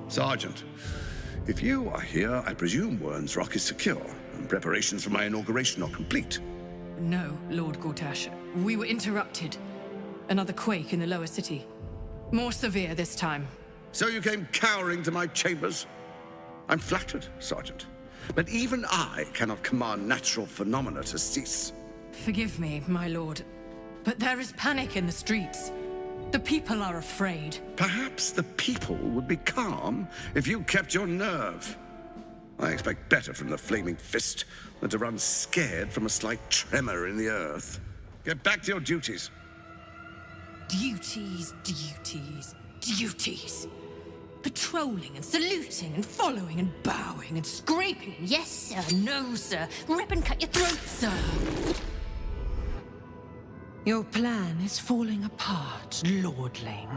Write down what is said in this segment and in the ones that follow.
Sergeant, if you are here, I presume Wern's Rock is secure, and preparations for my inauguration are complete. No, Lord Gortash. We were interrupted. Another quake in the lower city. More severe this time. So you came cowering to my chambers? I'm flattered, Sergeant. But even I cannot command natural phenomena to cease. Forgive me, my lord, but there is panic in the streets. The people are afraid. Perhaps the people would be calm if you kept your nerve. I expect better from the flaming fist than to run scared from a slight tremor in the earth. Get back to your duties. Duties, duties, duties. Patrolling and saluting and following and bowing and scraping and yes sir, no sir, rip and cut your throat, sir. Your plan is falling apart, lordling.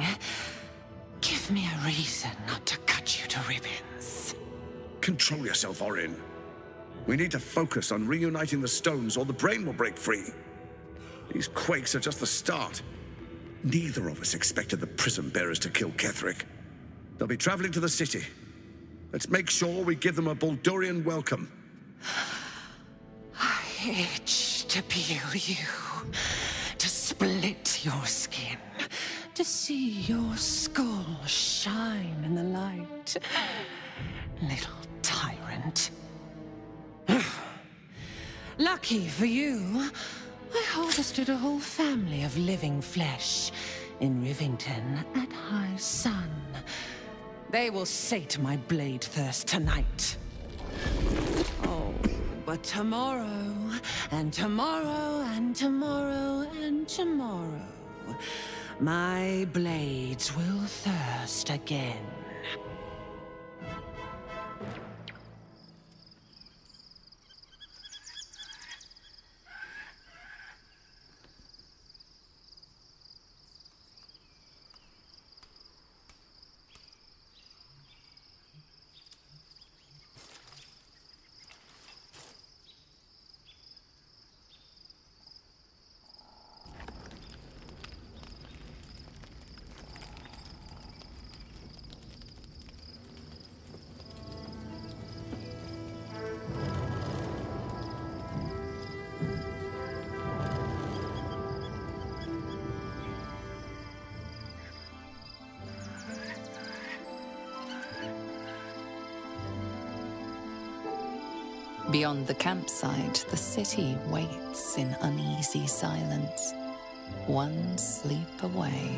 Give me a reason not to cut you to ribbons. Control yourself, Orin. We need to focus on reuniting the stones or the brain will break free. These quakes are just the start. Neither of us expected the prism bearers to kill Ketheric. They'll be traveling to the city. Let's make sure we give them a Baldurian welcome. I itch to peel you, to split your skin, to see your skull shine in the light. Little tyrant. Lucky for you, I harvested a whole family of living flesh in Rivington at high sun. They will sate my blade thirst tonight. Oh, but tomorrow, and tomorrow, and tomorrow, and tomorrow, my blades will thirst again. Beyond the campsite, the city waits in uneasy silence, one sleep away.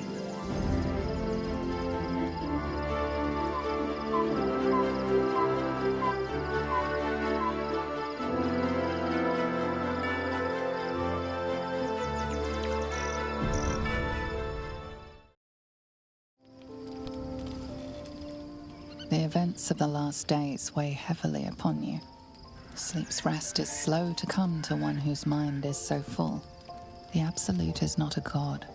The events of the last days weigh heavily upon you. Sleep's rest is slow to come to one whose mind is so full. The Absolute is not a god,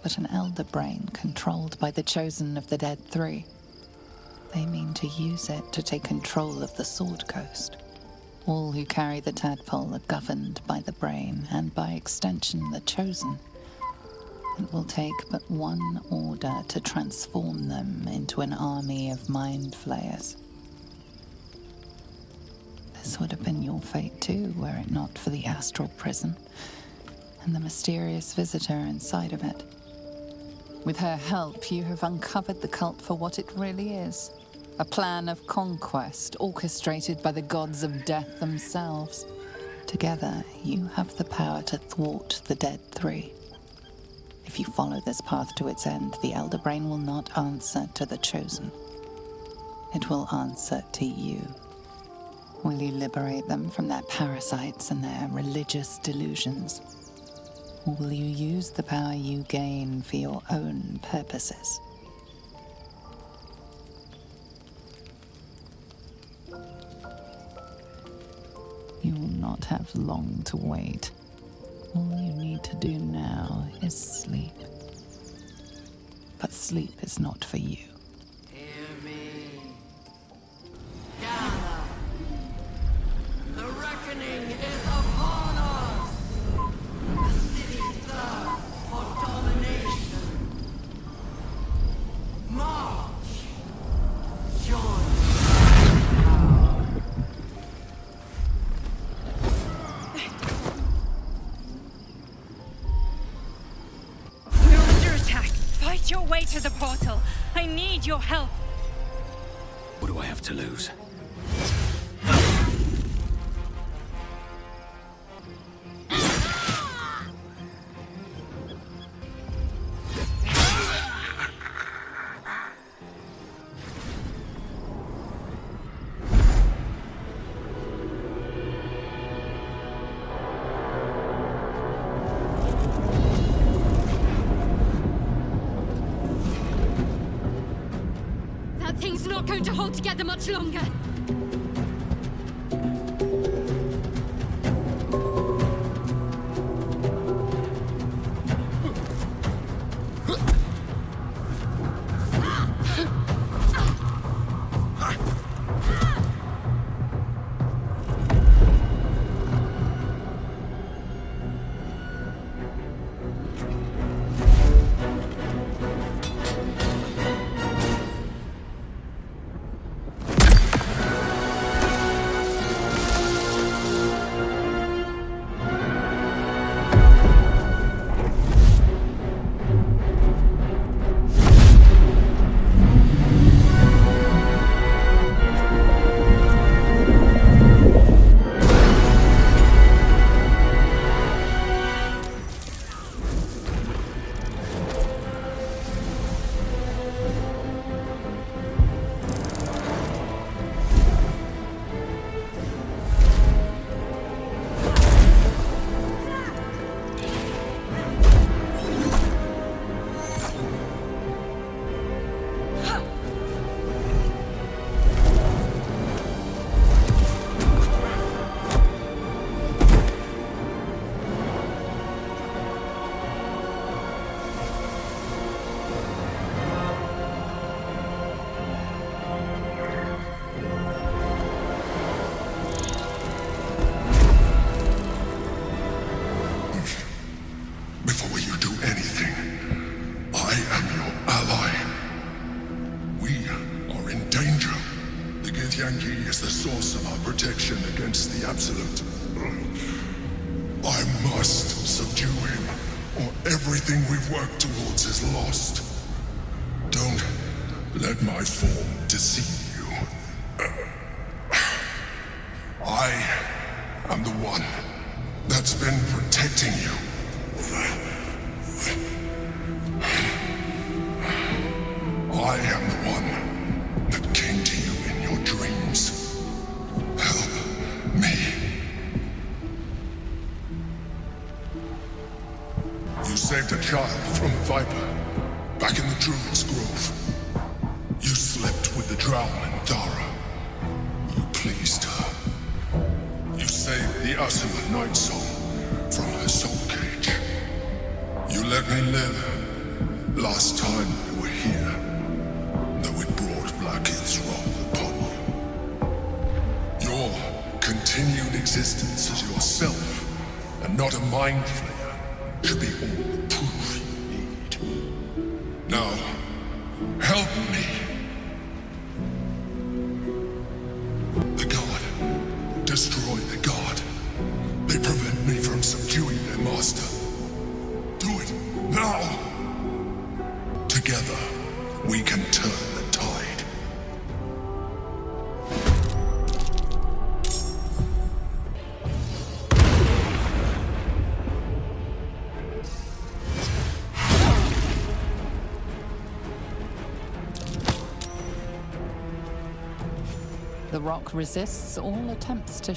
but an elder brain controlled by the chosen of the Dead Three. They mean to use it to take control of the Sword Coast. All who carry the tadpole are governed by the brain, and by extension the chosen. It will take but one order to transform them into an army of mind flayers. This would have been your fate too, were it not for the astral prison and the mysterious visitor inside of it. With her help, you have uncovered the cult for what it really is. A plan of conquest orchestrated by the gods of death themselves. Together, you have the power to thwart the Dead Three. If you follow this path to its end, the Elder Brain will not answer to the Chosen. It will answer to you. Will you liberate them from their parasites and their religious delusions? Or will you use the power you gain for your own purposes? You will not have long to wait. All you need to do now is sleep. But sleep is not for you. Hear me. Gather. The reckoning is upon us. The city thirsts for domination. March. Join. We're under attack. Fight your way to the portal. I need your help. What do I have to lose? That thing's not going to hold together much longer. Before you do anything, I am your ally. We are in danger. The Githyanki is the source of our protection against the Absolute. I must subdue him, or everything we've worked towards is lost. Don't let my form deceive you. I am the one that's been protecting you. I am the one that came to you in your dreams. Help me. You saved a child from a viper back in the Druid's Grove. You slept with the drow and Dara. You pleased her. You saved the Asuma Night Soul from her soul cage. You let me live last time you were here, though it brought Blackheath's wrath upon you. Your continued existence as yourself, and not a mind flayer, should be all the proof you need. Now, help me. The God. Destroy the God. They prevent me from subduing their master. Do it now! Together, we can turn the tide. The rock resists all attempts to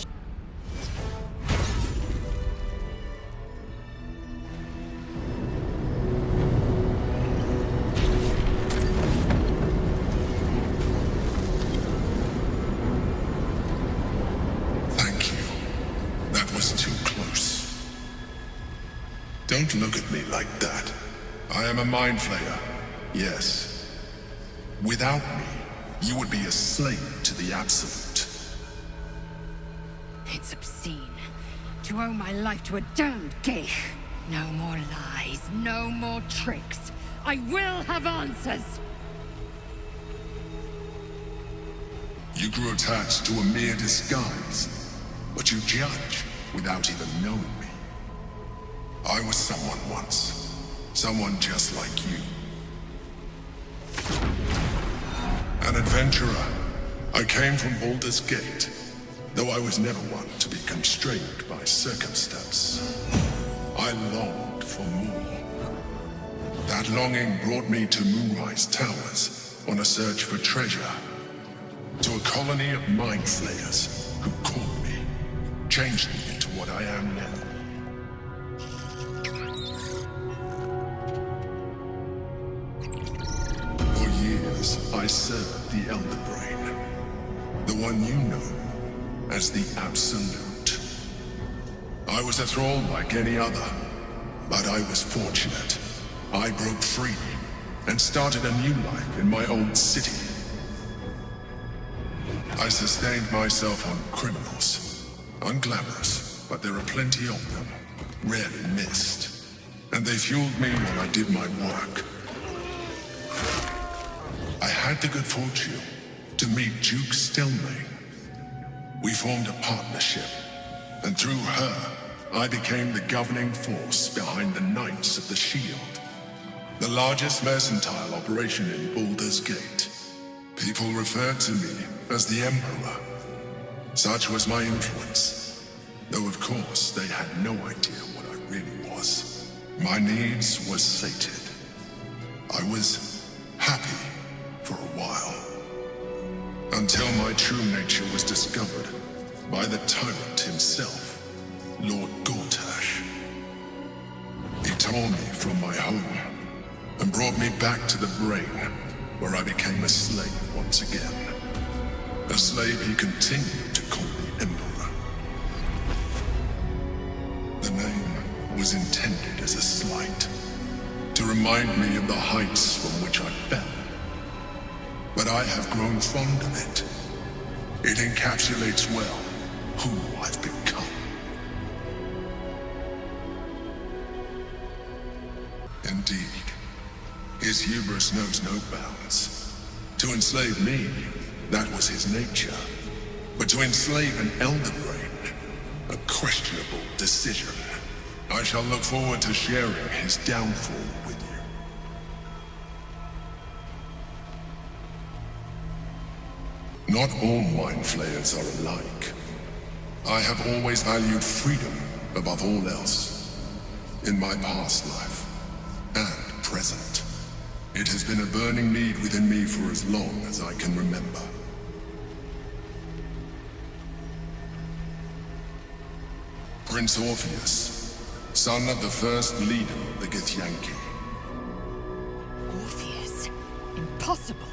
Don't look at me like that. I am a mind flayer, yes. Without me, you would be a slave to the Absolute. It's obscene. To owe my life to a damned geich. No more lies, no more tricks. I will have answers! You grew attached to a mere disguise, but you judge without even knowing me. I was someone once. Someone just like you. An adventurer. I came from Baldur's Gate, though I was never one to be constrained by circumstance. I longed for more. That longing brought me to Moonrise Towers on a search for treasure. To a colony of mind flayers who caught me, changed me into what I am now. For years, I served the Elder Brain, the one you know as the Absolute. I was a thrall like any other, but I was fortunate. I broke free and started a new life in my old city. I sustained myself on criminals. Unglamorous, but there are plenty of them. Rarely missed. And they fueled me while I did my work. I had the good fortune to meet Duke Stelmane. We formed a partnership, and through her, I became the governing force behind the Knights of the Shield, the largest mercantile operation in Baldur's Gate. People referred to me as the Emperor. Such was my influence, though of course they had no idea what I really was. My needs were sated. I was happy for a while, until my true nature was discovered by the tyrant himself, Lord Gortash. He tore me from my home and brought me back to the Brain, where I became a slave once again. A slave he continued to call the Emperor. The name was intended as a slight, to remind me of the heights from which I fell. But I have grown fond of it. It encapsulates well who I've become. Indeed, his hubris knows no bounds. To enslave me, that was his nature. But to enslave an Elder Brain, a questionable decision. I shall look forward to sharing his downfall with you. Not all mind flayers are alike. I have always valued freedom above all else. In my past life, and present. It has been a burning need within me for as long as I can remember. Prince Orpheus, son of the first leader of the Githyanki. Orpheus? Impossible.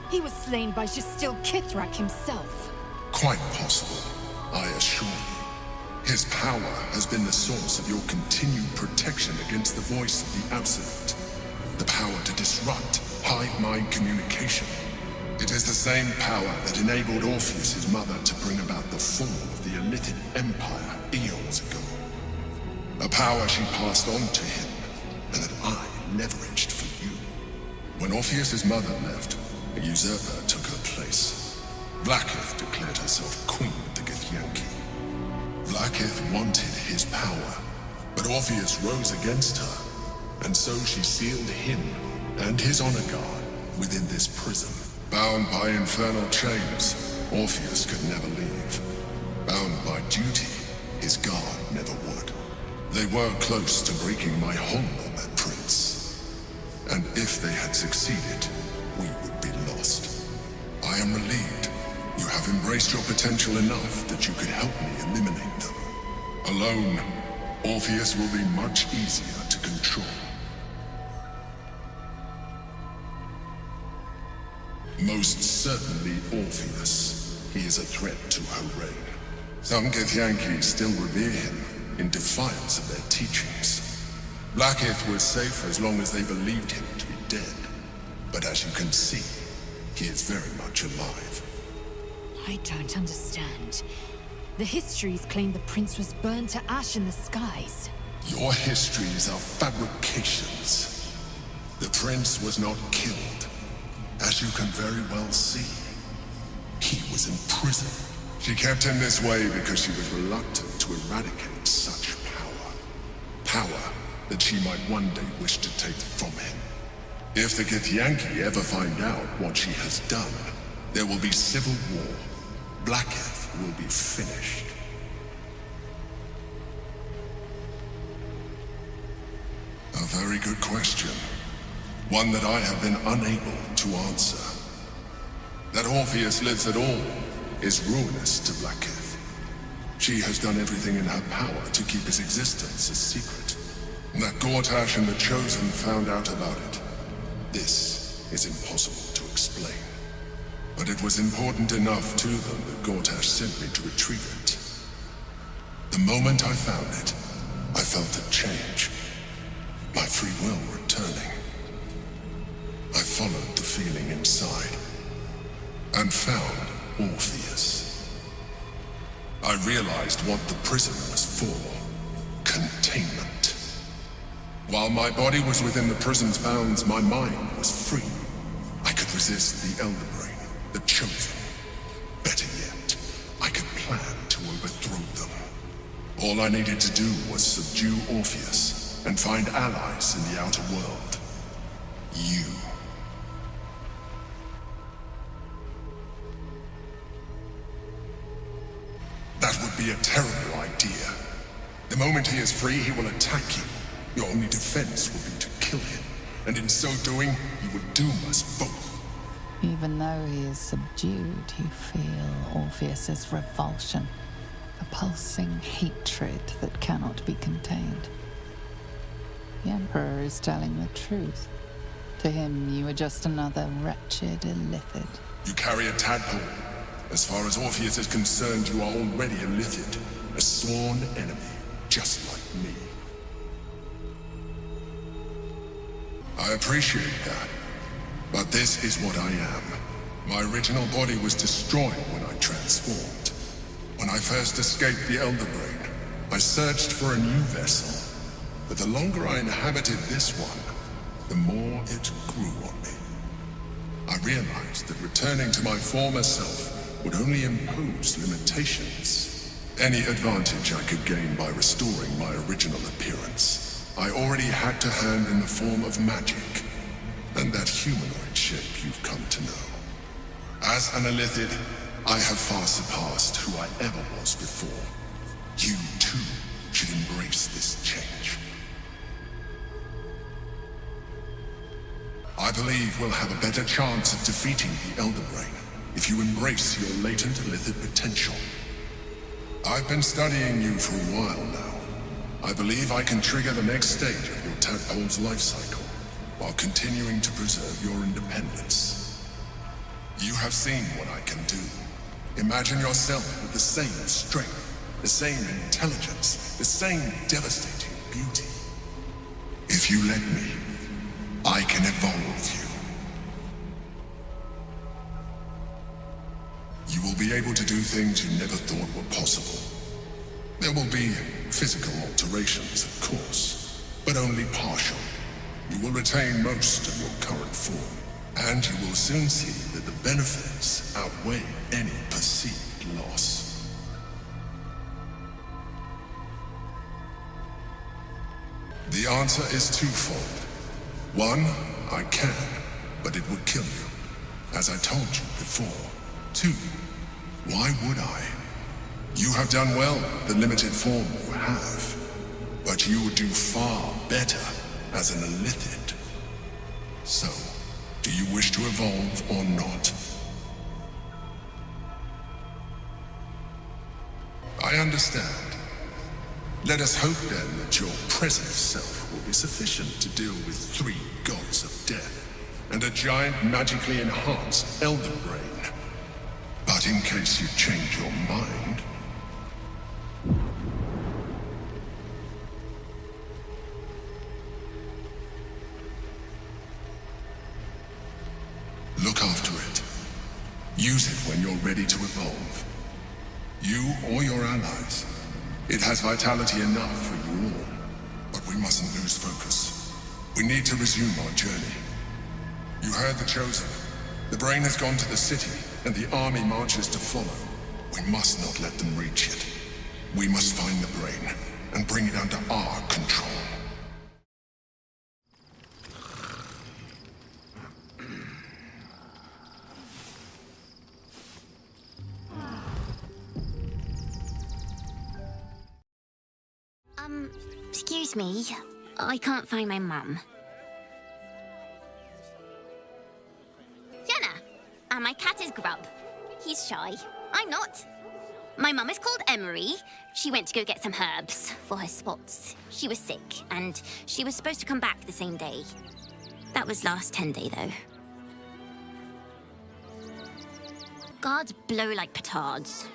He was slain by Justil Kithrak himself. Quite possible, I assure you. His power has been the source of your continued protection against the voice of the Absolute. The power to disrupt hive mind communication. It is the same power that enabled Orpheus's mother to bring about the fall of the Elithid Empire eons ago. A power she passed on to him, and that I leveraged for you. When Orpheus's mother left, a usurper took her place. Vlaakith declared herself queen of the Githyanki. Vlaakith wanted his power, but Orpheus rose against her, and so she sealed him and his honor guard within this prison. Bound by infernal chains, Orpheus could never leave. Bound by duty, his guard never would. They were close to breaking my hold on that prince. And if they had succeeded, we would be lost. I am relieved you have embraced your potential enough that you could help me eliminate them. Alone, Orpheus will be much easier to control. Most certainly Orpheus. He is a threat to her reign. Some Githyanki still revere him in defiance of their teachings. Blackith was safe as long as they believed him to be dead. But as you can see, he is very much alive. I don't understand. The histories claim the prince was burned to ash in the skies. Your histories are fabrications. The prince was not killed. As you can very well see, he was in prison. She kept him this way because she was reluctant to eradicate such power. Power that she might one day wish to take from him. If the Githyanki ever find out what she has done, there will be civil war. Blackith will be finished. A very good question. One that I have been unable to answer. That Orpheus lives at all is ruinous to Blackith. She has done everything in her power to keep his existence a secret. That Gortash and the Chosen found out about it. This is impossible to explain. But it was important enough to them that Gortash sent me to retrieve it. The moment I found it, I felt a change. My free will returning. I followed the feeling inside and found Orpheus. I realized what the prison was for. Containment. While my body was within the prison's bounds, my mind was free. I could resist the Elder Brain, the Chosen. Better yet, I could plan to overthrow them. All I needed to do was subdue Orpheus and find allies in the outer world. You. That would be a terrible idea. The moment he is free, he will attack you. Your only defense will be to kill him. And in so doing, he would doom us both. Even though he is subdued, you feel Orpheus's revulsion. A pulsing hatred that cannot be contained. The Emperor is telling the truth. To him, you are just another wretched illithid. You carry a tadpole. As far as Orpheus is concerned, you are already a illithid. A sworn enemy, just like me. I appreciate that. But this is what I am. My original body was destroyed when I transformed. When I first escaped the Elder Brain, I searched for a new vessel. But the longer I inhabited this one, the more it grew on me. I realized that returning to my former self would only impose limitations. Any advantage I could gain by restoring my original appearance, I already had to hand in the form of magic, and that humanoid shape you've come to know. As an illithid, I have far surpassed who I ever was before. You, too, should embrace this change. I believe we'll have a better chance of defeating the Elder Brain if you embrace your latent illithid potential. I've been studying you for a while now. I believe I can trigger the next stage of your tadpole's life cycle, while continuing to preserve your independence. You have seen what I can do. Imagine yourself with the same strength, the same intelligence, the same devastating beauty. If you let me, I can evolve you. You will be able to do things you never thought were possible. There will be physical alterations, of course, but only partial. You will retain most of your current form, and you will soon see that the benefits outweigh any perceived loss. The answer is twofold. One, I can, but it would kill you, as I told you before. Two, why would I? You have done well with the limited form you have, but you would do far better as an illithid. So, do you wish to evolve or not? I understand. Let us hope then that your present self will be sufficient to deal with 3 gods of death and a giant magically enhanced Elder Brain. But in case you change your mind... Use it when you're ready to evolve. You or your allies. It has vitality enough for you all. But we mustn't lose focus. We need to resume our journey. You heard the Chosen. The brain has gone to the city, and the army marches to follow. We must not let them reach it. We must find the brain, and bring it under our control. Excuse me. I can't find my mum. Jenna! And my cat is Grub. He's shy. I'm not. My mum is called Emery. She went to go get some herbs for her spots. She was sick, and she was supposed to come back the same day. That was last 10-day, though. Guards blow like petards.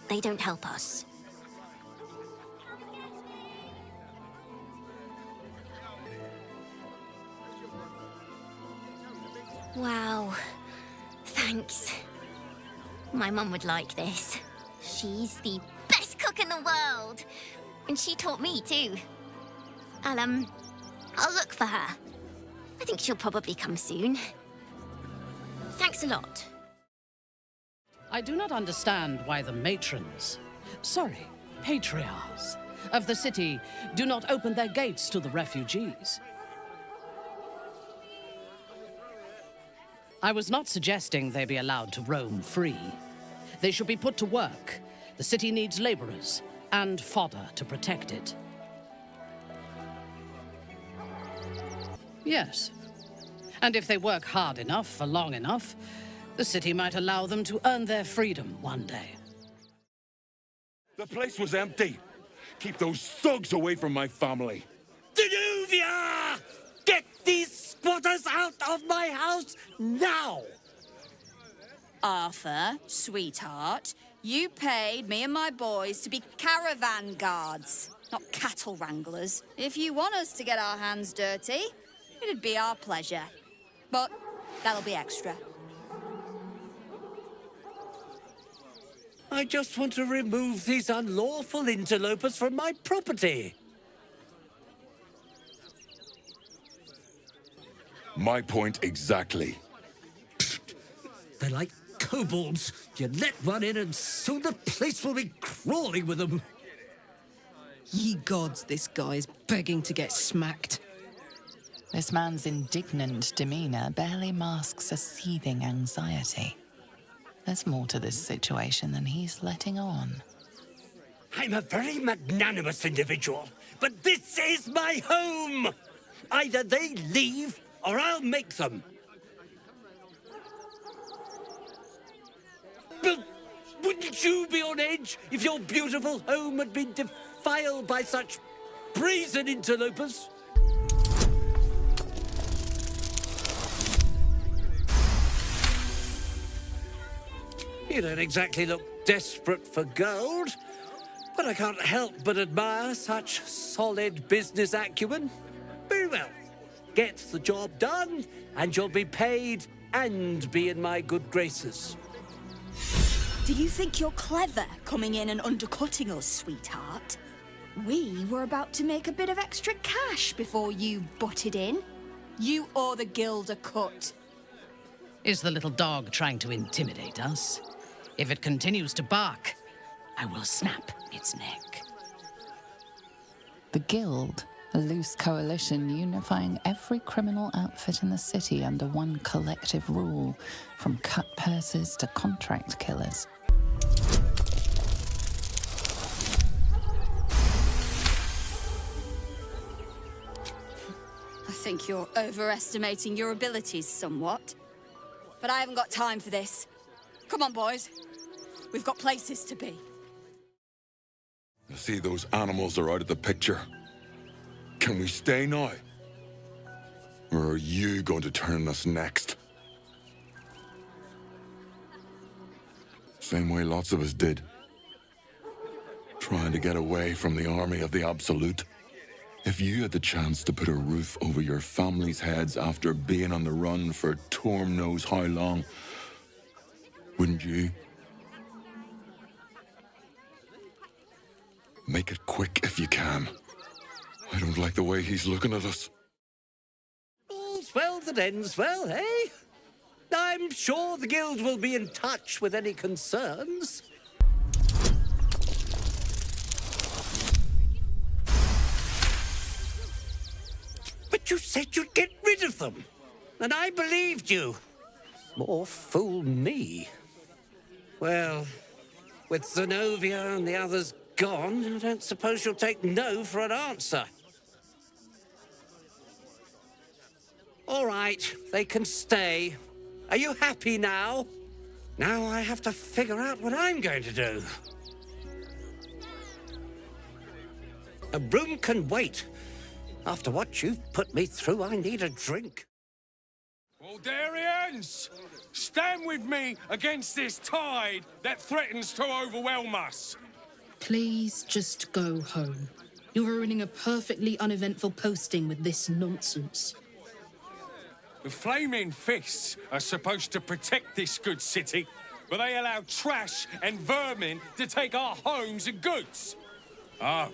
They don't help us. Wow. Thanks. My mum would like this. She's the best cook in the world. And she taught me, too. I'll look for her. I think she'll probably come soon. Thanks a lot. I do not understand why the patriarchs of the city do not open their gates to the refugees. I was not suggesting they be allowed to roam free. They should be put to work. The city needs laborers and fodder to protect it. Yes. And if they work hard enough for long enough, the city might allow them to earn their freedom one day. The place was empty. Keep those thugs away from my family. Danuvia! Get these squatters out of my house now! Arthur, sweetheart, you paid me and my boys to be caravan guards, not cattle wranglers. If you want us to get our hands dirty, it'd be our pleasure. But that'll be extra. I just want to remove these unlawful interlopers from my property. My point exactly. They're like kobolds. You let one in and soon the place will be crawling with them. Ye gods, this guy is begging to get smacked. This man's indignant demeanor barely masks a seething anxiety. There's more to this situation than he's letting on. I'm a very magnanimous individual, but this is my home! Either they leave, or I'll make them. But wouldn't you be on edge if your beautiful home had been defiled by such brazen interlopers? You don't exactly look desperate for gold, but I can't help but admire such solid business acumen. Very well. Get the job done, and you'll be paid and be in my good graces. Do you think you're clever coming in and undercutting us, sweetheart? We were about to make a bit of extra cash before you butted in. You owe the guild a cut. Is the little dog trying to intimidate us? If it continues to bark, I will snap its neck. The Guild, a loose coalition unifying every criminal outfit in the city under one collective rule, from cut purses to contract killers. I think you're overestimating your abilities somewhat. But I haven't got time for this. Come on, boys. We've got places to be. You see, those animals are out of the picture. Can we stay now? Or are you going to turn us next? Same way lots of us did. Trying to get away from the army of the Absolute. If you had the chance to put a roof over your family's heads after being on the run for Torm knows how long, Wouldn't you? Make it quick if you can. I don't like the way he's looking at us. All's well that ends well, eh? I'm sure the guild will be in touch with any concerns. But you said you'd get rid of them, and I believed you. More fool me. Well, with Zenobia and the others gone, I don't suppose you'll take no for an answer. All right, they can stay. Are you happy now? Now I have to figure out what I'm going to do. A room can wait. After what you've put me through, I need a drink. Aldarians! Stand with me against this tide that threatens to overwhelm us. Please just go home. You're ruining a perfectly uneventful posting with this nonsense. The Flaming Fists are supposed to protect this good city, but they allow trash and vermin to take our homes and goods. Oh,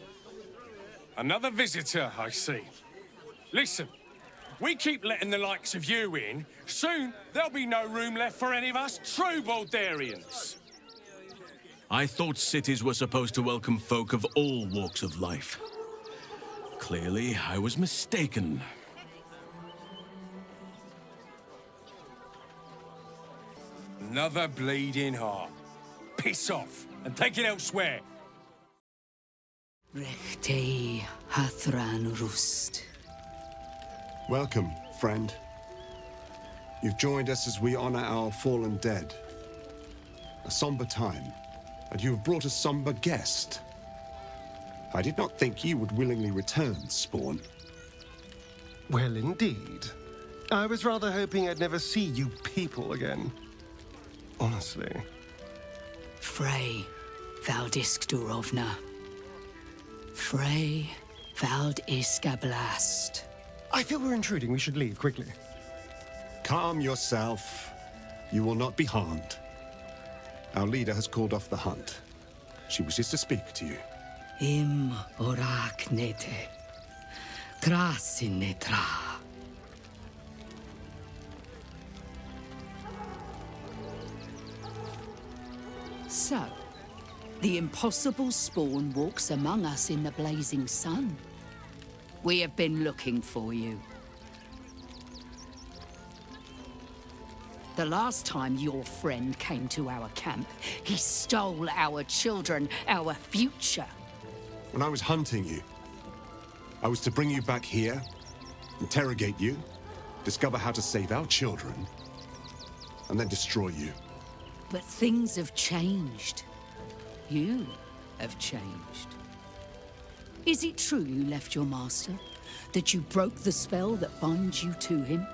another visitor, I see. Listen, we keep letting the likes of you in, soon there'll be no room left for any of us true Baldarians. I thought cities were supposed to welcome folk of all walks of life. Clearly, I was mistaken. Another bleeding heart. Piss off and take it elsewhere. Rechtei hathran rust. Welcome, friend. You've joined us as we honor our fallen dead. A somber time, and you have brought a somber guest. I did not think you would willingly return, Spawn. Well, indeed. I was rather hoping I'd never see you people again. Honestly. Frey, Valdisk Durovna. Frey, Vald Iskablast. I feel we're intruding. We should leave quickly. Calm yourself. You will not be harmed. Our leader has called off the hunt. She wishes to speak to you. Im orak nete. Krasinetra. So, the impossible Spawn walks among us in the blazing sun. We have been looking for you. The last time your friend came to our camp, he stole our children, our future. When I was hunting you, I was to bring you back here, interrogate you, discover how to save our children, and then destroy you. But things have changed. You have changed. Is it true you left your master? That you broke the spell that binds you to him?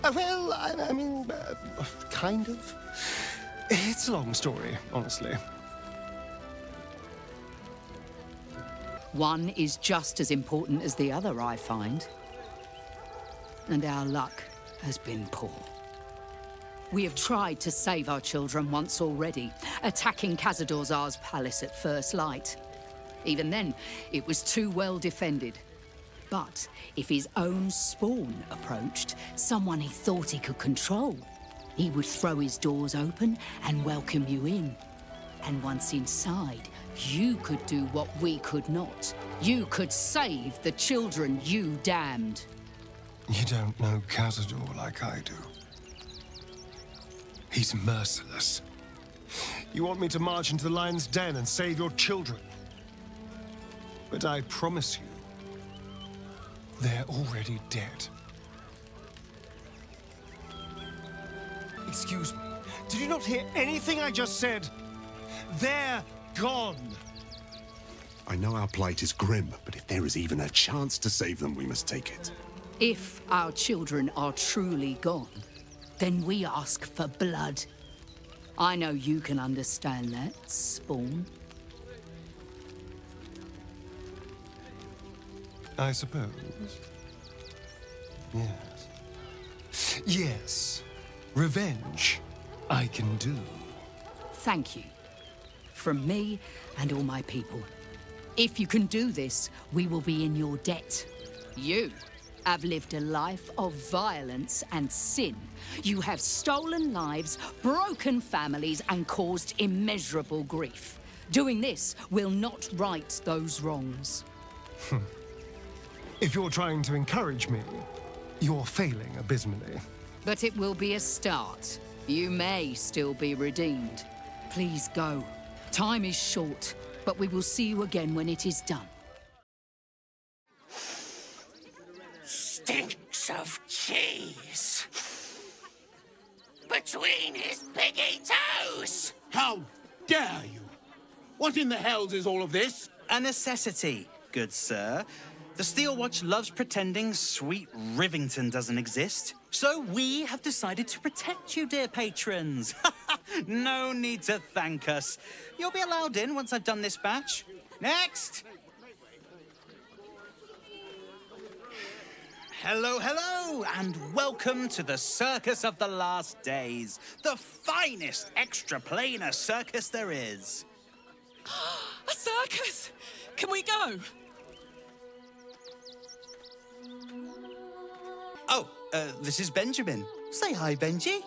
Well, I mean, kind of. It's a long story, honestly. One is just as important as the other, I find. And our luck has been poor. We have tried to save our children once already, attacking Khazad-dûr's palace at first light. Even then, it was too well defended. But if his own Spawn approached, someone he thought he could control, he would throw his doors open and welcome you in. And once inside, you could do what we could not. You could save the children you damned. You don't know Khazad-dûr like I do. He's merciless. You want me to march into the lion's den and save your children? But I promise you, they're already dead. Excuse me, did you not hear anything I just said? They're gone! I know our plight is grim, but if there is even a chance to save them, we must take it. If our children are truly gone, then we ask for blood. I know you can understand that, Spawn. I suppose. Yes. Yes. Revenge. I can do. Thank you. From me and all my people. If you can do this, we will be in your debt. You have lived a life of violence and sin. You have stolen lives, broken families, and caused immeasurable grief. Doing this will not right those wrongs. If you're trying to encourage me, you're failing abysmally. But it will be a start. You may still be redeemed. Please go. Time is short, but we will see you again when it is done. Stinks of cheese between his piggy toes. How dare you? What in the hells is all of this? A necessity, good sir. The Steel Watch loves pretending sweet Rivington doesn't exist. So we have decided to protect you, dear patrons. No need to thank us. You'll be allowed in once I've done this batch. Next! Hello, hello, and welcome to the Circus of the Last Days, the finest extra-planar circus there is. A circus! Can we go? Oh, this is Benjamin. Say hi, Benji.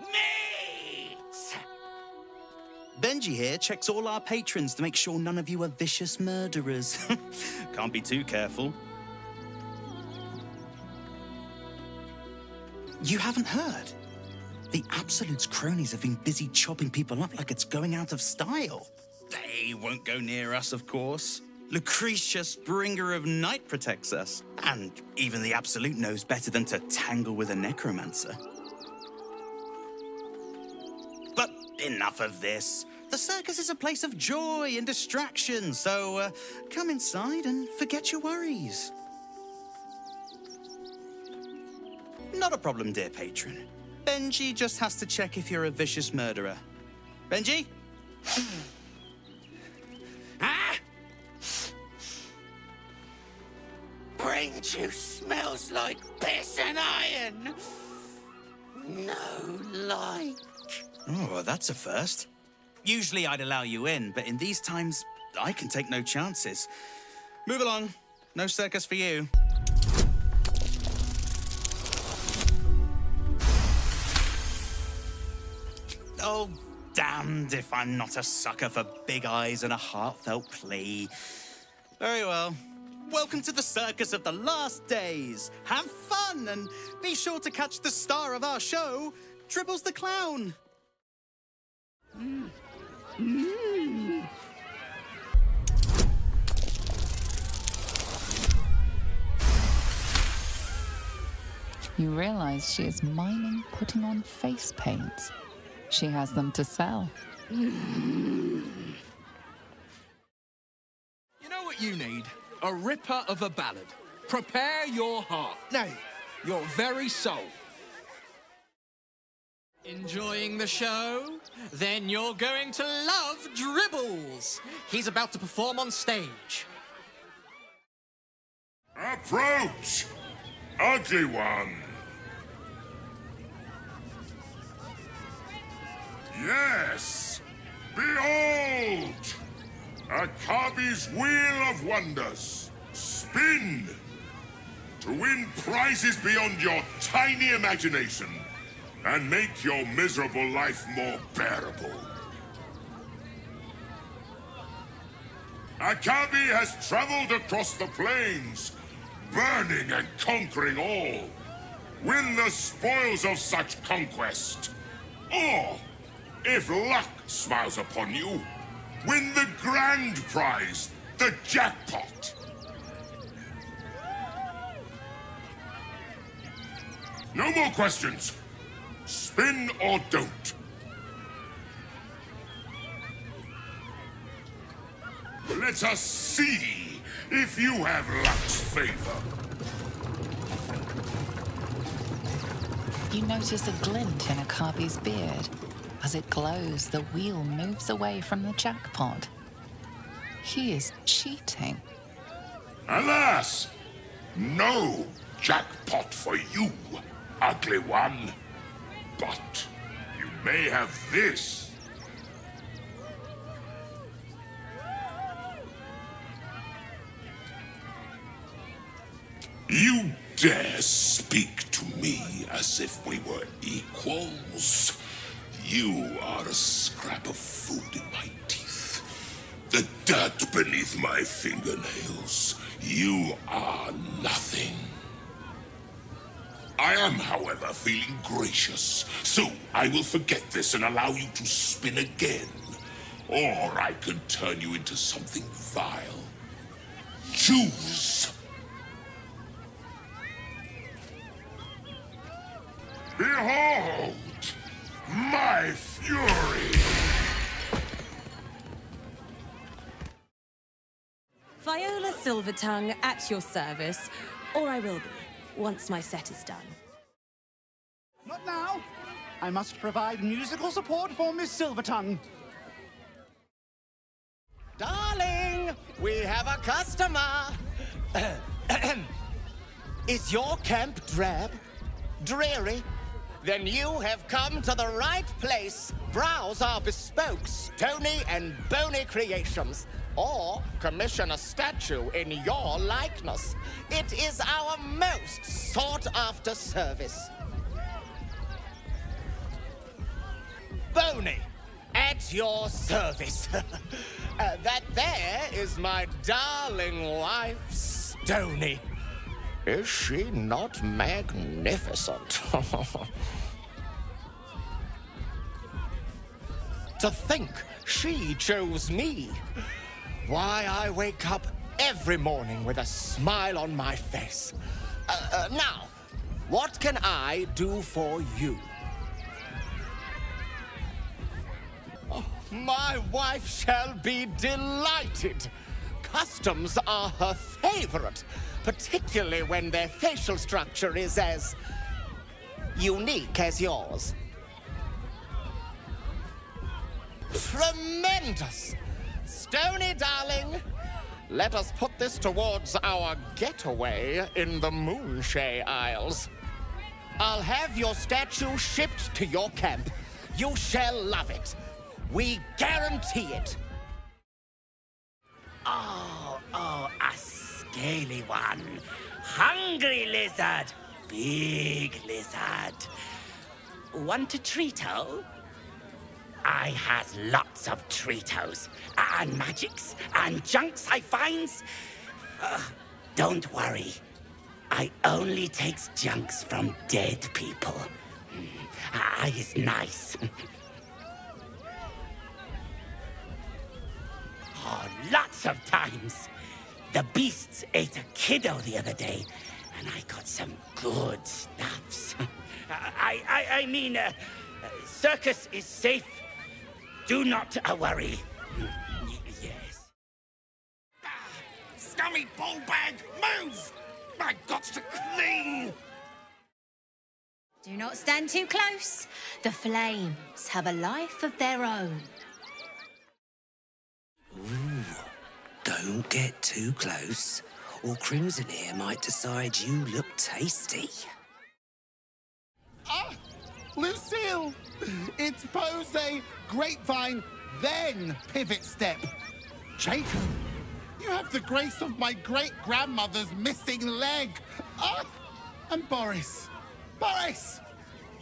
Meat! Benji here checks all our patrons to make sure none of you are vicious murderers. Can't be too careful. You haven't heard? The Absolute's cronies have been busy chopping people up like it's going out of style. They won't go near us, of course. Lucretius, bringer of night, protects us. And even the Absolute knows better than to tangle with a necromancer. But enough of this. The circus is a place of joy and distraction, so come inside and forget your worries. Not a problem, dear patron. Benji just has to check if you're a vicious murderer. Benji? Brain juice smells like piss and iron. No like. Oh, that's a first. Usually I'd allow you in, but in these times, I can take no chances. Move along. No circus for you. Oh, damned if I'm not a sucker for big eyes and a heartfelt plea. Very well. Welcome to the Circus of the Last Days. Have fun and be sure to catch the star of our show, Dribbles the Clown. You realize she is miming putting on face paints. She has them to sell. You know what you need? A ripper of a ballad. Prepare your heart. Nay, your very soul. Enjoying the show? Then you're going to love Dribbles. He's about to perform on stage. Approach, ugly one. Yes, behold, Akabi's Wheel of Wonders. Spin to win prizes beyond your tiny imagination and make your miserable life more bearable. Akabi has traveled across the plains, burning and conquering all. Win the spoils of such conquest. Or, if luck smiles upon you, win the grand prize, the jackpot. No more questions. Spin or don't. Let us see if you have luck's favor. You notice a glint in Akabi's beard. As it glows, the wheel moves away from the jackpot. He is cheating. Alas, no jackpot for you, ugly one. But you may have this. You dare speak to me as if we were equals? You are a scrap of food in my teeth. The dirt beneath my fingernails. You are nothing. I am, however, feeling gracious, so I will forget this and allow you to spin again. Or I can turn you into something vile. Choose. Behold my fury! Viola Silvertongue at your service, or I will be, once my set is done. Not now. I must provide musical support for Miss Silvertongue. Darling, we have a customer. Is your camp drab? Dreary? Then you have come to the right place. Browse our bespoke, stony and bony creations. Or commission a statue in your likeness. It is our most sought-after service. Bony, at your service. That there is my darling wife, Stony. Is she not magnificent? To think she chose me. Why, I wake up every morning with a smile on my face. Now, what can I do for you? Oh, my wife shall be delighted. Customs are her favorite, particularly when their facial structure is as unique as yours. Tremendous! Stony, darling, let us put this towards our getaway in the Moonshay Isles. I'll have your statue shipped to your camp. You shall love it. We guarantee it. Oh, a scaly one. Hungry lizard. Big lizard. Want a treato? I has lots of treatos, and magics, and junks I finds. Don't worry. I only takes junks from dead people. I is nice. Oh, lots of times. The beasts ate a kiddo the other day, and I got some good stuffs. I mean, circus is safe. Do not worry. Yes. Scummy ball bag, move! I got to clean! Do not stand too close. The flames have a life of their own. Ooh, don't get too close, or Crimson here might decide you look tasty. Ah! Lucille! It's pose, grapevine, then pivot step. Jacob, you have the grace of my great-grandmother's missing leg. Ah! And Boris,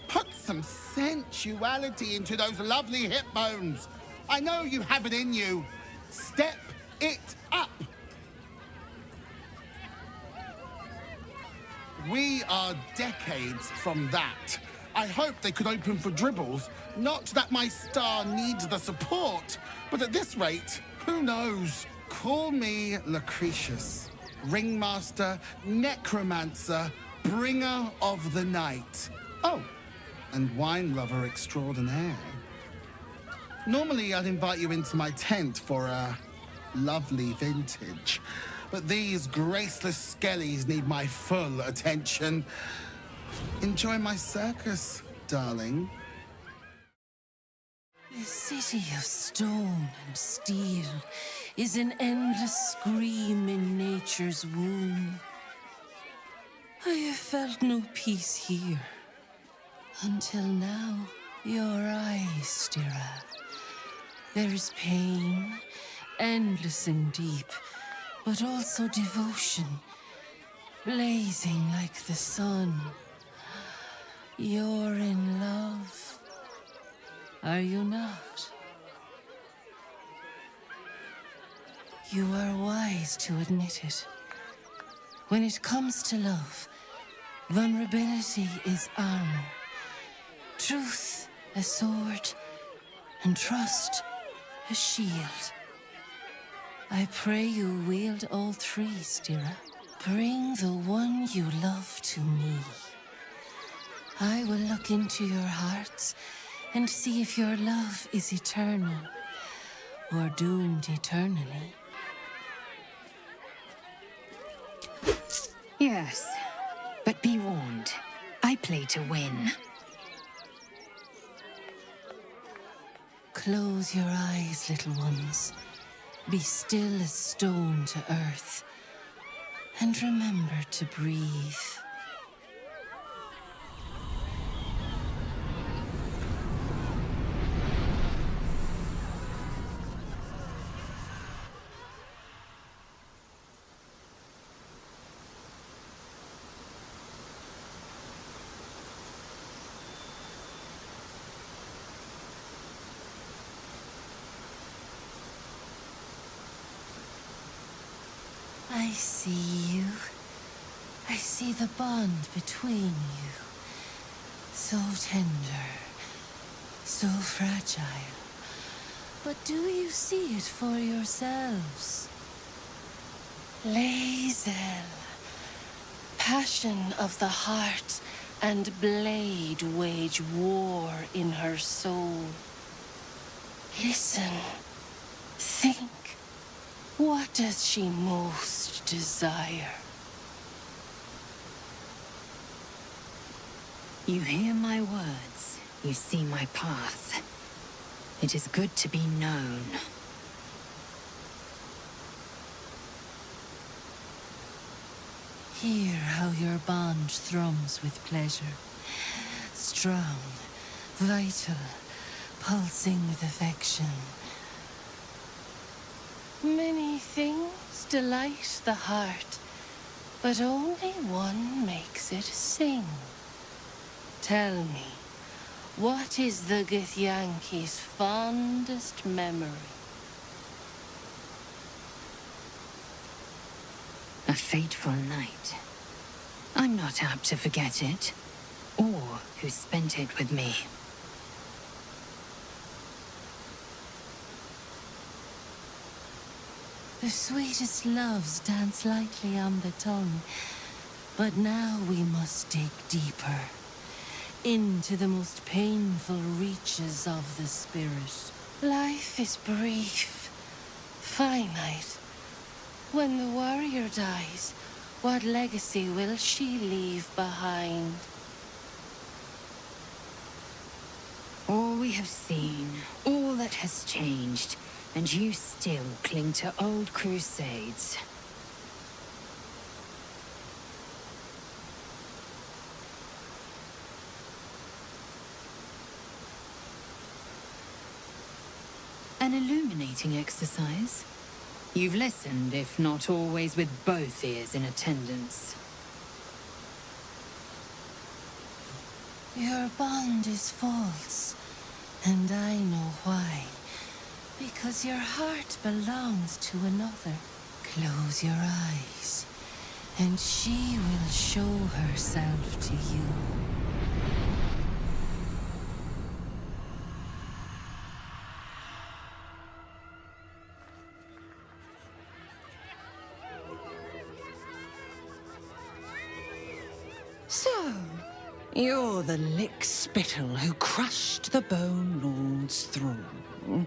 put some sensuality into those lovely hip bones. I know you have it in you. Step it up. We are decades from that. I hope they could open for dribbles. Not that my star needs the support, but at this rate, who knows? Call me Lucretius, ringmaster, necromancer, bringer of the night. Oh, and wine lover extraordinaire. Normally, I'd invite you into my tent for a lovely vintage, but these graceless skellies need my full attention. Enjoy my circus, darling. The city of stone and steel is an endless scream in nature's womb. I have felt no peace here, until now, Your eyes, Stira. There is pain, endless and deep, but also devotion, blazing like the sun. You're in love, are you not? You are wise to admit it. When it comes to love, vulnerability is armor, truth a sword, and trust a shield. I pray you wield all three, Stira. Bring the one you love to me. I will look into your hearts and see if your love is eternal or doomed eternally. Yes, but be warned. I play to win. Close your eyes, little ones. Be still as stone to earth. And remember to breathe. I see you. I see the bond between you. So tender, so fragile. But do you see it for yourselves? Lae'zel, passion of the heart and blade wage war in her soul. Listen, think. What does she most desire? You hear my words. You see my path. It is good to be known. Hear how your bond thrums with pleasure. Strong, vital, pulsing with affection. Many things delight the heart, but only one makes it sing. Tell me, what is the Githyanki's fondest memory? A fateful night. I'm not apt to forget it, or who spent it with me. The sweetest loves dance lightly on the tongue, but now we must dig deeper, into the most painful reaches of the spirit. Life is brief, finite. When the warrior dies, what legacy will she leave behind? All we have seen, all that has changed, and you still cling to old crusades. An illuminating exercise. You've listened, if not always with both ears in attendance. Your bond is false, and I know why. Because your heart belongs to another. Close your eyes, and she will show herself to you. So, you're the lick-spittle who crushed the Bone Lord's throne. Oh,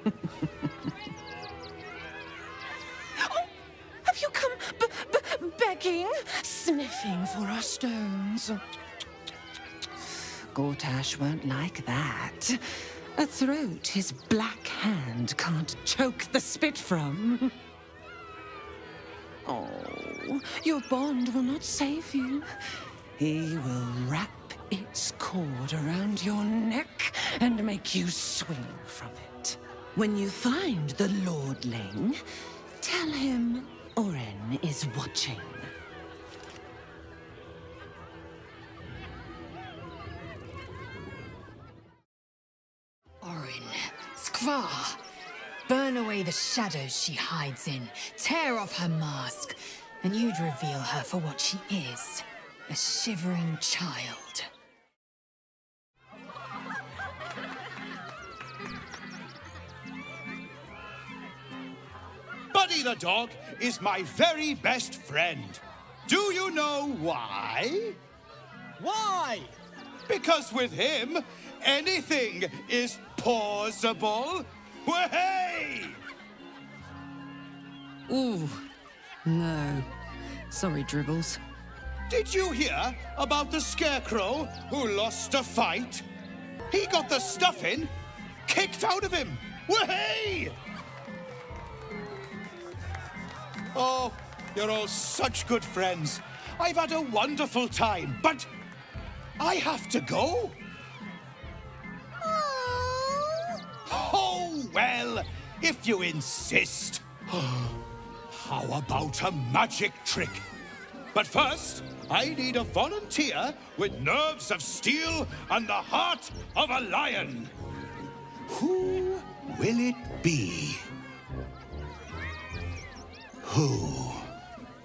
have you come begging, sniffing for our stones? Gortash won't like that. A throat his black hand can't choke the spit from. Oh, your bond will not save you. He will wrap its cord around your neck and make you swing from it. When you find the lordling, tell him Oren is watching. Orin, Skvar, burn away the shadows she hides in, tear off her mask, and you'd reveal her for what she is, a shivering child. Buddy the dog is my very best friend. Do you know why? Why? Because with him, anything is possible. Way! Ooh, no. Sorry, Dribbles. Did you hear about the scarecrow who lost a fight? He got the stuffing kicked out of him. Way! Oh, you're all such good friends. I've had a wonderful time, but I have to go. Oh, well, if you insist. How about a magic trick? But first, I need a volunteer with nerves of steel and the heart of a lion. Who will it be? Who?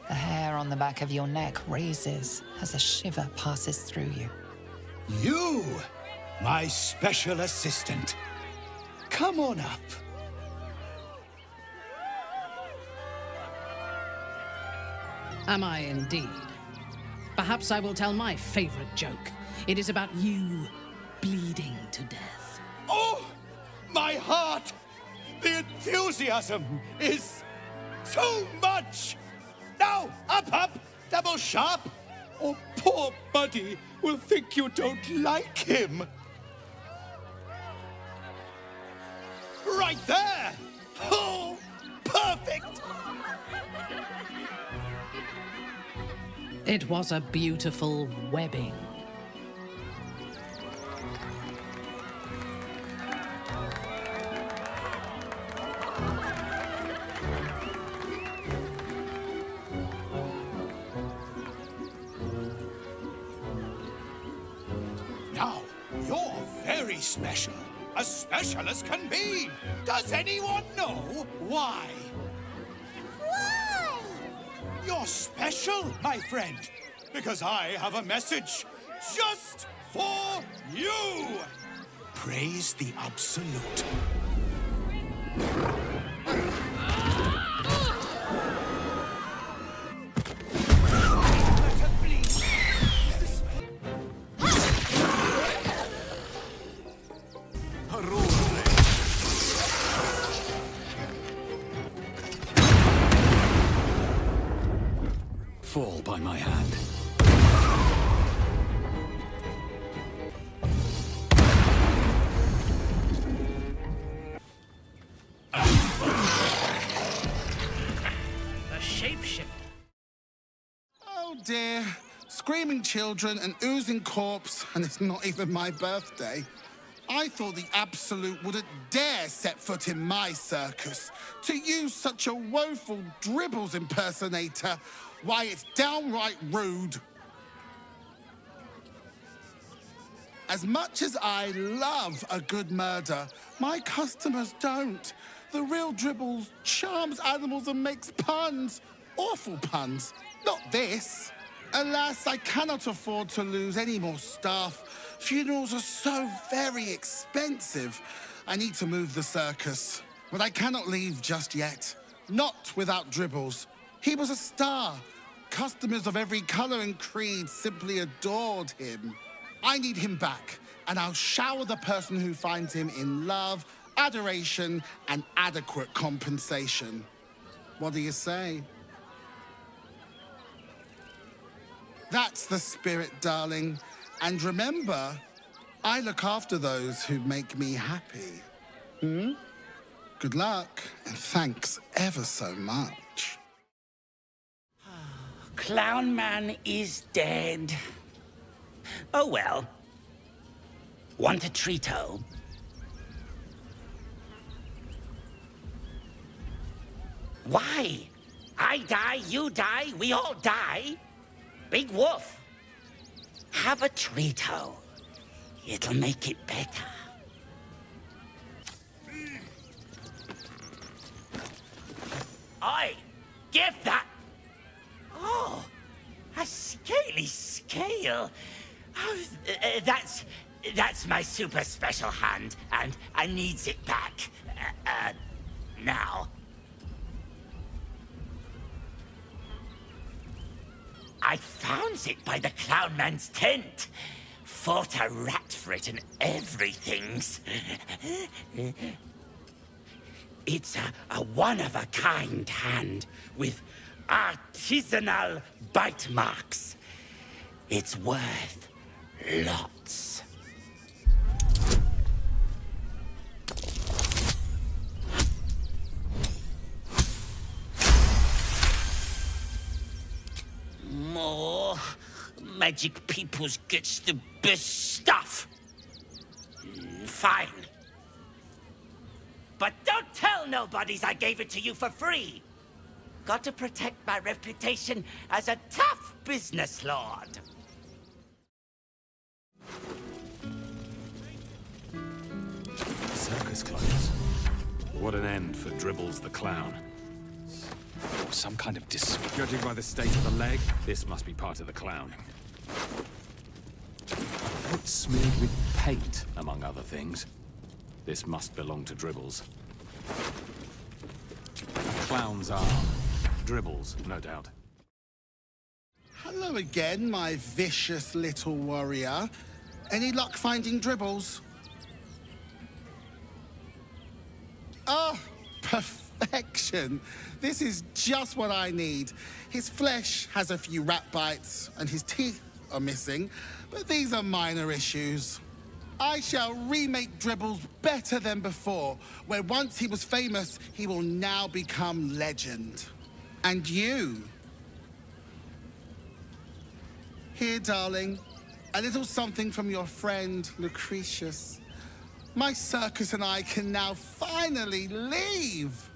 The hair on the back of your neck raises as a shiver passes through you. You, my special assistant. Come on up. Am I indeed? Perhaps I will tell my favorite joke. It is about you bleeding to death. Oh, my heart! The enthusiasm is so much! Now, up, double sharp, or poor Buddy will think you don't like him. Right there! Oh, perfect! It was a beautiful webbing. Now, you're very special. As special as can be. Does anyone know why? Why? You're special, my friend. Because I have a message just for you. Praise the Absolute. Fall by my hand. The shapeshifter. Oh dear. Screaming children, an oozing corpse, and it's not even my birthday. I thought the Absolute wouldn't dare set foot in my circus. To use such a woeful Dribbles impersonator, why, it's downright rude. As much as I love a good murder, my customers don't. The real Dribbles charms animals and makes puns. Awful puns. Not this. Alas, I cannot afford to lose any more staff. Funerals are so very expensive. I need to move the circus. But I cannot leave just yet. Not without Dribbles. He was a star. Customers of every color and creed simply adored him. I need him back, and I'll shower the person who finds him in love, adoration, and adequate compensation. What do you say? That's the spirit, darling. And remember, I look after those who make me happy. Good luck, and thanks ever so much. Clown Man is dead. Oh well. Want a treato? Why? I die, you die, we all die. Big Wolf, have a treat-o. It'll make it better. Oi, give that! Oh, a scaly scale. Oh, that's my super special hand, and I needs it back. Now. I found it by the clown man's tent. Fought a rat for it and everything's. It's a one-of-a-kind hand with artisanal bite marks. It's worth lots. More magic peoples gets the best stuff. Fine. But don't tell nobodies I gave it to you for free. Got to protect my reputation as a tough business lord. Circus clothes. What an end for Dribbles the clown. Or some kind of dispute. Judging by the state of the leg, this must be part of the clown. Foot smeared with paint, among other things. This must belong to Dribbles. A clown's arm. Dribbles, no doubt. Hello again, my vicious little warrior. Any luck finding Dribbles? Oh, perfection. This is just what I need. His flesh has a few rat bites and his teeth are missing, but these are minor issues. I shall remake Dribbles better than before, where once he was famous, he will now become legend. And you? Here, darling, a little something from your friend, Lucretius. My circus and I can now finally leave.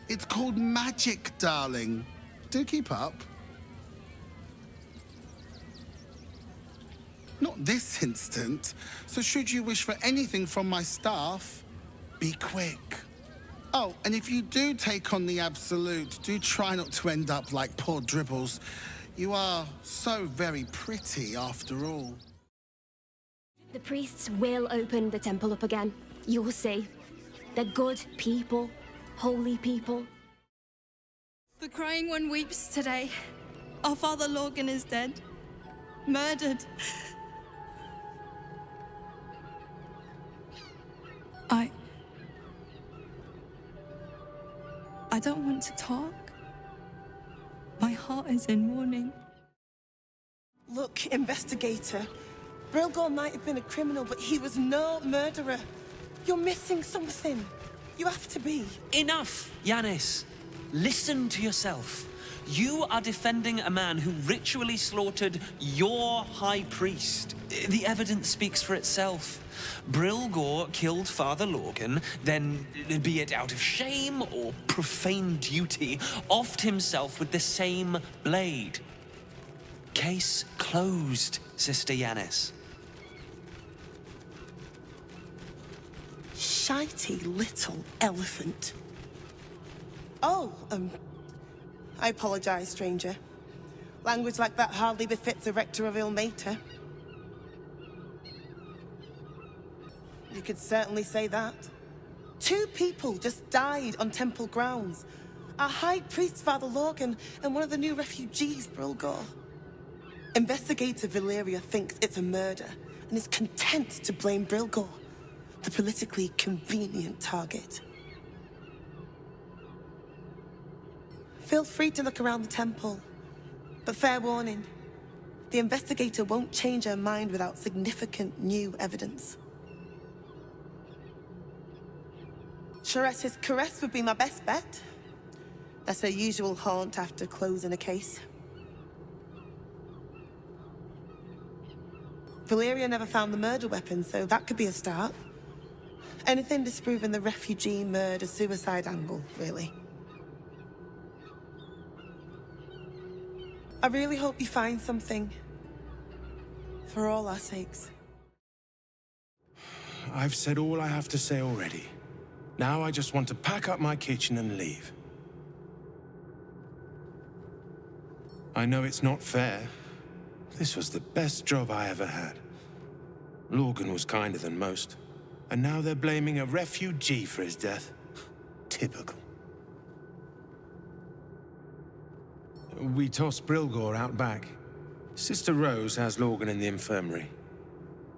It's called magic, darling. Do keep up. Not this instant, so should you wish for anything from my staff, be quick. Oh, and if you do take on the Absolute, do try not to end up like poor Dribbles. You are so very pretty, after all. The priests will open the temple up again. You'll see. They're good people, holy people. The crying one weeps today. Our father Lorgan is dead. Murdered. I don't want to talk. My heart is in mourning. Look, investigator. Brilgor might have been a criminal, but he was no murderer. You're missing something. You have to be. Enough, Yanis. Listen to yourself. You are defending a man who ritually slaughtered your high priest. The evidence speaks for itself. Brilgor killed Father Lorgan, then, be it out of shame or profane duty, offed himself with the same blade. Case closed, Sister Yanis. Shitey little elephant. Oh, I apologize, stranger. Language like that hardly befits a rector of Ilmater. You could certainly say that. 2 people just died on temple grounds. Our high priest, Father Lorgan, and one of the new refugees, Brilgor. Investigator Valeria thinks it's a murder and is content to blame Brilgor, the politically convenient target. Feel free to look around the temple, but fair warning, the investigator won't change her mind without significant new evidence. Charette's caress would be my best bet. That's her usual haunt after closing a case. Valeria never found the murder weapon, so that could be a start. Anything disproving the refugee, murder, suicide angle, really. I really hope you find something. For all our sakes. I've said all I have to say already. Now I just want to pack up my kitchen and leave. I know it's not fair. This was the best job I ever had. Lorgan was kinder than most. And now they're blaming a refugee for his death. Typical. We toss Brilgor out back. Sister Rose has Lorgan in the infirmary,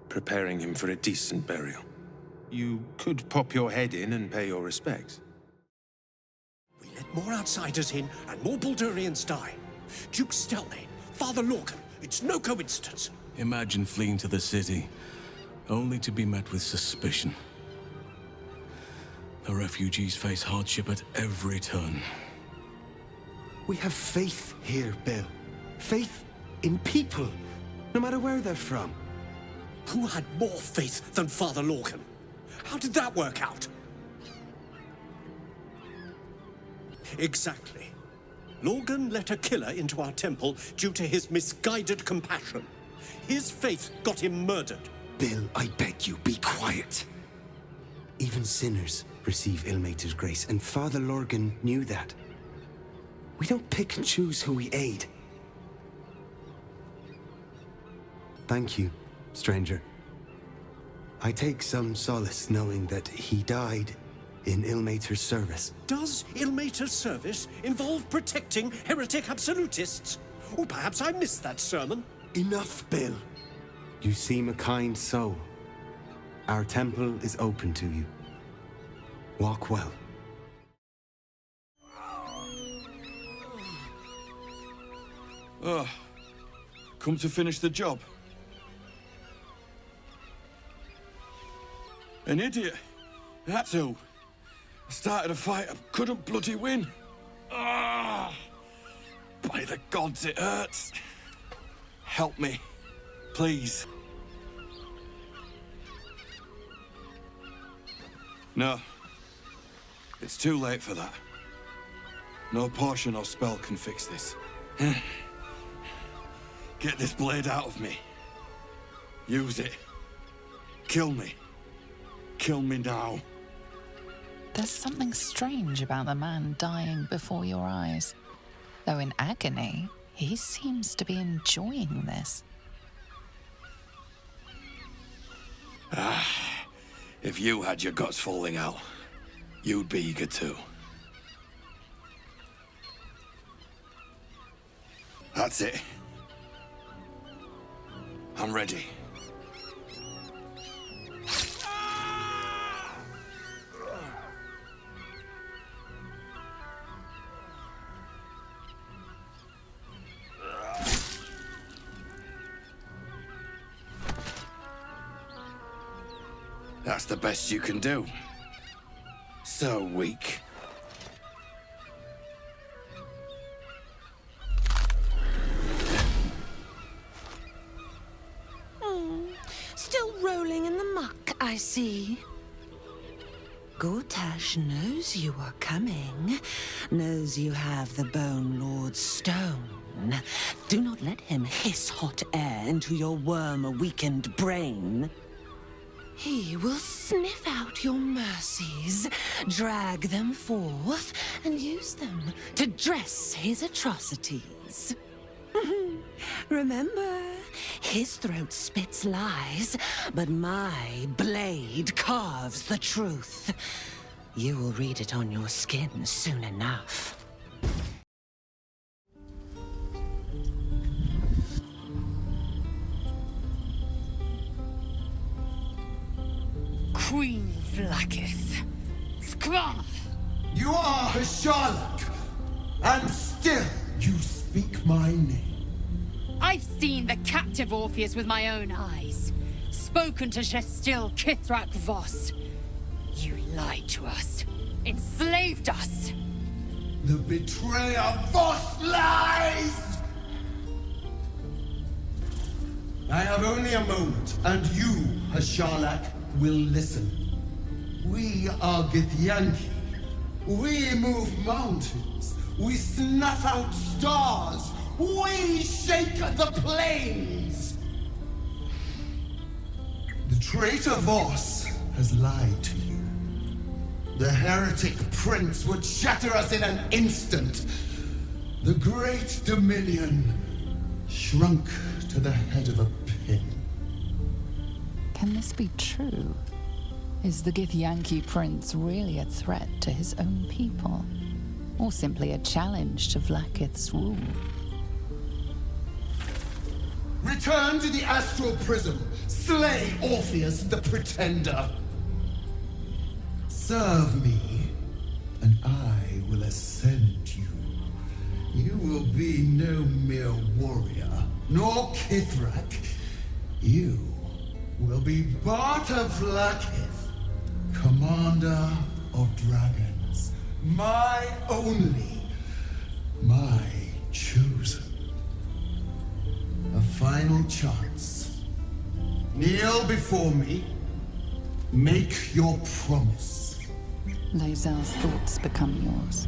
preparing him for a decent burial. You could pop your head in and pay your respects. We let more outsiders in, and more Baldurians die. Duke Stelnane, Father Lorcan, it's no coincidence. Imagine fleeing to the city, only to be met with suspicion. The refugees face hardship at every turn. We have faith here, Bill. Faith in people, no matter where they're from. Who had more faith than Father Lorcan? How did that work out? Exactly. Lorgan let a killer into our temple due to his misguided compassion. His faith got him murdered. Bill, I beg you, be quiet. Even sinners receive Ilmater's grace, and Father Lorgan knew that. We don't pick and choose who we aid. Thank you, stranger. I take some solace knowing that he died in Ilmater's service. Does Ilmater's service involve protecting heretic absolutists? Or perhaps I missed that sermon. Enough, Bill. You seem a kind soul. Our temple is open to you. Walk well. Come to finish the job. An idiot. That's who. I started a fight I couldn't bloody win. By the gods, it hurts. Help me, please. No. It's too late for that. No potion or spell can fix this. Get this blade out of me. Use it. Kill me. Kill me now. There's something strange about the man dying before your eyes. Though in agony, he seems to be enjoying this. If you had your guts falling out, you'd be eager too. That's it. I'm ready. That's the best you can do. So weak. Still rolling in the muck, I see. Gortash knows you are coming, knows you have the Bone Lord's stone. Do not let him hiss hot air into your worm-weakened brain. He will sniff out your mercies, drag them forth, and use them to dress his atrocities. Remember, his throat spits lies, but my blade carves the truth. You will read it on your skin soon enough. Queen Vlaakith. Skra! You are a Charlotte, and still you speak my name. I've seen the captive Orpheus with my own eyes. Spoken to Shestil Kithrak Voss. You lied to us. Enslaved us. The betrayer Voss lies! I have only a moment, and you, Hasharlak, will listen. We are Githyanki. We move mountains. We snuff out stars. We shake the plains. The traitor Voss has lied to you. The heretic prince would shatter us in an instant. The great dominion shrunk to the head of a pin. Can this be true? Is the Githyanki prince really a threat to his own people? Or simply a challenge to Vlaakith's rule? Return to the astral prism. Slay Orpheus the Pretender. Serve me, and I will ascend you. You will be no mere warrior, nor Kithrak. You will be Bart of Vlaakith, commander of dragons. My only, my chosen. A final chance. Kneel before me. Make your promise. Lae'zel's thoughts become yours.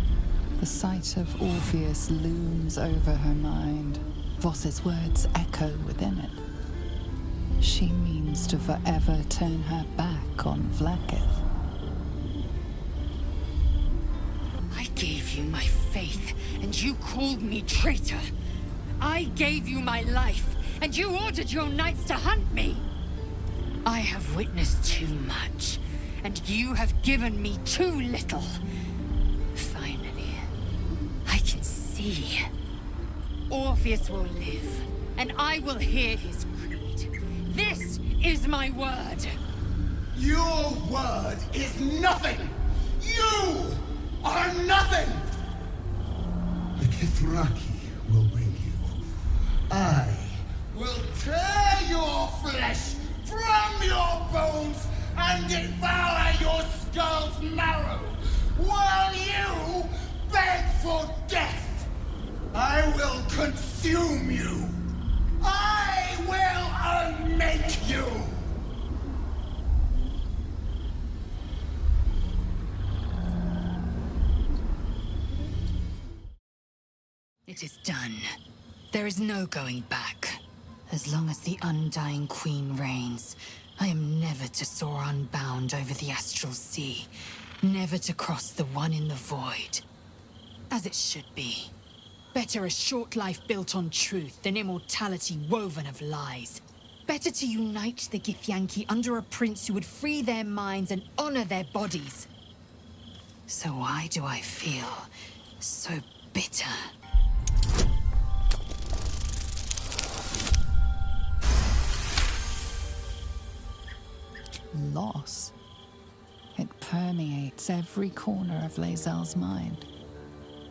The sight of Orpheus looms over her mind. Voss's words echo within it. She means to forever turn her back on Vlaakith. I gave you my faith, and you called me traitor. I gave you my life, and you ordered your knights to hunt me. I have witnessed too much, and you have given me too little. Finally, I can see. Orpheus will live, and I will hear his creed. This is my word. Your word is nothing! You are nothing! The Kithraki will bring you. I will tear your flesh from your bones and devour your skull's marrow, while you beg for death. I will consume you. I will unmake you. It is done. There is no going back. As long as the Undying Queen reigns, I am never to soar unbound over the astral sea, never to cross the one in the void. As it should be. Better a short life built on truth than immortality woven of lies. Better to unite the Githyanki under a prince who would free their minds and honor their bodies. So why do I feel so bitter? Loss. It permeates every corner of Lae'zel's mind.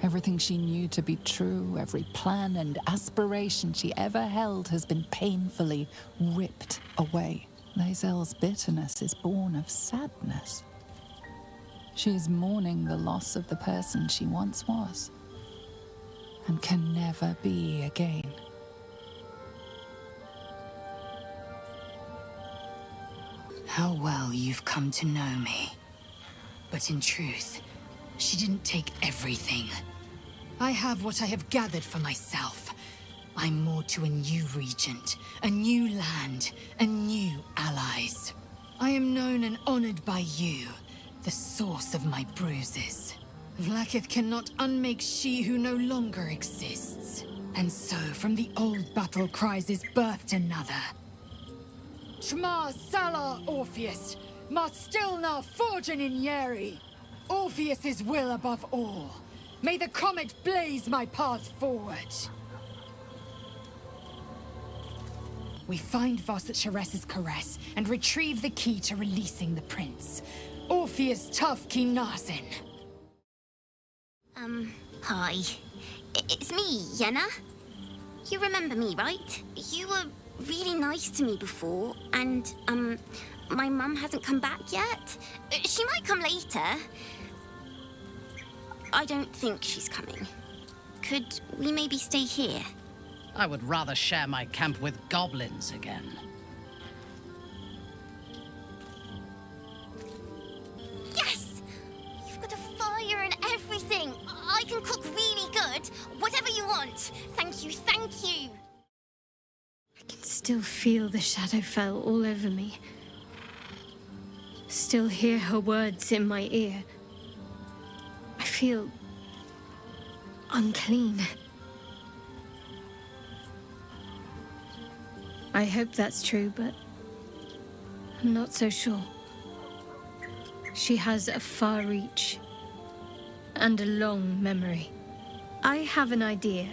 Everything she knew to be true, every plan and aspiration she ever held has been painfully ripped away. Lae'zel's bitterness is born of sadness. She is mourning the loss of the person she once was, and can never be again. How well you've come to know me. But in truth, she didn't take everything. I have what I have gathered for myself. I'm moored to a new regent, a new land, and new allies. I am known and honored by you, the source of my bruises. Vlaakith cannot unmake she who no longer exists. And so, from the old battle cries is birthed another. Shma Salar Orpheus, Ma Stilna Forgin in Yeri. Orpheus's will above all. May the comet blaze my path forward. We find Voss at Sharess's caress and retrieve the key to releasing the prince. Orpheus tough ki Nazin. Hi. It's me, Yenna. You remember me, right? You were really nice to me before, and, my mum hasn't come back yet. She might come later. I don't think she's coming. Could we maybe stay here? I would rather share my camp with goblins again. can cook really good. Whatever you want. Thank you, thank you. I can still feel the Shadowfell all over me. Still hear her words in my ear. I feel unclean. I hope that's true, but I'm not so sure. She has a far reach and a long memory. I have an idea.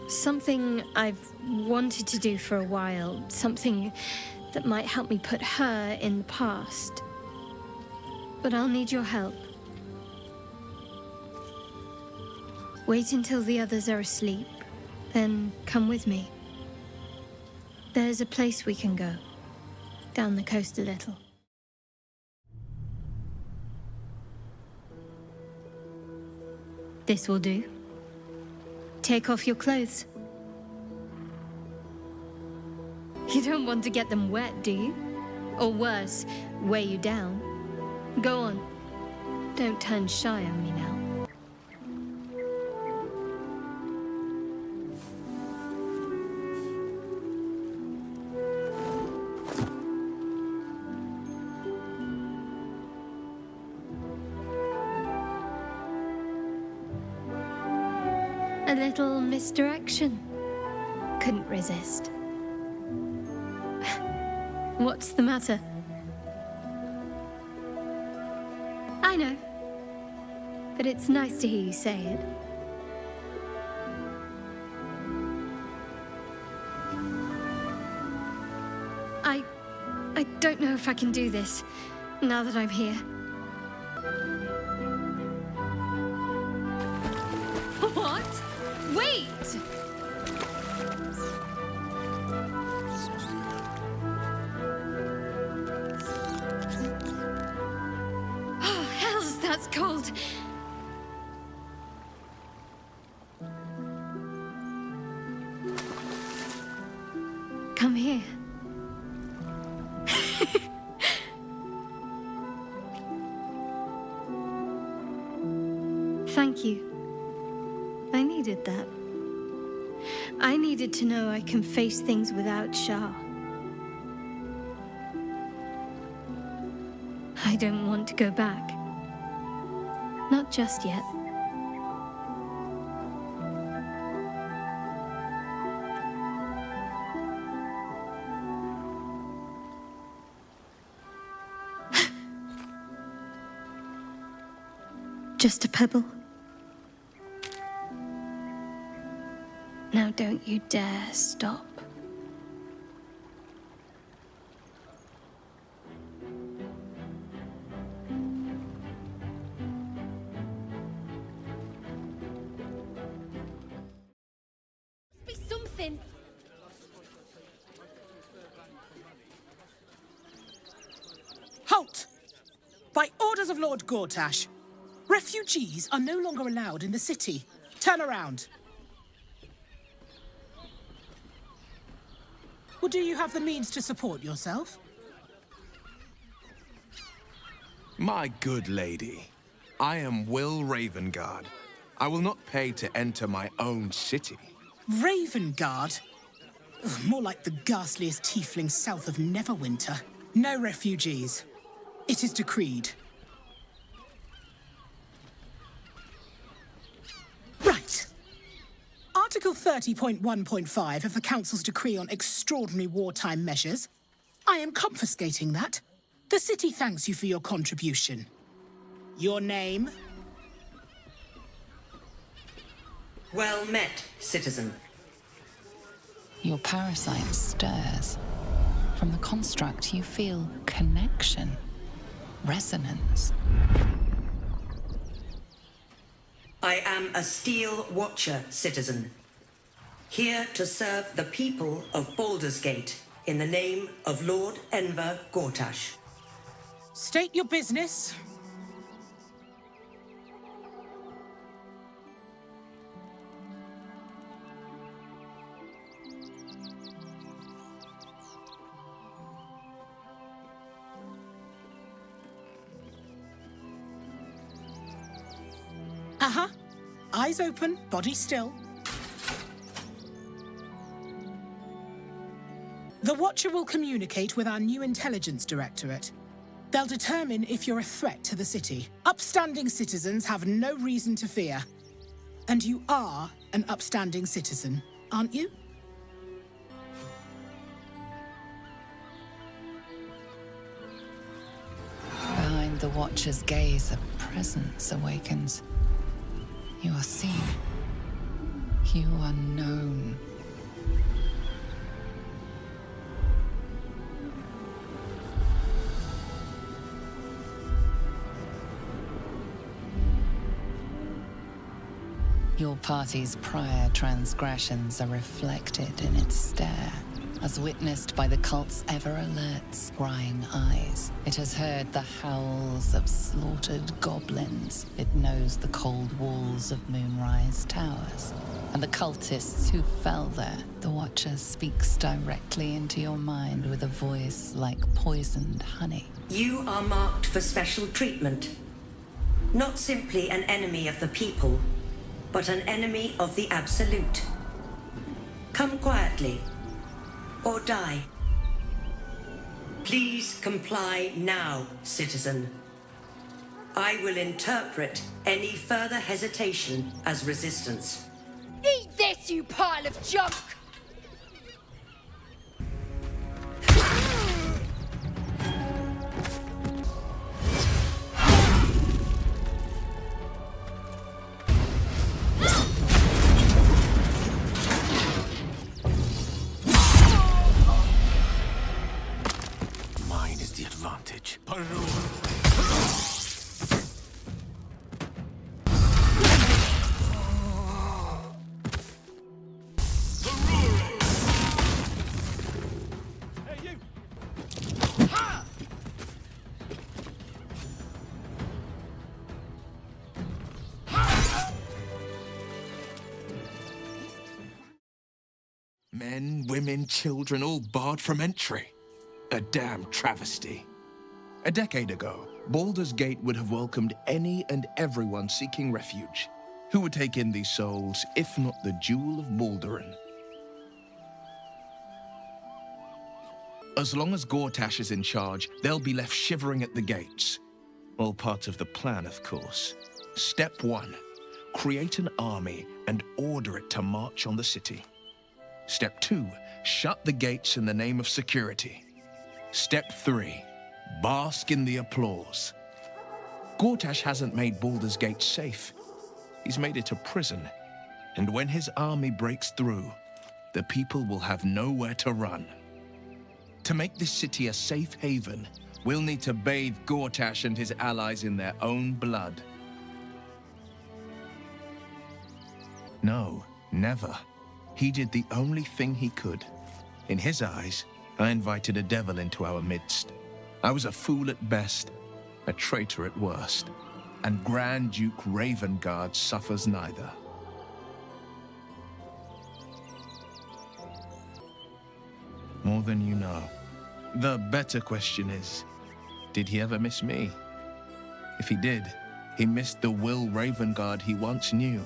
Something I've wanted to do for a while. Something that might help me put her in the past. But I'll need your help. Wait until the others are asleep, then come with me. There's a place we can go, down the coast a little. This will do. Take off your clothes. You don't want to get them wet, do you? Or worse, weigh you down. Go on. Don't turn shy on me now. A little misdirection. Couldn't resist. What's the matter? I know. But it's nice to hear you say it. I don't know if I can do this, now that I'm here. What? Wait! Oh, hells, that's cold. Come here. Thank you. I needed that. I needed to know I can face things without Shah. I don't want to go back. Not just yet. Just a pebble. Now don't you dare stop. Be something. Halt! By orders of Lord Gortash, refugees are no longer allowed in the city. Turn around. Or do you have the means to support yourself? My good lady, I am Will Ravengard. I will not pay to enter my own city. Ravengard? Ugh, more like the ghastliest tiefling south of Neverwinter. No refugees. It is decreed. Right. Article 30.1.5 of the Council's decree on extraordinary wartime measures. I am confiscating that. The city thanks you for your contribution. Your name? Well met, citizen. Your parasite stirs. From the construct, you feel connection, resonance. I am a Steel Watcher, citizen. Here to serve the people of Baldur's Gate in the name of Lord Enver Gortash. State your business. Uh-huh. Eyes open, body still. The Watcher will communicate with our new intelligence directorate. They'll determine if you're a threat to the city. Upstanding citizens have no reason to fear. And you are an upstanding citizen, aren't you? Behind the Watcher's gaze, a presence awakens. You are seen. You are known. Your party's prior transgressions are reflected in its stare, as witnessed by the cult's ever-alert, scrying eyes. It has heard the howls of slaughtered goblins. It knows the cold walls of Moonrise Towers, and the cultists who fell there. The Watcher speaks directly into your mind with a voice like poisoned honey. You are marked for special treatment. Not simply an enemy of the people, but an enemy of the Absolute. Come quietly, or die. Please comply now, citizen. I will interpret any further hesitation as resistance. Eat this, you pile of junk! Mine is the advantage. Men, women, children, all barred from entry. A damn travesty. A decade ago, Baldur's Gate would have welcomed any and everyone seeking refuge. Who would take in these souls, if not the Jewel of Baldurin? As long as Gortash is in charge, they'll be left shivering at the gates. All part of the plan, of course. Step 1. Create an army and order it to march on the city. Step 2. Shut the gates in the name of security. Step 3. Bask in the applause. Gortash hasn't made Baldur's Gate safe. He's made it a prison. And when his army breaks through, the people will have nowhere to run. To make this city a safe haven, we'll need to bathe Gortash and his allies in their own blood. No, never. He did the only thing he could. In his eyes, I invited a devil into our midst. I was a fool at best, a traitor at worst, and Grand Duke Ravengard suffers neither. More than you know. The better question is, did he ever miss me? If he did, he missed the Will Ravengard he once knew,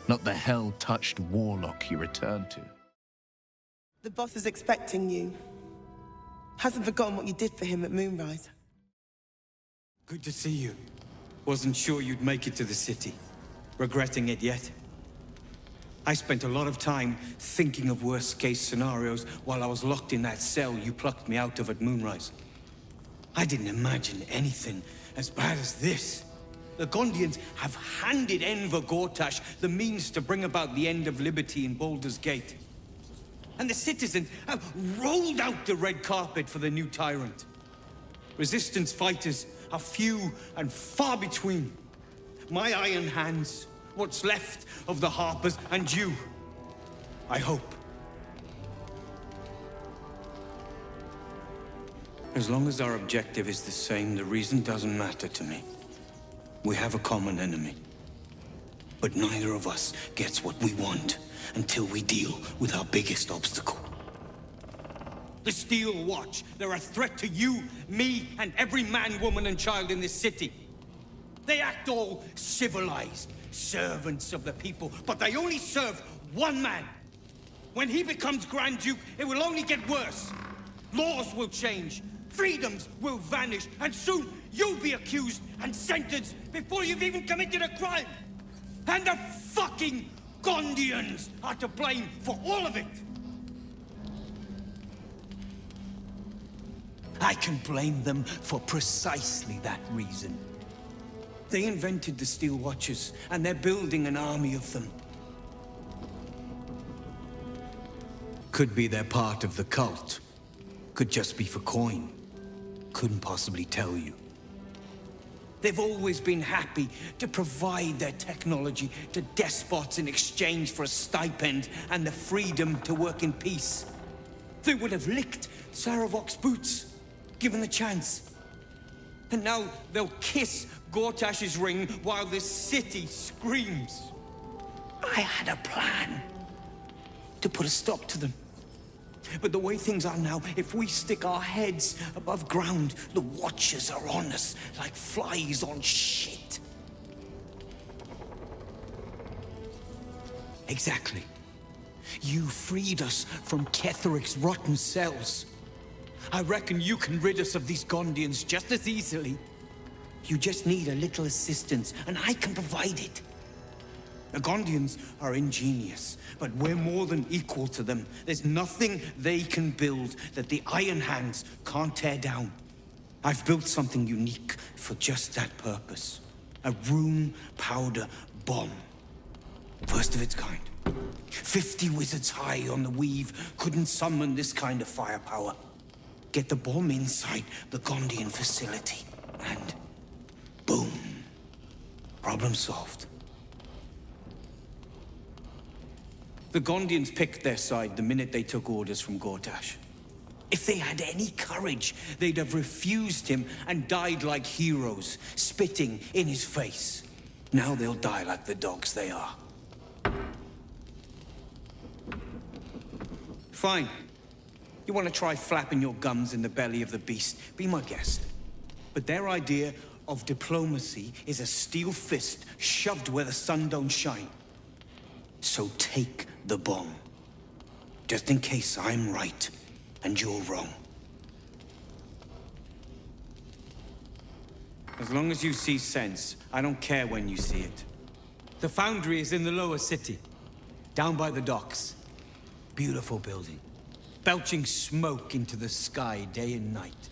not the hell-touched warlock he returned to. The boss is expecting you. Hasn't forgotten what you did for him at Moonrise. Good to see you. Wasn't sure you'd make it to the city. Regretting it yet? I spent a lot of time thinking of worst-case scenarios while I was locked in that cell you plucked me out of at Moonrise. I didn't imagine anything as bad as this. The Gondians have handed Enver Gortash the means to bring about the end of liberty in Baldur's Gate. And the citizens have rolled out the red carpet for the new tyrant. Resistance fighters are few and far between. My iron hands, what's left of the Harpers, and you, I hope. As long as our objective is the same, the reason doesn't matter to me. We have a common enemy. But neither of us gets what we want until we deal with our biggest obstacle. The Steel Watch. They're a threat to you, me, and every man, woman, and child in this city. They act all civilized, servants of the people, but they only serve one man. When he becomes Grand Duke, it will only get worse. Laws will change, freedoms will vanish, and soon you'll be accused and sentenced before you've even committed a crime. And the fucking Gondians are to blame for all of it. I can blame them for precisely that reason. They invented the Steel Watchers, and they're building an army of them. Could be they're part of the cult. Could just be for coin. Couldn't possibly tell you. They've always been happy to provide their technology to despots in exchange for a stipend and the freedom to work in peace. They would have licked Saravok's boots, given the chance. And now they'll kiss Gortash's ring while this city screams. I had a plan to put a stop to them. But the way things are now, if we stick our heads above ground, the Watchers are on us like flies on shit. Exactly. You freed us from Ketheric's rotten cells. I reckon you can rid us of these Gondians just as easily. You just need a little assistance, and I can provide it. The Gondians are ingenious, but we're more than equal to them. There's nothing they can build that the Iron Hands can't tear down. I've built something unique for just that purpose. A rune powder bomb. First of its kind. 50 wizards high on the weave couldn't summon this kind of firepower. Get the bomb inside the Gondian facility, and boom. Problem solved. The Gondians picked their side the minute they took orders from Gortash. If they had any courage, they'd have refused him and died like heroes, spitting in his face. Now they'll die like the dogs they are. Fine. You want to try flapping your gums in the belly of the beast, be my guest. But their idea of diplomacy is a steel fist shoved where the sun don't shine. So take the bomb. Just in case I'm right and you're wrong. As long as you see sense, I don't care when you see it. The foundry is in the lower city, down by the docks. Beautiful building, belching smoke into the sky day and night.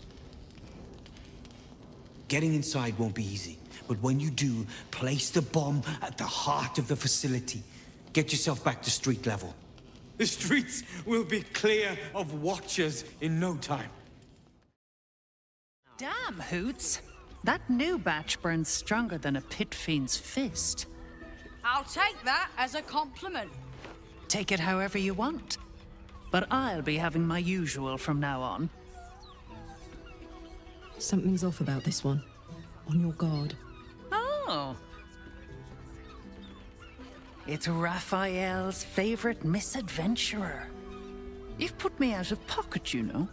Getting inside won't be easy, but when you do, place the bomb at the heart of the facility. Get yourself back to street level. The streets will be clear of Watchers in no time. Damn, Hoots. That new batch burns stronger than a pit fiend's fist. I'll take that as a compliment. Take it however you want. But I'll be having my usual from now on. Something's off about this one. On your guard. Oh. It's Raphael's favorite misadventurer. You've put me out of pocket, you know.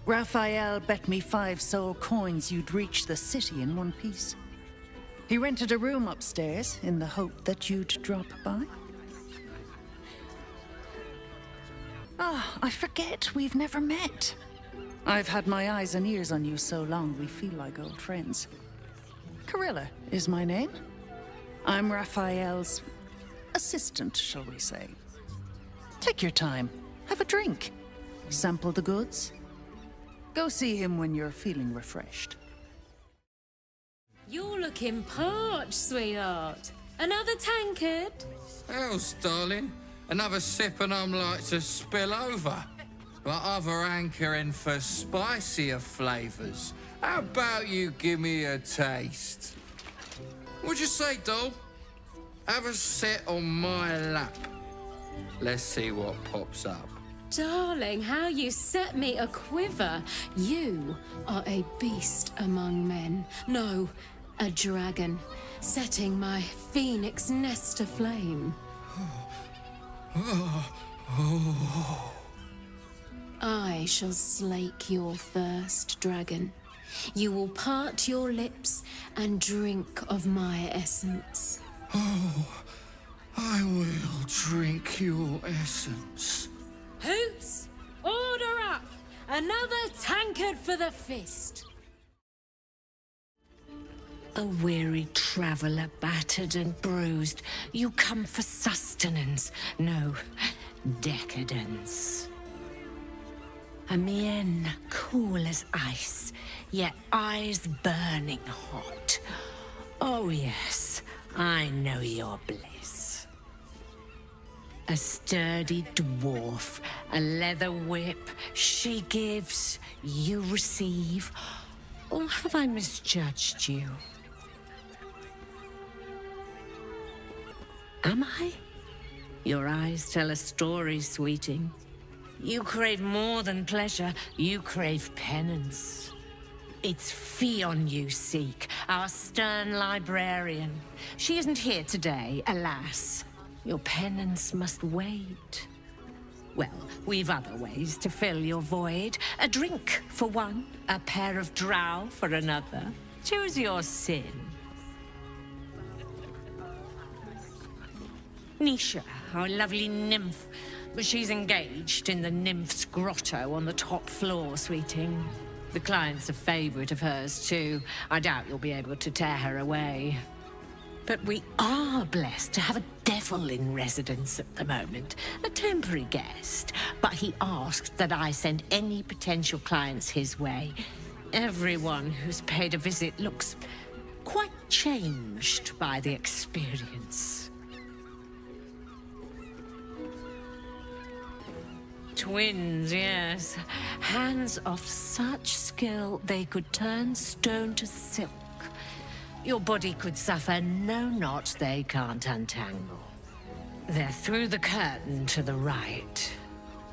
Raphael bet me 5 soul coins you'd reach the city in one piece. He rented a room upstairs in the hope that you'd drop by. Ah, I forget we've never met. I've had my eyes and ears on you so long we feel like old friends. Carilla is my name. I'm Raphael's assistant, shall we say. Take your time. Have a drink. Sample the goods. Go see him when you're feeling refreshed. You're looking parched, sweetheart. Another tankard? Else, darling. Another sip and I'm like to spill over. But other hankering for spicier flavors. How about you give me a taste? What'd you say, doll? Have a sit on my lap. Let's see what pops up. Darling, how you set me a quiver. You are a beast among men. No, a dragon, setting my phoenix nest aflame. I shall slake your thirst, dragon. You will part your lips and drink of my essence. Oh, I will drink your essence. Hoots, order up! Another tankard for the fist. A weary traveller, battered and bruised, you come for sustenance, no, decadence. A mien cool as ice, yet eyes burning hot. Oh yes, I know your bliss. A sturdy dwarf, a leather whip, she gives, you receive. Or have I misjudged you? Am I? Your eyes tell a story, sweeting. You crave more than pleasure, you crave penance. It's Fionn you seek, our stern librarian. She isn't here today, alas. Your penance must wait. Well, we've other ways to fill your void. A drink for one, a pair of drow for another. Choose your sin. Nisha, our lovely nymph. But she's engaged in the nymph's grotto on the top floor, sweeting. The client's a favorite of hers, too. I doubt you'll be able to tear her away. But we are blessed to have a devil in residence at the moment. A temporary guest. But he asked that I send any potential clients his way. Everyone who's paid a visit looks quite changed by the experience. Twins, yes. Hands of such skill they could turn stone to silk. Your body could suffer no knot they can't untangle. They're through the curtain to the right.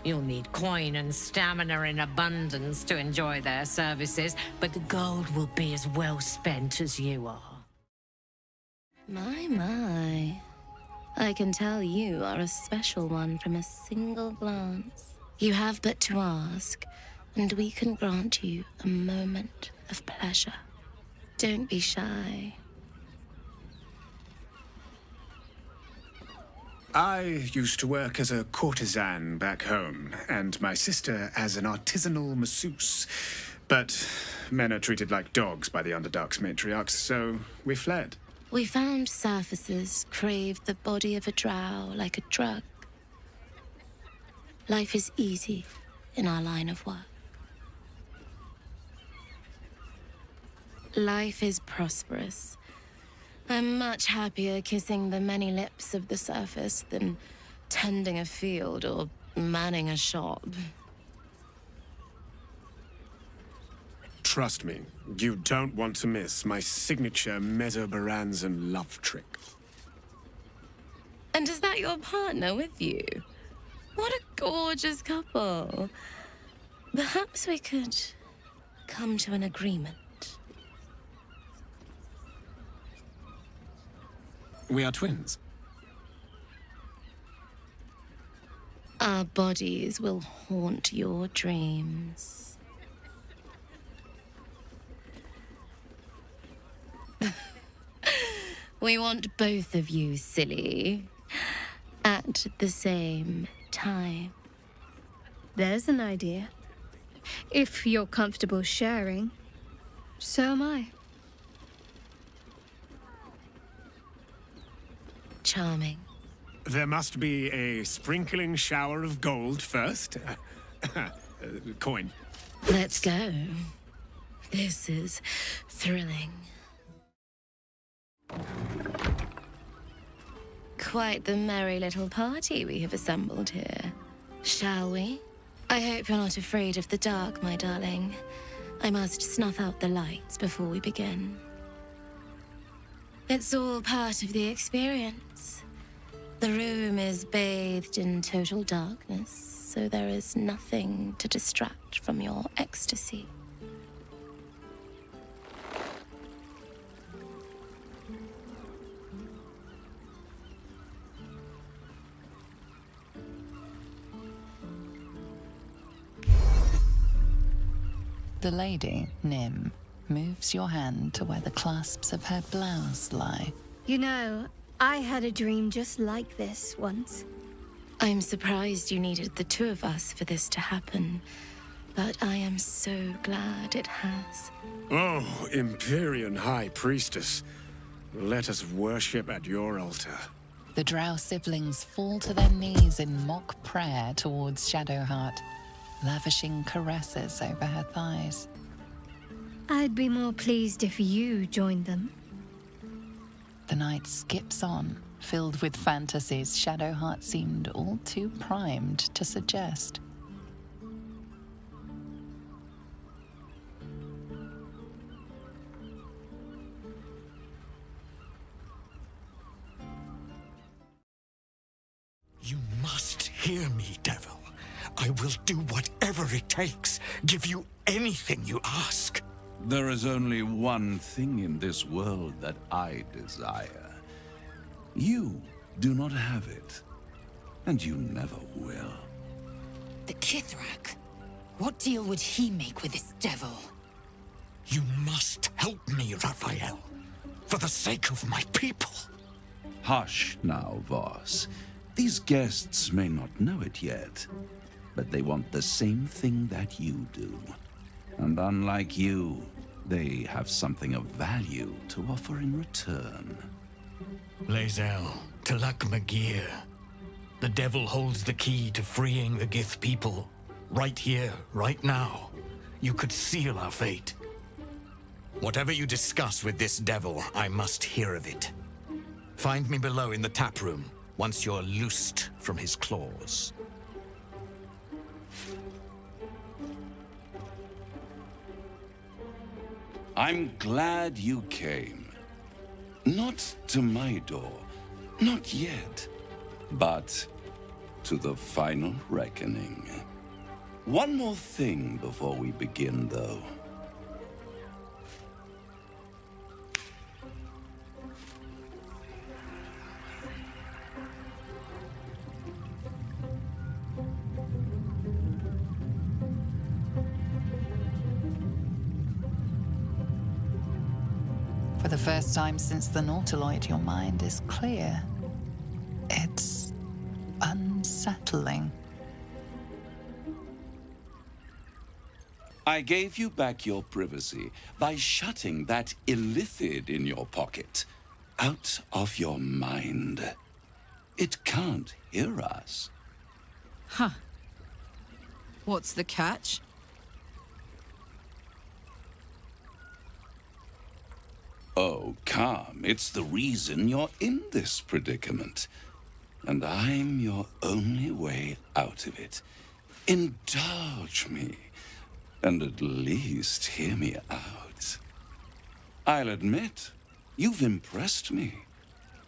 You'll need coin and stamina in abundance to enjoy their services, but the gold will be as well spent as you are. My. I can tell you are a special one from a single glance. You have but to ask, and we can grant you a moment of pleasure. Don't be shy. I used to work as a courtesan back home, and my sister as an artisanal masseuse. But men are treated like dogs by the Underdark's matriarchs, so we fled. We found surfaces craved the body of a drow like a drug. Life is easy in our line of work. Life is prosperous. I'm much happier kissing the many lips of the surface than tending a field or manning a shop. Trust me, you don't want to miss my signature Mesobaranzan love trick. And is that your partner with you? What a gorgeous couple. Perhaps we could come to an agreement. We are twins. Our bodies will haunt your dreams. We want both of you, silly, at the same time. There's an idea. If you're comfortable sharing, so am I. Charming. There must be a sprinkling shower of gold first. Coin. Let's go. This is thrilling. Quite the merry little party we have assembled here. Shall we? I hope you're not afraid of the dark, my darling. I must snuff out the lights before we begin. It's all part of the experience. The room is bathed in total darkness, so there is nothing to distract from your ecstasy. The lady, Nim, moves your hand to where the clasps of her blouse lie. You know, I had a dream just like this once. I'm surprised you needed the two of us for this to happen, but I am so glad it has. Oh, Empyrean High Priestess, let us worship at your altar. The Drow siblings fall to their knees in mock prayer towards Shadowheart, lavishing caresses over her thighs. I'd be more pleased if you joined them. The night skips on, filled with fantasies Shadowheart seemed all too primed to suggest. You must hear me, devil. I will do whatever it takes, give you anything you ask. There is only one thing in this world that I desire. You do not have it, and you never will. The Kithrak? What deal would he make with this devil? You must help me, Raphael, for the sake of my people. Hush now, Voss. These guests may not know it yet, but they want the same thing that you do. And unlike you, they have something of value to offer in return. Lae'zel, Talak Magir. The devil holds the key to freeing the Gith people. Right here, right now. You could seal our fate. Whatever you discuss with this devil, I must hear of it. Find me below in the tap room, once you're loosed from his claws. I'm glad you came. Not to my door, not yet, but to the final reckoning. One more thing before we begin, though. For the first time since the Nautiloid, your mind is clear. It's unsettling. I gave you back your privacy by shutting that illithid in your pocket out of your mind. It can't hear us. Huh. What's the catch? Oh, calm. It's the reason you're in this predicament. And I'm your only way out of it. Indulge me. And at least hear me out. I'll admit, you've impressed me.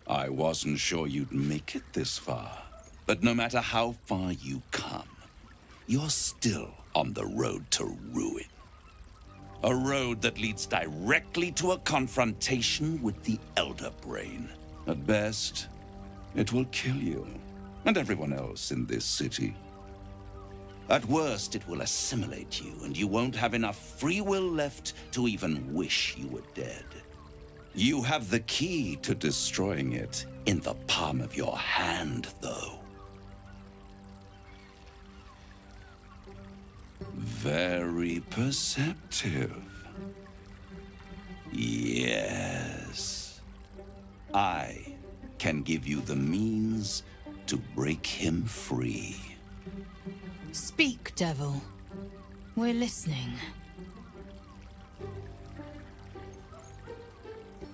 I wasn't sure you'd make it this far. But no matter how far you come, you're still on the road to ruin. A road that leads directly to a confrontation with the Elder Brain. At best, it will kill you, and everyone else in this city. At worst, it will assimilate you, and you won't have enough free will left to even wish you were dead. You have the key to destroying it in the palm of your hand, though. Very perceptive. Yes. I can give you the means to break him free. Speak, devil. We're listening.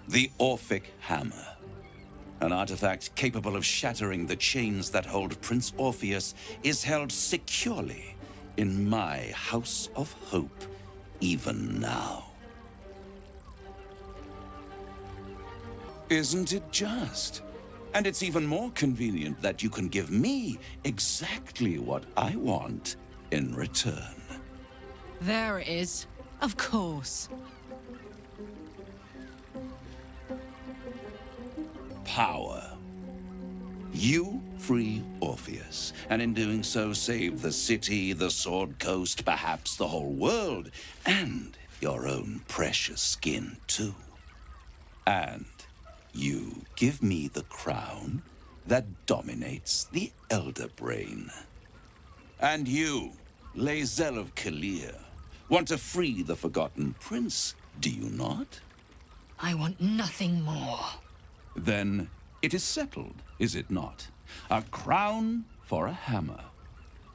The Orphic Hammer. An artifact capable of shattering the chains that hold Prince Orpheus is held securely in my House of Hope, even now. Isn't it just? And it's even more convenient that you can give me exactly what I want in return. There it is. Of course. Power. You free Orpheus, and in doing so save the city, the Sword Coast, perhaps the whole world, and your own precious skin too. And You give me the crown that dominates the Elder Brain. And you, Lae'zel of Kalir, want to free the Forgotten Prince, do you not? I want nothing more. Then it is settled, is it not? A crown for a hammer.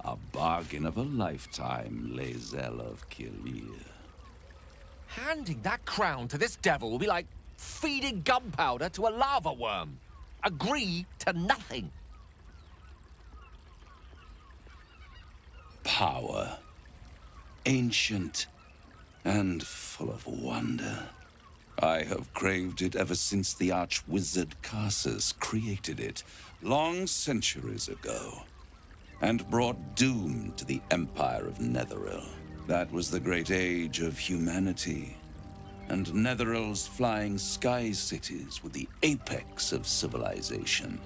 A bargain of a lifetime, Lae'zel of Kalir. Handing that crown to this devil will be like feeding gunpowder to a lava worm. Agree to nothing. Power. Ancient and full of wonder. I have craved it ever since the arch-wizard Karsus created it, long centuries ago, and brought doom to the Empire of Netheril. That was the great age of humanity, and Netheril's flying sky cities were the apex of civilization.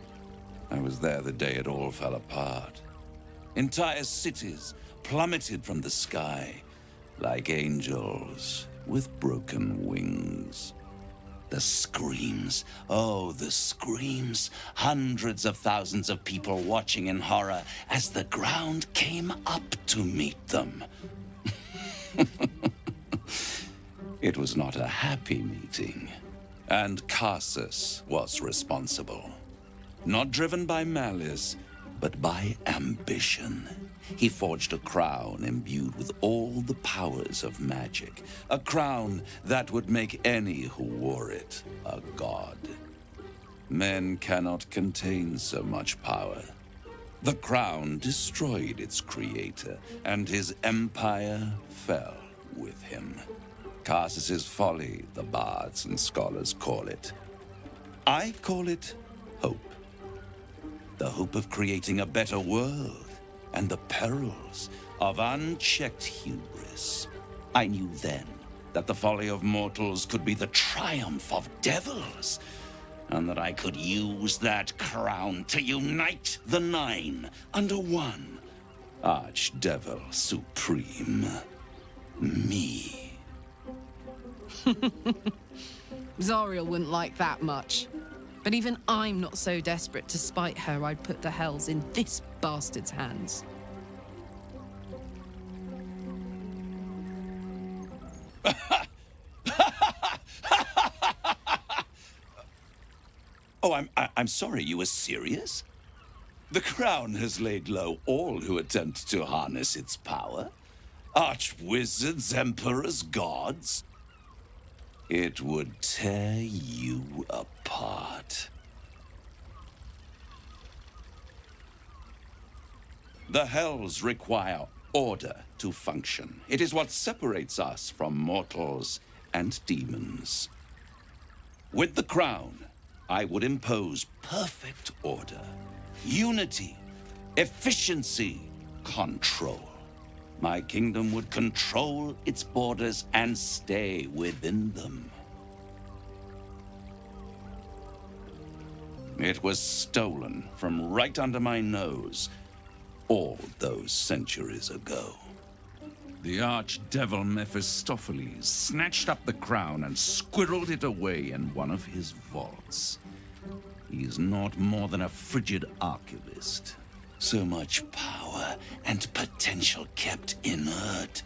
I was there the day it all fell apart. Entire cities plummeted from the sky, like angels with broken wings. The screams, oh, the screams. Hundreds of thousands of people watching in horror as the ground came up to meet them. It was not a happy meeting, and Karsus was responsible. Not driven by malice, but by ambition. He forged a crown imbued with all the powers of magic. A crown that would make any who wore it a god. Men cannot contain so much power. The crown destroyed its creator, and his empire fell with him. Karsus's folly, the bards and scholars call it. I call it hope. The hope of creating a better world, and the perils of unchecked hubris. I knew then that the folly of mortals could be the triumph of devils, and that I could use that crown to unite the Nine under one Archdevil Supreme. Me. Zariel wouldn't like that much. But even I'm not so desperate to spite her I'd put the hells in this bastard's hands. Oh, I'm sorry, you were serious? The crown has laid low all who attempt to harness its power. Archwizards, emperors, gods. It would tear you apart. The hells require order to function. It is what separates us from mortals and demons. With the crown, I would impose perfect order, unity, efficiency, control. My kingdom would control its borders and stay within them. It was stolen from right under my nose all those centuries ago. The archdevil Mephistopheles snatched up the crown and squirreled it away in one of his vaults. He is not more than a frigid archivist. So much power and potential kept inert.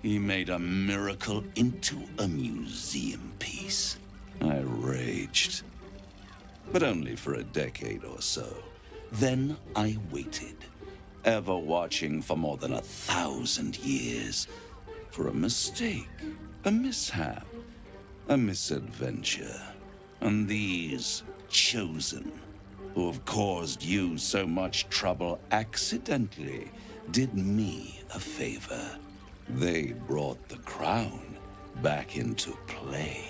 He made a miracle into a museum piece. I raged. But only for a decade or so. Then I waited, ever watching for more than 1,000 years. For a mistake, a mishap, a misadventure. And these chosen, who have caused you so much trouble accidentally, did me a favor. They brought the crown back into play.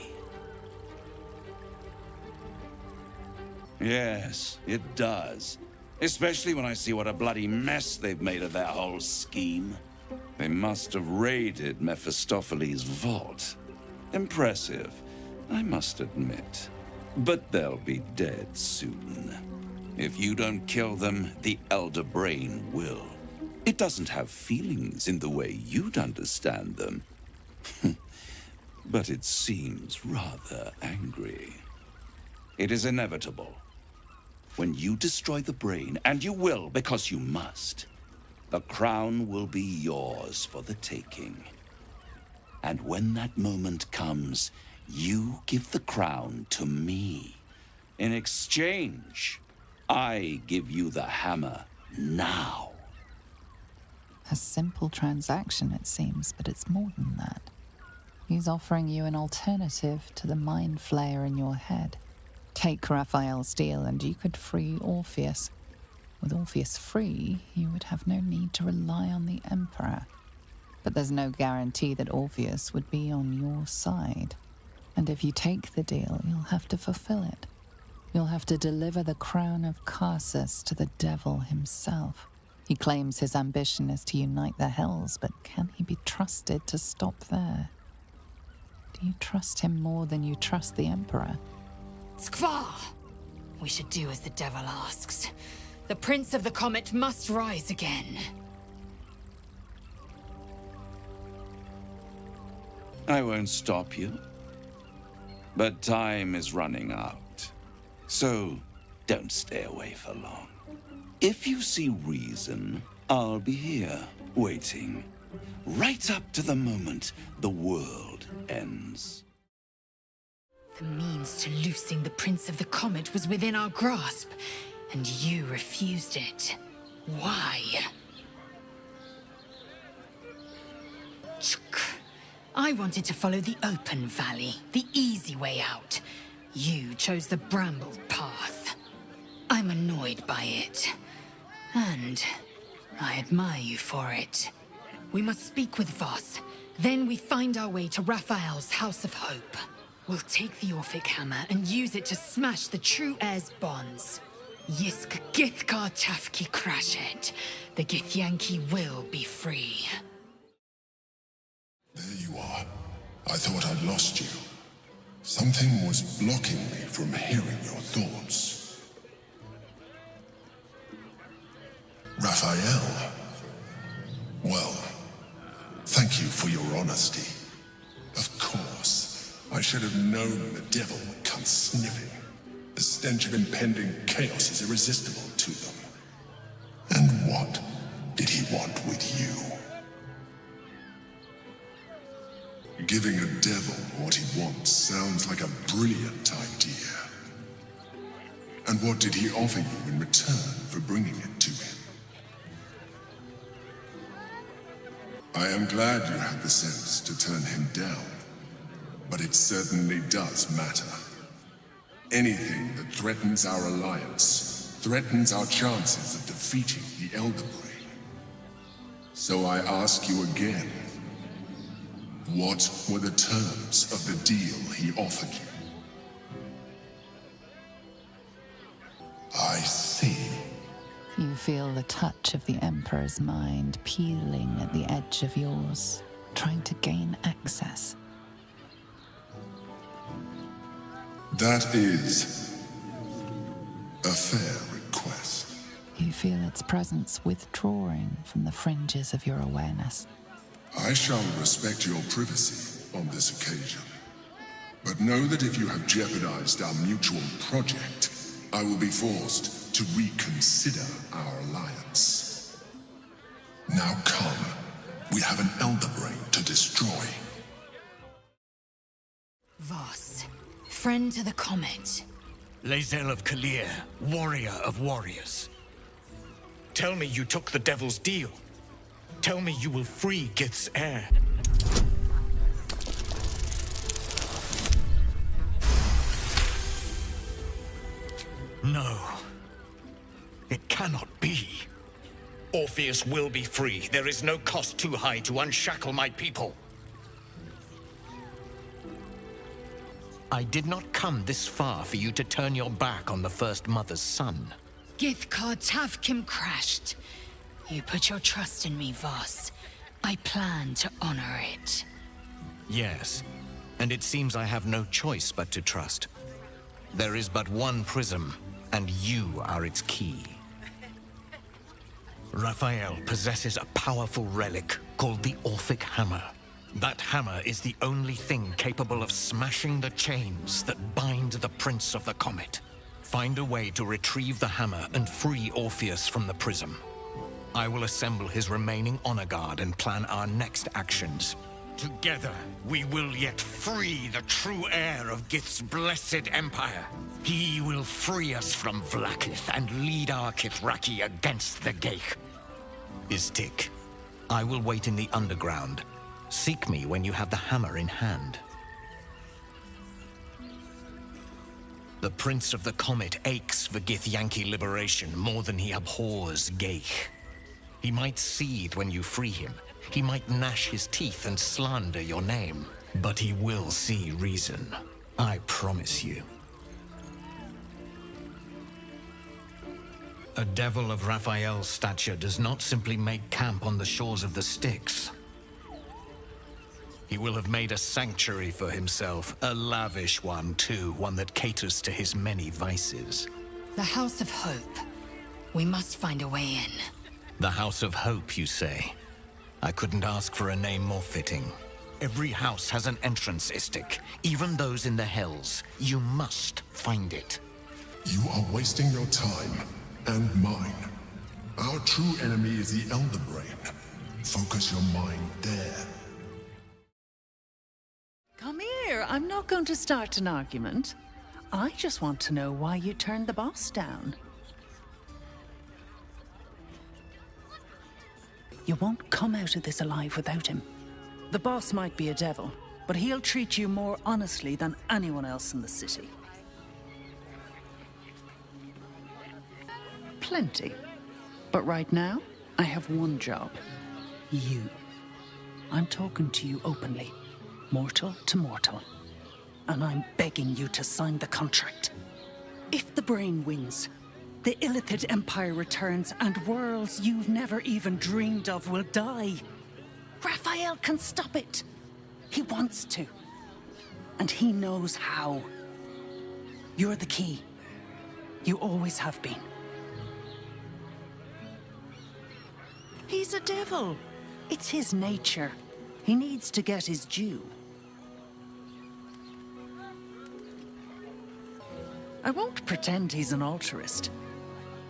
Yes, it does. Especially when I see what a bloody mess they've made of their whole scheme. They must have raided Mephistopheles' vault. Impressive, I must admit. But they'll be dead soon. If you don't kill them, the Elder Brain will. It doesn't have feelings in the way you'd understand them. But it seems rather angry. It is inevitable. When you destroy the brain, and you will because you must, the crown will be yours for the taking. And when that moment comes, you give the crown to me. In exchange, I give you the hammer now. A simple transaction, it seems, but it's more than that. He's offering you an alternative to the mind flayer in your head. Take Raphael's deal and you could free Orpheus. With Orpheus free, you would have no need to rely on the Emperor. But there's no guarantee that Orpheus would be on your side. And if you take the deal, you'll have to fulfill it. You'll have to deliver the crown of Carsus to the devil himself. He claims his ambition is to unite the hells, but can he be trusted to stop there? Do you trust him more than you trust the Emperor? Skvar! We should do as the devil asks. The Prince of the Comet must rise again. I won't stop you. But time is running out. So don't stay away for long. If you see reason, I'll be here, waiting. Right up to the moment the world ends. The means to loosing the Prince of the Comet was within our grasp, and you refused it. Why? I wanted to follow the open valley, the easy way out. You chose the brambled path. I'm annoyed by it. And I admire you for it. We must speak with Voss. Then we find our way to Raphael's House of Hope. We'll take the Orphic Hammer and use it to smash the true heir's bonds. Yisk Githkar Tafki Krashet. The Githyanki will be free. There you are. I thought I'd lost you. Something was blocking me from hearing your thoughts. Raphael. Well, thank you for your honesty. Of course, I should have known the devil would come sniffing. The stench of impending chaos is irresistible to them. And what did he want with you? Giving a devil what he wants sounds like a brilliant idea. And what did he offer you in return for bringing it to him? I am glad you had the sense to turn him down, but it certainly does matter. Anything that threatens our alliance threatens our chances of defeating the Elder Brain. So I ask you again, what were the terms of the deal he offered you? I see. You feel the touch of the Emperor's mind peeling at the edge of yours, trying to gain access. That is a fair request. You feel its presence withdrawing from the fringes of your awareness. I shall respect your privacy on this occasion. But know that if you have jeopardized our mutual project, I will be forced to reconsider our alliance. Now come. We have an Elder Brain to destroy. Voss, friend to the Comet. Lae'zel of Kalir, warrior of warriors. Tell me you took the devil's deal. Tell me you will free Gith's heir. No. It cannot be. Orpheus will be free. There is no cost too high to unshackle my people. I did not come this far for you to turn your back on the First Mother's son. Githkar Tavkim crashed. You put your trust in me, Voss. I plan to honor it. Yes, and it seems I have no choice but to trust. There is but one prism, and you are its key. Raphael possesses a powerful relic called the Orphic Hammer. That hammer is the only thing capable of smashing the chains that bind the Prince of the Comet. Find a way to retrieve the hammer and free Orpheus from the prism. I will assemble his remaining honor guard and plan our next actions. Together, we will yet free the true heir of Gith's blessed empire. He will free us from Vlaakith and lead our Kithraki against the Geich. Istik, I will wait in the underground. Seek me when you have the hammer in hand. The Prince of the Comet aches for Githyanki liberation more than he abhors Geich. He might seethe when you free him. He might gnash his teeth and slander your name. But he will see reason. I promise you. A devil of Raphael's stature does not simply make camp on the shores of the Styx. He will have made a sanctuary for himself, a lavish one too, one that caters to his many vices. The House of Hope. We must find a way in. The House of Hope, you say? I couldn't ask for a name more fitting. Every house has an entrance, Istik, even those in the Hells. You must find it. You are wasting your time, and mine. Our true enemy is the Elder Brain. Focus your mind there. Come here. I'm not going to start an argument. I just want to know why you turned the boss down. You won't come out of this alive without him. The boss might be a devil, but he'll treat you more honestly than anyone else in the city. Plenty. But right now, I have one job. You. I'm talking to you openly. Mortal to mortal. And I'm begging you to sign the contract. If the brain wins, the Illithid Empire returns and worlds you've never even dreamed of will die. Raphael can stop it. He wants to. And he knows how. You're the key. You always have been. He's a devil. It's his nature. He needs to get his due. I won't pretend he's an altruist,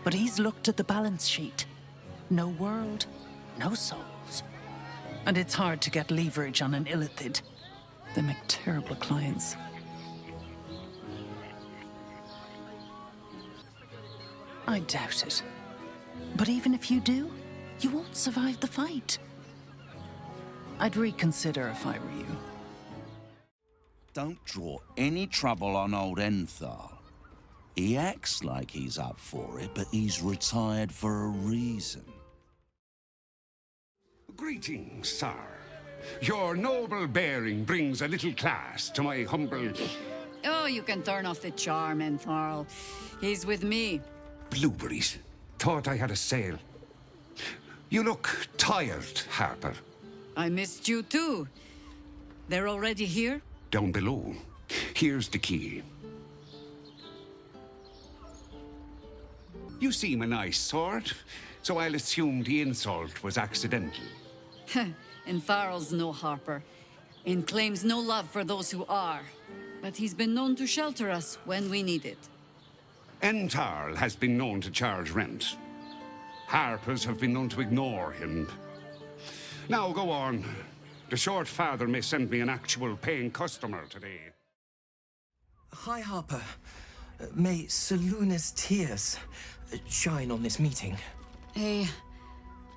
but he's looked at the balance sheet. No world, no souls. And it's hard to get leverage on an Illithid. They make terrible clients. I doubt it. But even if you do, you won't survive the fight. I'd reconsider if I were you. Don't draw any trouble on old Enthal. He acts like he's up for it, but he's retired for a reason. Greetings, sir. Your noble bearing brings a little class to my humble... Oh, you can turn off the charm, Enthal. He's with me. Blueberries. Thought I had a sale. You look tired, Harper. I missed you too. They're already here? Down below. Here's the key. You seem a nice sort, so I'll assume the insult was accidental. Entharl's no Harper, and claims no love for those who are. But he's been known to shelter us when we need it. Entharl has been known to charge rent. Harpers have been known to ignore him. Now go on. The short father may send me an actual paying customer today. Hi, Harper. May Seluna's tears shine on this meeting. A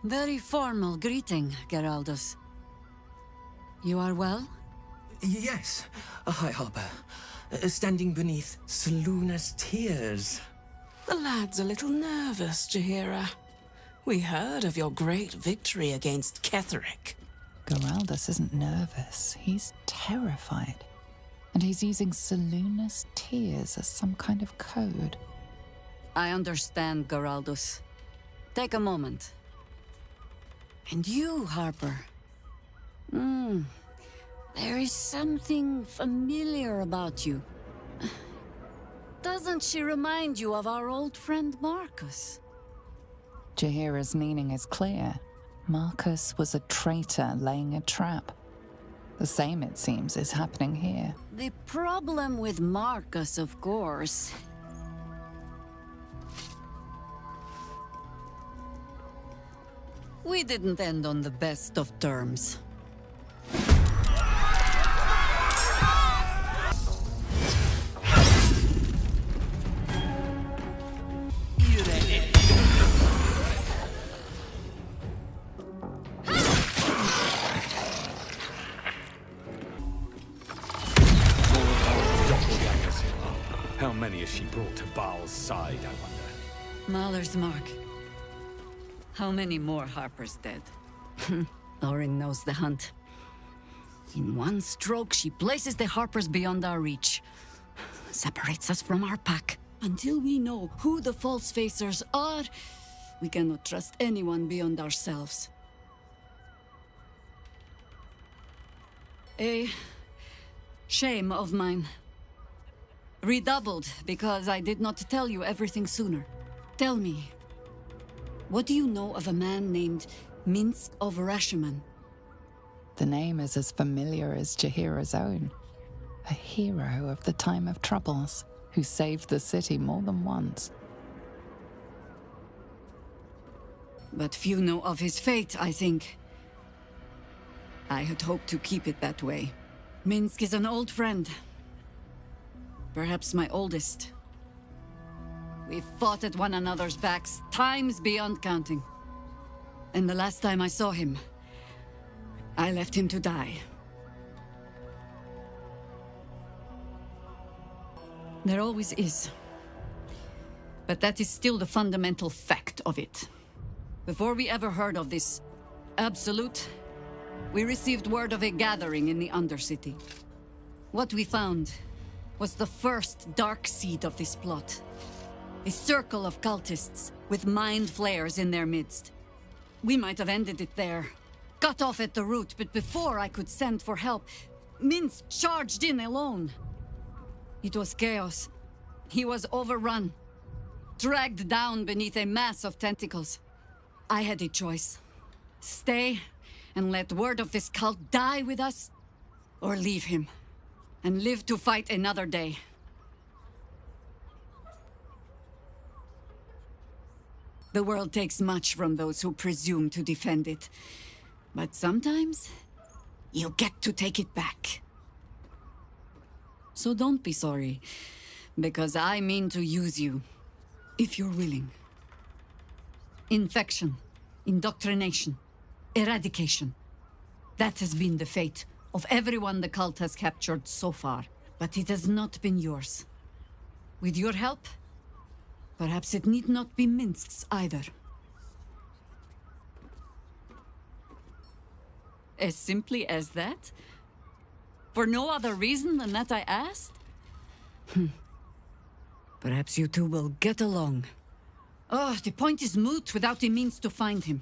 very formal greeting, Geraldus. You are well? Yes. Hi, Harper. Standing beneath Seluna's tears. The lad's a little nervous, Jaheira. We heard of your great victory against Ketheric. Geraldus isn't nervous. He's terrified. And he's using Seluna's tears as some kind of code. I understand, Geraldus. Take a moment. And you, Harper. There is something familiar about you. Doesn't she remind you of our old friend Marcus? Jaheira's meaning is clear. Marcus was a traitor laying a trap. The same, it seems, is happening here. The problem with Marcus, of course. We didn't end on the best of terms. How many has she brought to Baal's side, I wonder? Mahler's mark. How many more Harper's dead? Thorin knows the hunt. In one stroke, she places the Harpers beyond our reach. Separates us from our pack. Until we know who the false facers are, we cannot trust anyone beyond ourselves. A shame of mine. Redoubled because I did not tell you everything sooner. Tell me, what do you know of a man named Minsk of Rashomon? The name is as familiar as Jaheira's own. A hero of the time of troubles, who saved the city more than once. But few know of his fate, I think. I had hoped to keep it that way. Minsk is an old friend. Perhaps my oldest. We fought at one another's backs, times beyond counting. And the last time I saw him, I left him to die. There always is. But that is still the fundamental fact of it. Before we ever heard of this absolute, we received word of a gathering in the Undercity. What we found was the first dark seed of this plot. A circle of cultists with mind flayers in their midst. We might have ended it there, cut off at the root, but before I could send for help, Minsk charged in alone. It was chaos. He was overrun, dragged down beneath a mass of tentacles. I had a choice. Stay and let word of this cult die with us, or leave him and live to fight another day. The world takes much from those who presume to defend it. But sometimes, you get to take it back. So don't be sorry, because I mean to use you, if you're willing. Infection, indoctrination, eradication. That has been the fate of everyone the cult has captured so far, but it has not been yours. With your help, perhaps it need not be Minsk's either. As simply as that? For no other reason than that I asked? Perhaps you two will get along. Oh, the point is moot without the means to find him.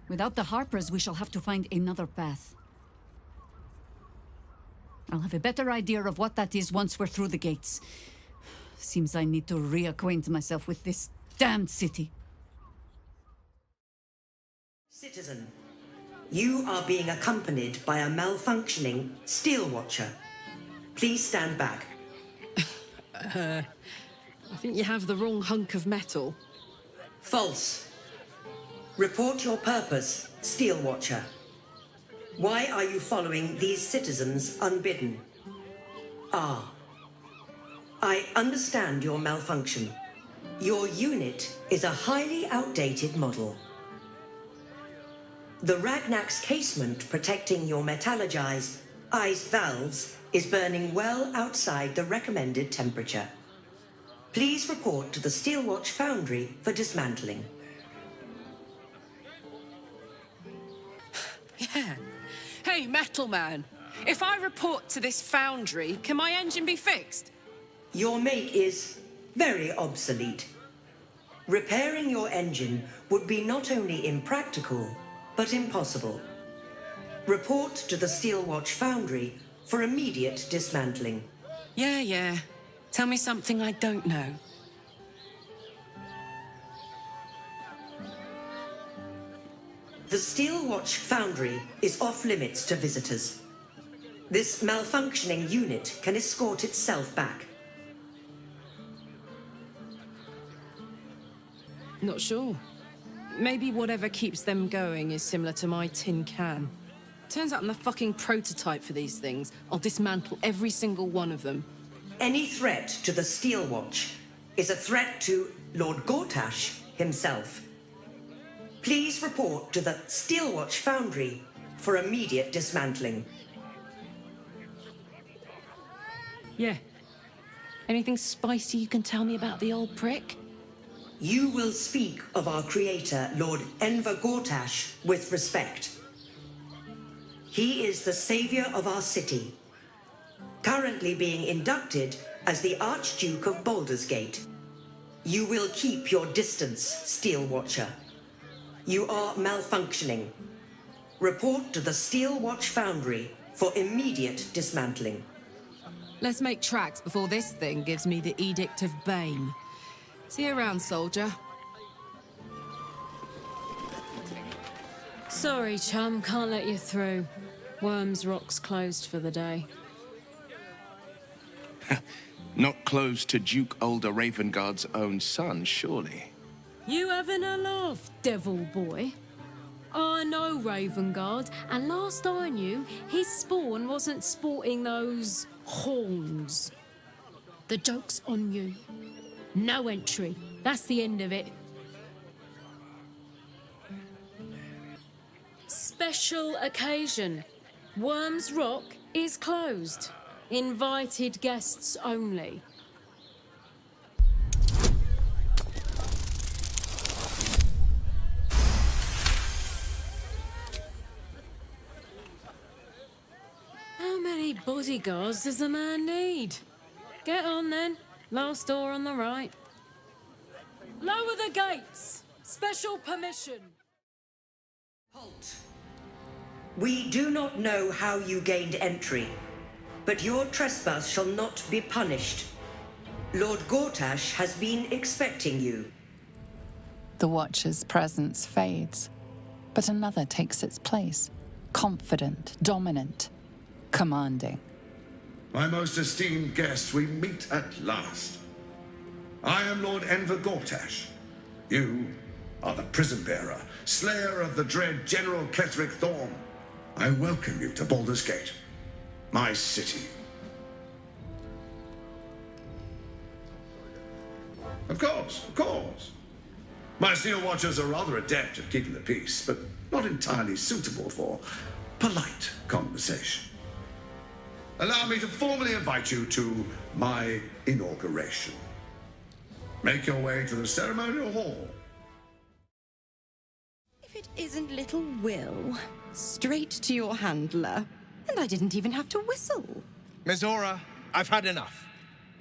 Without the Harpers, we shall have to find another path. I'll have a better idea of what that is once we're through the gates. Seems I need to reacquaint myself with this damned city. Citizen, you are being accompanied by a malfunctioning steel watcher. Please stand back. I think you have the wrong hunk of metal. False. Report your purpose, steel watcher. Why are you following these citizens unbidden? I understand your malfunction. Your unit is a highly outdated model. The Ragnak's casement protecting your metallogized valves is burning well outside the recommended temperature. Please report to the Steelwatch Foundry for dismantling. Yeah. Hey, Metal Man. If I report to this foundry, can my engine be fixed? Your make is very obsolete. Repairing your engine would be not only impractical, but impossible. Report to the Steelwatch Foundry for immediate dismantling. Yeah. Tell me something I don't know. The Steelwatch Foundry is off limits to visitors. This malfunctioning unit can escort itself back. Not sure. Maybe whatever keeps them going is similar to my tin can. Turns out I'm the fucking prototype for these things. I'll dismantle every single one of them. Any threat to the Steel Watch is a threat to Lord Gortash himself. Please report to the Steel Watch Foundry for immediate dismantling. Yeah. Anything spicy you can tell me about the old prick? You will speak of our creator, Lord Enver Gortash, with respect. He is the savior of our city, currently being inducted as the Archduke of Baldur's Gate. You will keep your distance, Steel Watcher. You are malfunctioning. Report to the Steel Watch Foundry for immediate dismantling. Let's make tracks before this thing gives me the Edict of Bane. See you around, soldier. Sorry, chum, can't let you through. Worms Rock's closed for the day. Not close to Duke Older Ravengard's own son, surely. You having a laugh, devil boy? I know Ravengard, and last I knew, his spawn wasn't sporting those horns. The joke's on you. No entry. That's the end of it. Special occasion. Worms Rock is closed. Invited guests only. How many bodyguards does a man need? Get on then. Last door on the right. Lower the gates. Special permission. Halt. We do not know how you gained entry, but your trespass shall not be punished. Lord Gortash has been expecting you. The Watcher's presence fades, but another takes its place. Confident, dominant, commanding. My most esteemed guest, we meet at last. I am Lord Enver Gortash. You are the prison bearer, slayer of the dread General Ketheric Thorm. I welcome you to Baldur's Gate, my city. Of course, of course. My Steel Watchers are rather adept at keeping the peace, but not entirely suitable for polite conversation. Allow me to formally invite you to my inauguration. Make your way to the ceremonial hall. If it isn't little Will, straight to your handler. And I didn't even have to whistle. Mizora, I've had enough.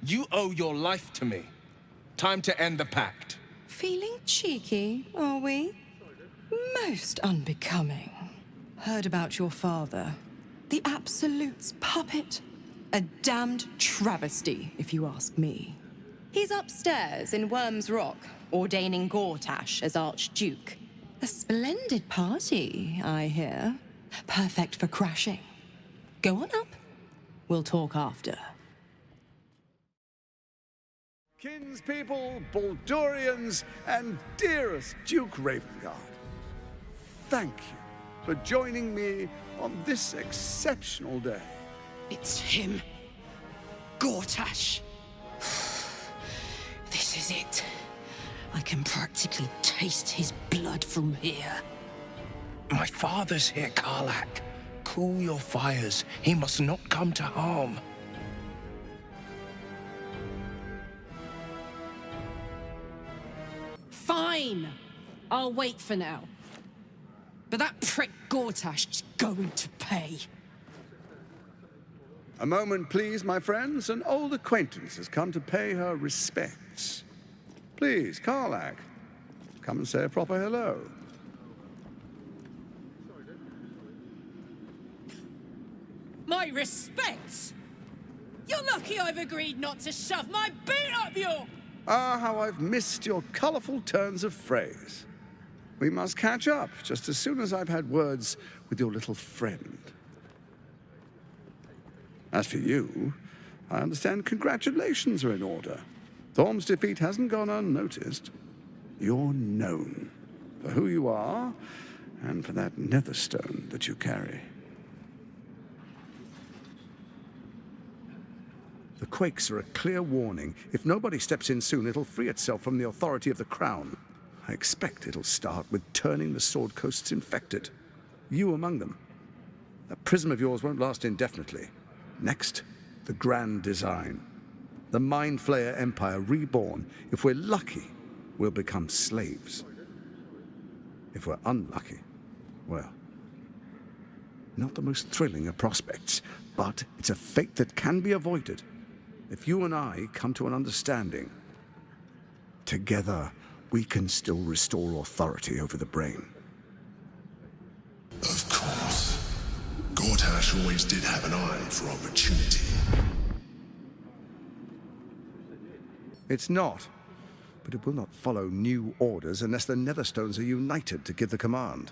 You owe your life to me. Time to end the pact. Feeling cheeky, are we? Most unbecoming. Heard about your father. The Absolute's puppet. A damned travesty, if you ask me. He's upstairs in Worms Rock, ordaining Gortash as Archduke. A splendid party, I hear. Perfect for crashing. Go on up. We'll talk after. Kinspeople, Baldurians, and dearest Duke Ravengard, thank you for joining me on this exceptional day. It's him. Gortash. This is it. I can practically taste his blood from here. My father's here, Karlach. Cool your fires. He must not come to harm. Fine. I'll wait for now. But that prick Gortash is going to pay. A moment, please, my friends. An old acquaintance has come to pay her respects. Please, Karlach, come and say a proper hello. My respects? You're lucky I've agreed not to shove my boot up your... Ah, how I've missed your colourful turns of phrase. We must catch up just as soon as I've had words with your little friend. As for you, I understand congratulations are in order. Thorm's defeat hasn't gone unnoticed. You're known for who you are and for that netherstone that you carry. The quakes are a clear warning. If nobody steps in soon, it'll free itself from the authority of the crown. I expect it'll start with turning the Sword Coasts infected. You among them. That prism of yours won't last indefinitely. Next, the grand design. The Mind Flayer Empire reborn. If we're lucky, we'll become slaves. If we're unlucky, well, not the most thrilling of prospects, but it's a fate that can be avoided if you and I come to an understanding. Together, we can still restore authority over the brain. Of course. Gortash always did have an eye for opportunity. It's not, but it will not follow new orders unless the Netherstones are united to give the command.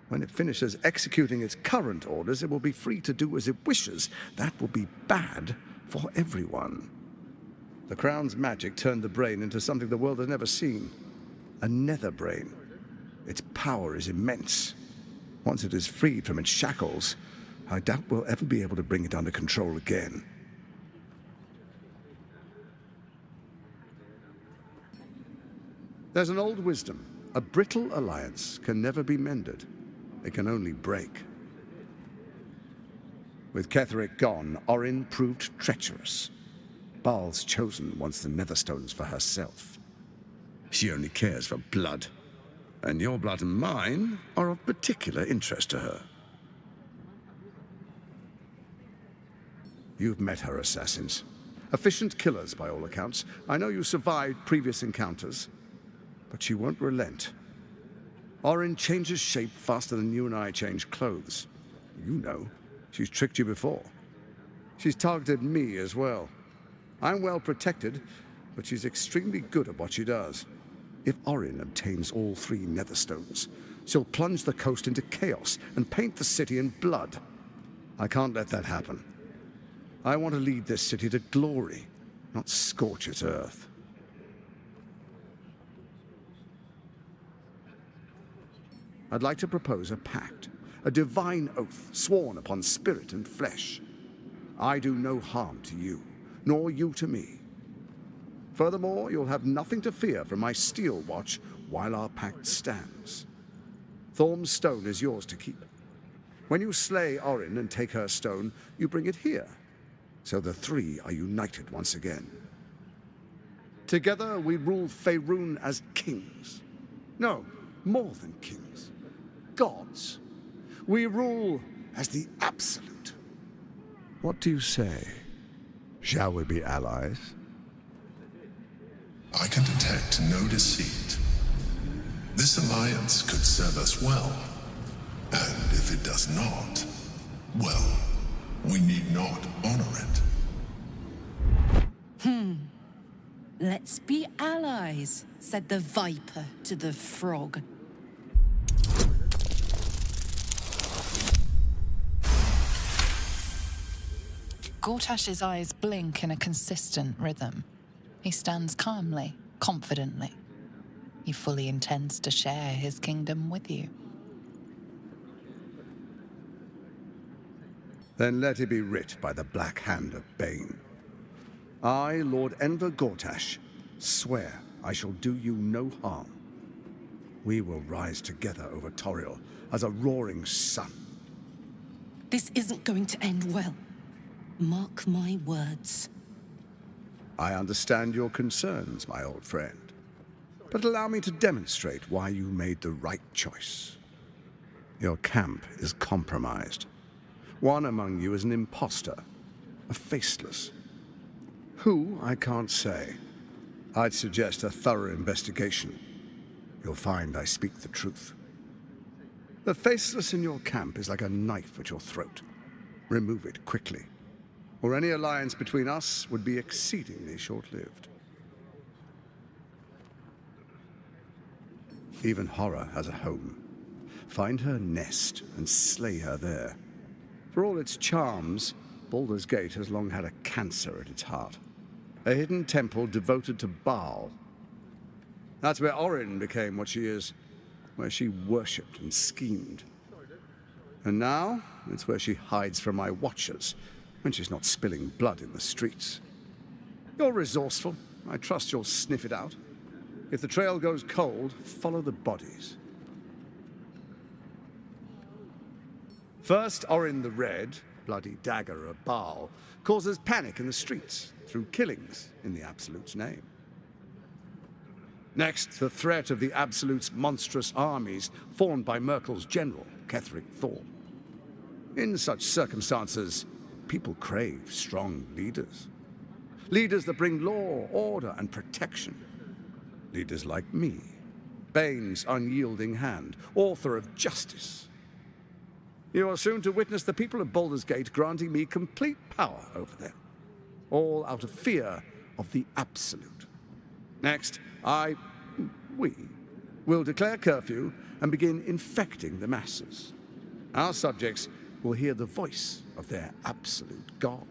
When it finishes executing its current orders, it will be free to do as it wishes. That will be bad for everyone. The Crown's magic turned the brain into something the world has never seen. A nether brain. Its power is immense. Once it is freed from its shackles, I doubt we'll ever be able to bring it under control again. There's an old wisdom. A brittle alliance can never be mended. It can only break. With Ketheric gone, Orin proved treacherous. Baal's chosen wants the Netherstones for herself. She only cares for blood. And your blood and mine are of particular interest to her. You've met her assassins. Efficient killers, by all accounts. I know you survived previous encounters. But she won't relent. Orin changes shape faster than you and I change clothes. You know, she's tricked you before. She's targeted me as well. I'm well protected, but she's extremely good at what she does. If Orin obtains all 3 Netherstones, she'll plunge the coast into chaos and paint the city in blood. I can't let that happen. I want to lead this city to glory, not scorch its earth. I'd like to propose a pact, a divine oath sworn upon spirit and flesh. I do no harm to you, nor you to me. Furthermore, you'll have nothing to fear from my steel watch while our pact stands. Thorm's stone is yours to keep. When you slay Orin and take her stone, you bring it here, so the 3 are united once again. Together we rule Faerun as kings. No, more than kings. Gods. We rule as the Absolute. What do you say? Shall we be allies? I can detect no deceit. This alliance could serve us well. And if it does not, well, we need not honor it. Let's be allies, said the viper to the frog. Gortash's eyes blink in a consistent rhythm. He stands calmly, confidently. He fully intends to share his kingdom with you. Then let it be writ by the black hand of Bane. I, Lord Enver Gortash, swear I shall do you no harm. We will rise together over Toriel as a roaring sun. This isn't going to end well. Mark my words. I understand your concerns, my old friend. But allow me to demonstrate why you made the right choice. Your camp is compromised. One among you is an imposter, a faceless. Who, I can't say. I'd suggest a thorough investigation. You'll find I speak the truth. The faceless in your camp is like a knife at your throat. Remove it quickly, or any alliance between us would be exceedingly short-lived. Even horror has a home. Find her nest and slay her there. For all its charms, Baldur's Gate has long had a cancer at its heart. A hidden temple devoted to Baal. That's where Orin became what she is, where she worshipped and schemed. And now, it's where she hides from my watchers, when she's not spilling blood in the streets. You're resourceful. I trust you'll sniff it out. If the trail goes cold, follow the bodies. First, Orin the Red, bloody dagger of Baal, causes panic in the streets through killings in the Absolute's name. Next, the threat of the Absolute's monstrous armies formed by Merkel's general, Ketheric Thorn. In such circumstances, people crave strong leaders. Leaders that bring law, order, and protection. Leaders like me, Bane's unyielding hand, author of justice. You are soon to witness the people of Baldur's Gate granting me complete power over them, all out of fear of the Absolute. Next, we will declare curfew and begin infecting the masses. Our subjects will hear the voice of their absolute God.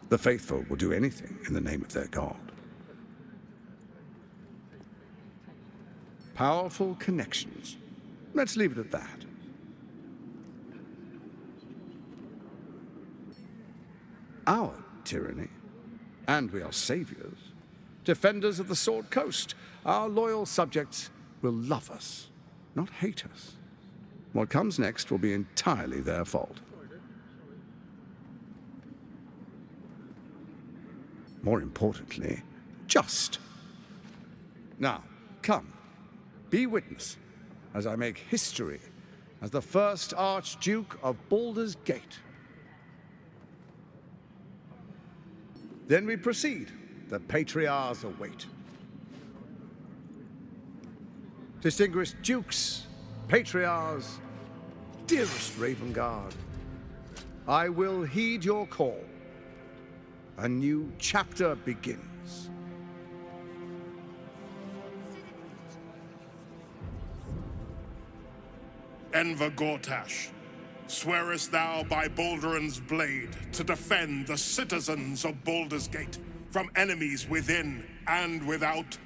The faithful will do anything in the name of their God. Powerful connections. Let's leave it at that. Our tyranny, and we are saviors, defenders of the Sword Coast. Our loyal subjects will love us, not hate us. What comes next will be entirely their fault. More importantly, just. Now, come, be witness as I make history as the first Archduke of Baldur's Gate. Then we proceed. The patriarchs await. Distinguished dukes, patriarchs, dearest Ravengard, I will heed your call. A new chapter begins. Enver Gortash, swearest thou by Balduran's blade to defend the citizens of Baldur's Gate from enemies within and without?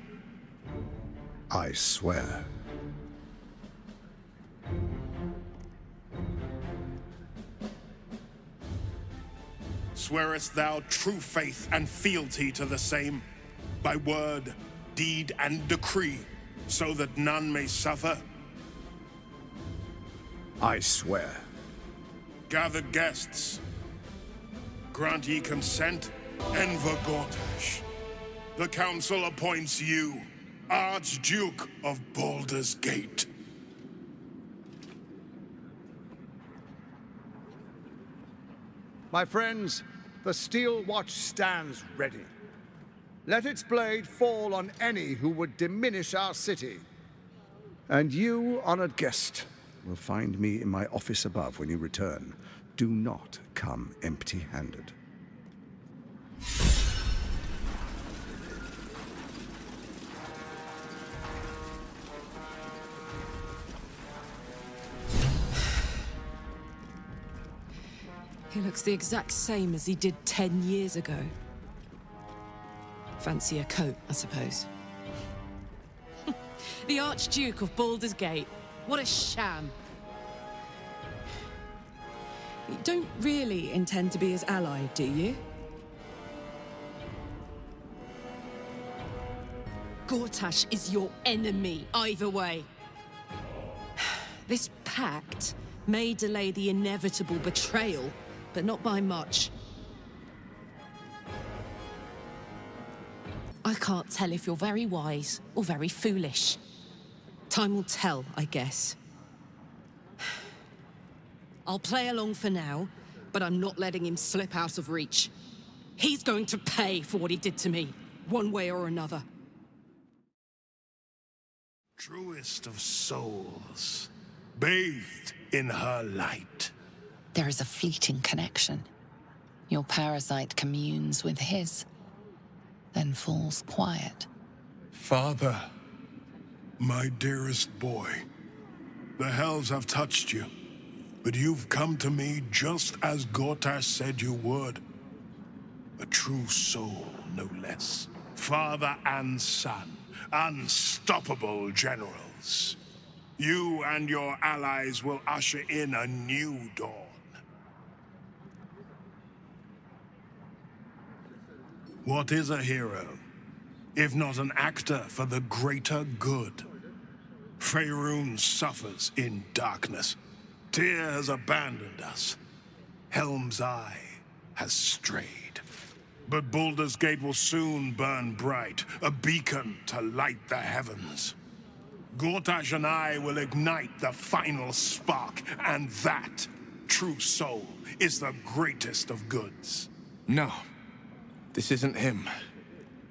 I swear. Swearest thou true faith and fealty to the same, by word, deed, and decree, so that none may suffer? I swear. Gather guests. Grant ye consent, Enver Gortash. The council appoints you Archduke of Baldur's Gate. My friends, the Steel Watch stands ready. Let its blade fall on any who would diminish our city. And you, honored guest, will find me in my office above when you return. Do not come empty-handed. He looks the exact same as he did 10 years ago. Fancy a coat, I suppose. The Archduke of Baldur's Gate. What a sham. You don't really intend to be his ally, do you? Gortash is your enemy, either way. This pact may delay the inevitable betrayal, but not by much. I can't tell if you're very wise or very foolish. Time will tell, I guess. I'll play along for now, but I'm not letting him slip out of reach. He's going to pay for what he did to me, one way or another. Truest of souls, bathed in her light. There is a fleeting connection. Your parasite communes with his, then falls quiet. Father, my dearest boy, the hells have touched you. But you've come to me just as Gortash said you would. A true soul, no less. Father and son, unstoppable generals. You and your allies will usher in a new dawn. What is a hero, if not an actor for the greater good? Faerun suffers in darkness. Tyr has abandoned us. Helm's Eye has strayed. But Baldur's Gate will soon burn bright, a beacon to light the heavens. Gortash and I will ignite the final spark, and that, true soul, is the greatest of goods. No. This isn't him.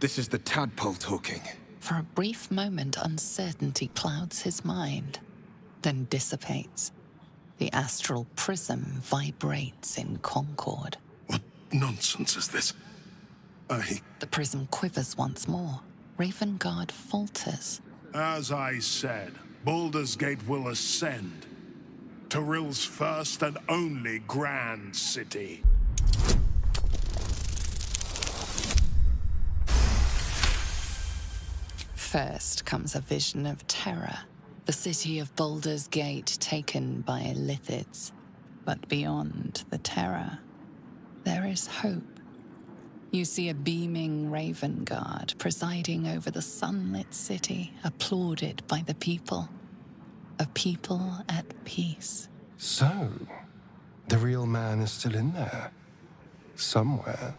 This is the tadpole talking. For a brief moment, uncertainty clouds his mind, then dissipates. The astral prism vibrates in concord. What nonsense is this? The prism quivers once more. Ravengard falters. As I said, Baldur's Gate will ascend. Tyrill's first and only grand city. First comes a vision of terror. The city of Baldur's Gate taken by lithids. But beyond the terror, there is hope. You see a beaming Ravengard presiding over the sunlit city, applauded by the people. A people at peace. So, the real man is still in there. Somewhere.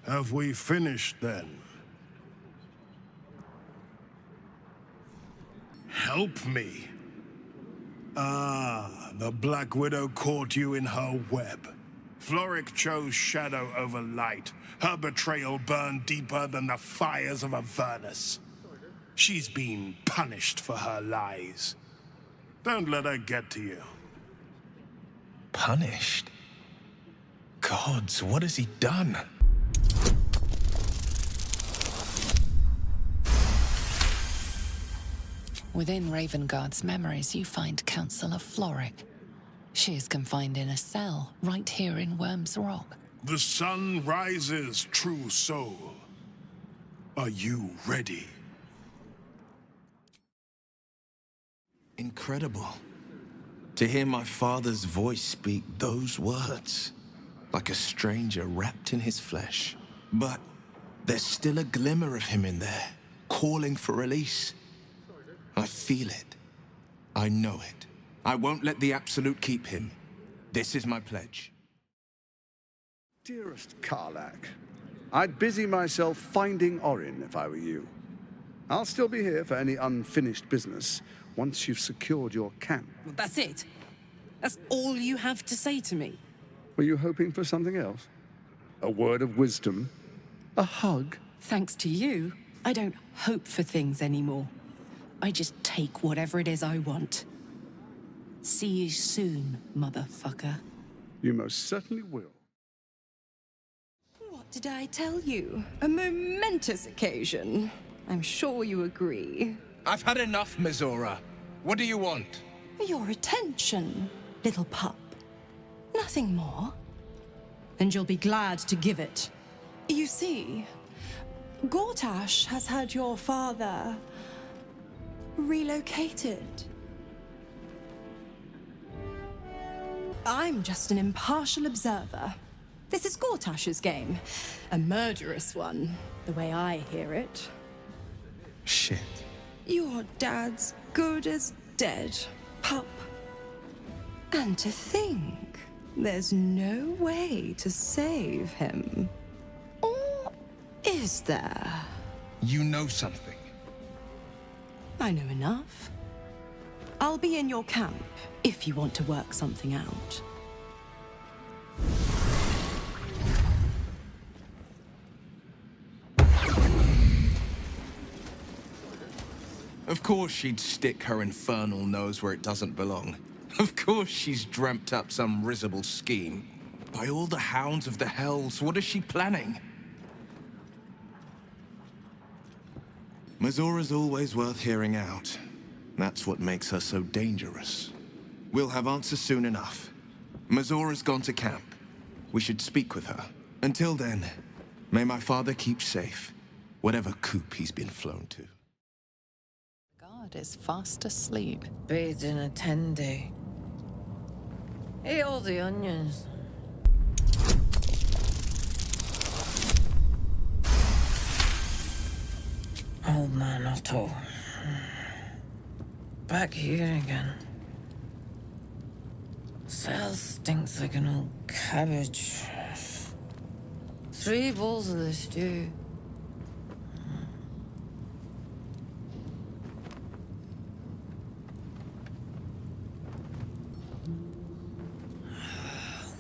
Have we finished then? Help me. Ah, the Black Widow caught you in her web. Floric chose shadow over light. Her betrayal burned deeper than the fires of Avernus. She's been punished for her lies. Don't let her get to you. Punished? Gods, what has he done? Within Ravengard's memories, you find Councillor Floric. She is confined in a cell, right here in Worm's Rock. The sun rises, true soul. Are you ready? Incredible. To hear my father's voice speak those words, like a stranger wrapped in his flesh. But there's still a glimmer of him in there, calling for release. I feel it. I know it. I won't let the Absolute keep him. This is my pledge. Dearest Karlach, I'd busy myself finding Orin if I were you. I'll still be here for any unfinished business once you've secured your camp. Well, that's it? That's all you have to say to me? Were you hoping for something else? A word of wisdom? A hug? Thanks to you, I don't hope for things anymore. I just take whatever it is I want. See you soon, motherfucker. You most certainly will. What did I tell you? A momentous occasion. I'm sure you agree. I've had enough, Mizora. What do you want? Your attention, little pup. Nothing more. And you'll be glad to give it. You see, Gortash has had your father relocated. I'm just an impartial observer. This is Gortash's game. A murderous one, the way I hear it. Shit. Your dad's good as dead, pup. And to think, there's no way to save him. Or is there? You know something. I know enough. I'll be in your camp if you want to work something out. Of course she'd stick her infernal nose where it doesn't belong. Of course she's dreamt up some risible scheme. By all the hounds of the hells, what is she planning? Mizora's always worth hearing out. That's what makes her so dangerous. We'll have answers soon enough. Mazora's gone to camp. We should speak with her. Until then, may my father keep safe, whatever coop he's been flown to. God is fast asleep. Bathed in a tendy. Ate all the onions. Old man Otto. Back here again. Cell stinks like an old cabbage. 3 bowls of the stew.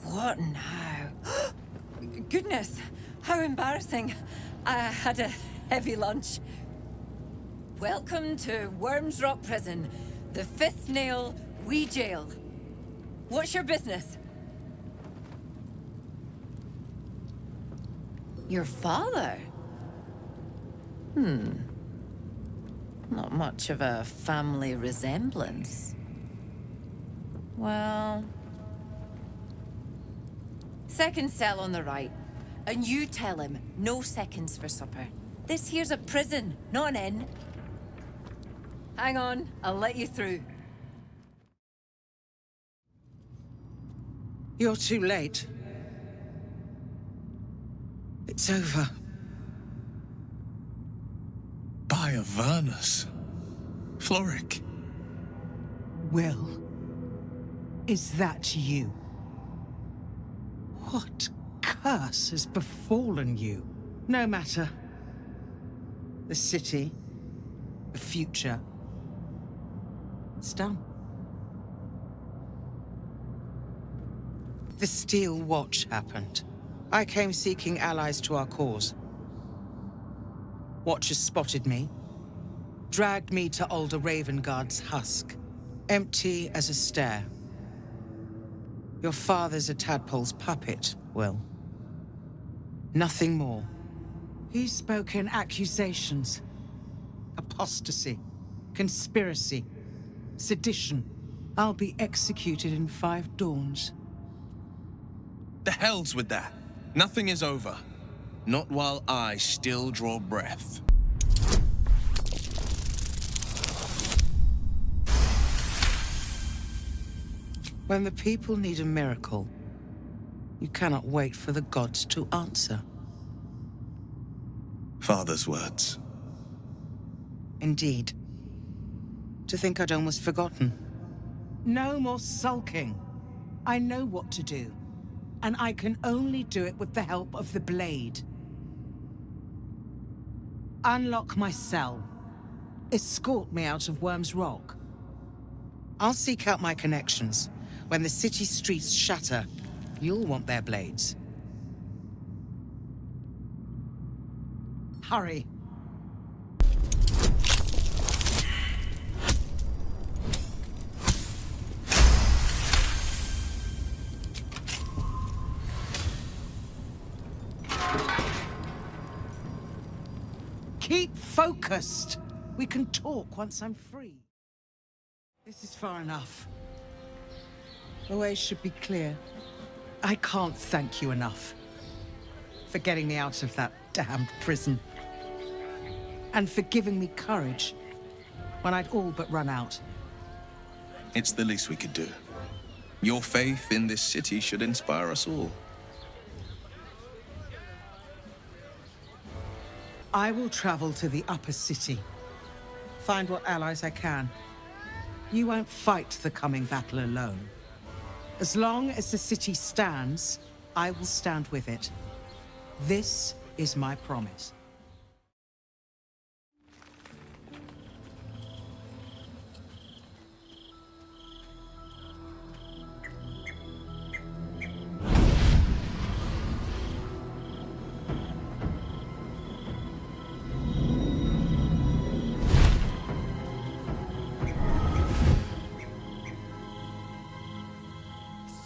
What now? Goodness, how embarrassing. I had a heavy lunch. Welcome to Worms Rock Prison, the 5th nail, wee jail. What's your business? Your father? Not much of a family resemblance. Well... Second cell on the right. And you tell him, no seconds for supper. This here's a prison, not an inn. Hang on, I'll let you through. You're too late. It's over. By Avernus. Floric. Will, is that you? What curse has befallen you? No matter. The city, the future, it's done. The Steel Watch happened. I came seeking allies to our cause. Watchers spotted me, dragged me to Older Ravengard's husk, empty as a stare. Your father's a tadpole's puppet, Will. Nothing more. He's spoken accusations. Apostasy, conspiracy, sedition. I'll be executed in 5 dawns. The hell's with that. Nothing is over. Not while I still draw breath. When the people need a miracle, you cannot wait for the gods to answer. Father's words. Indeed. To think I'd almost forgotten. No more sulking. I know what to do. And I can only do it with the help of the blade. Unlock my cell. Escort me out of Worm's Rock. I'll seek out my connections. When the city streets shatter, you'll want their blades. Hurry. Keep focused. We can talk once I'm free. This is far enough. The way should be clear. I can't thank you enough for getting me out of that damned prison. And for giving me courage when I'd all but run out. It's the least we could do. Your faith in this city should inspire us all. I will travel to the upper city. Find what allies I can. You won't fight the coming battle alone. As long as the city stands, I will stand with it. This is my promise.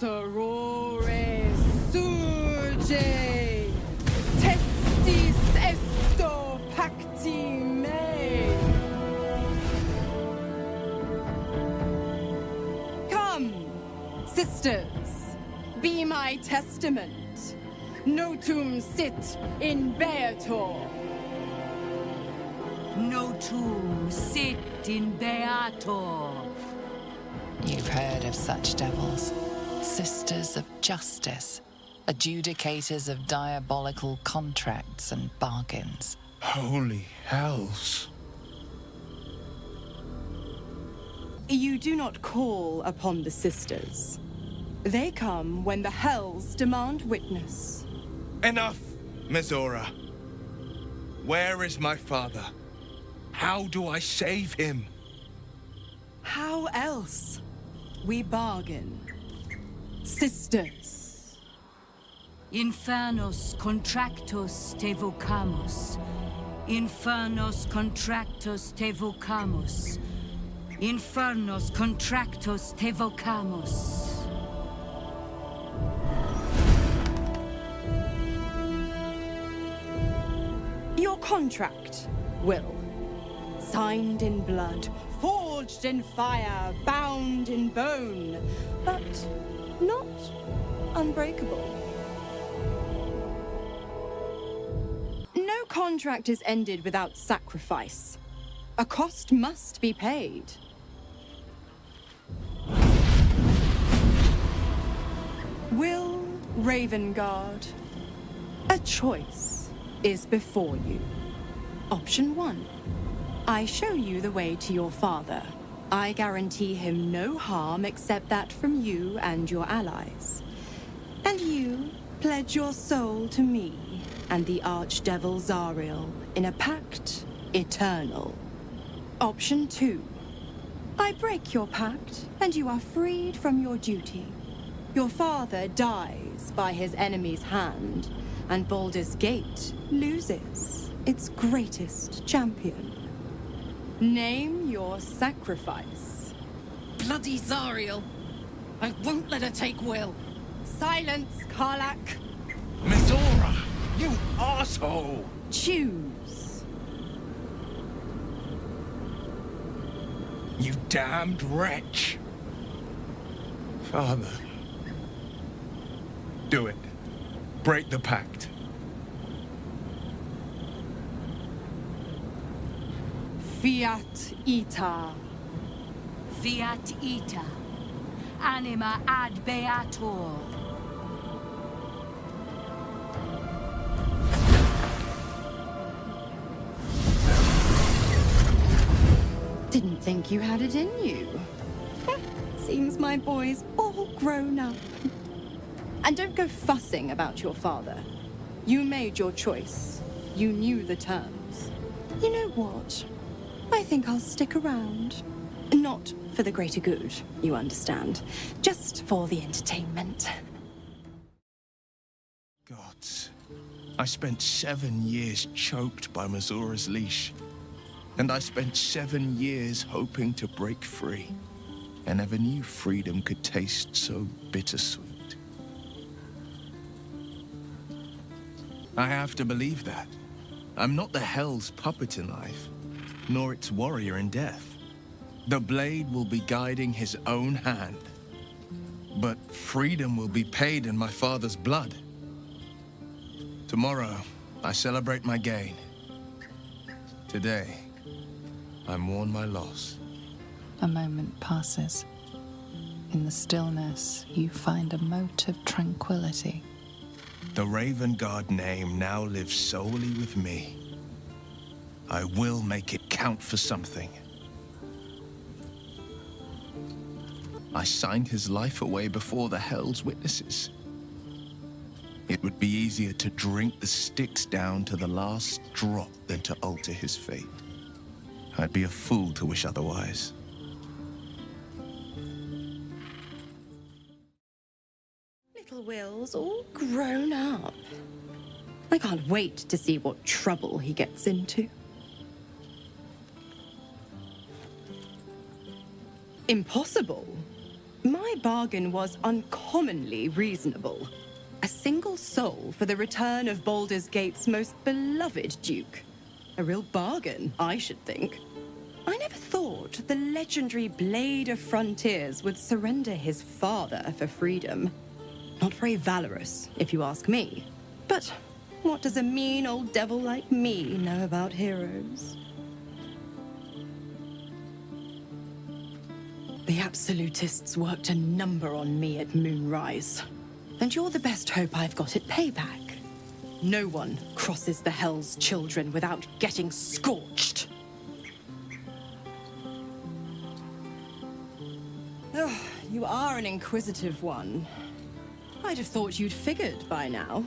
Sorore surge, testis esto pacti me. Come, Sisters, be my testament. Notum sit in Beator. Notum sit in Beator. You've heard of such devils. Sisters of justice. Adjudicators of diabolical contracts and bargains. Holy hells. You do not call upon the sisters. They come when the hells demand witness. Enough, Mizora. Where is my father? How do I save him? How else? We bargain. Sisters. Infernos contractos te vocamus. Infernos contractos te vocamus. Infernos contractos te vocamus. Your contract, Will. Signed in blood, forged in fire, bound in bone, but not unbreakable. No contract is ended without sacrifice. A cost must be paid. Will Ravengard, a choice is before you. Option 1. I show you the way to your father. I guarantee him no harm except that from you and your allies. And you pledge your soul to me and the archdevil Zariel in a pact eternal. Option 2. I break your pact and you are freed from your duty. Your father dies by his enemy's hand, and Baldur's Gate loses its greatest champion. Name your sacrifice. Bloody Zariel! I won't let her take Will. Silence, Karlak. Mizora, you asshole! Choose. You damned wretch! Father. Do it. Break the pact. Fiat ita. Fiat ita. Anima ad beator. Didn't think you had it in you. Seems my boy's all grown up. And don't go fussing about your father. You made your choice. You knew the terms. You know what? I think I'll stick around. Not for the greater good, you understand. Just for the entertainment. Gods. I spent 7 years choked by Mizora's leash. And I spent 7 years hoping to break free. I never knew freedom could taste so bittersweet. I have to believe that. I'm not the Hell's puppet in life, nor its warrior in death. The blade will be guiding his own hand. But freedom will be paid in my father's blood. Tomorrow, I celebrate my gain. Today, I mourn my loss. A moment passes. In the stillness, you find a mote of tranquility. The Ravengard name now lives solely with me. I will make it count for something. I signed his life away before the Hell's witnesses. It would be easier to drink the Styx down to the last drop than to alter his fate. I'd be a fool to wish otherwise. Little Will's all grown up. I can't wait to see what trouble he gets into. Impossible. My bargain was uncommonly reasonable. A single soul for the return of Baldur's Gate's most beloved duke. A real bargain, I should think. I never thought the legendary Blade of Frontiers would surrender his father for freedom. Not very valorous, if you ask me. But what does a mean old devil like me know about heroes? The Absolutists worked a number on me at Moonrise. And you're the best hope I've got at payback. No one crosses the Hell's Children without getting scorched. Oh, you are an inquisitive one. I'd have thought you'd figured by now.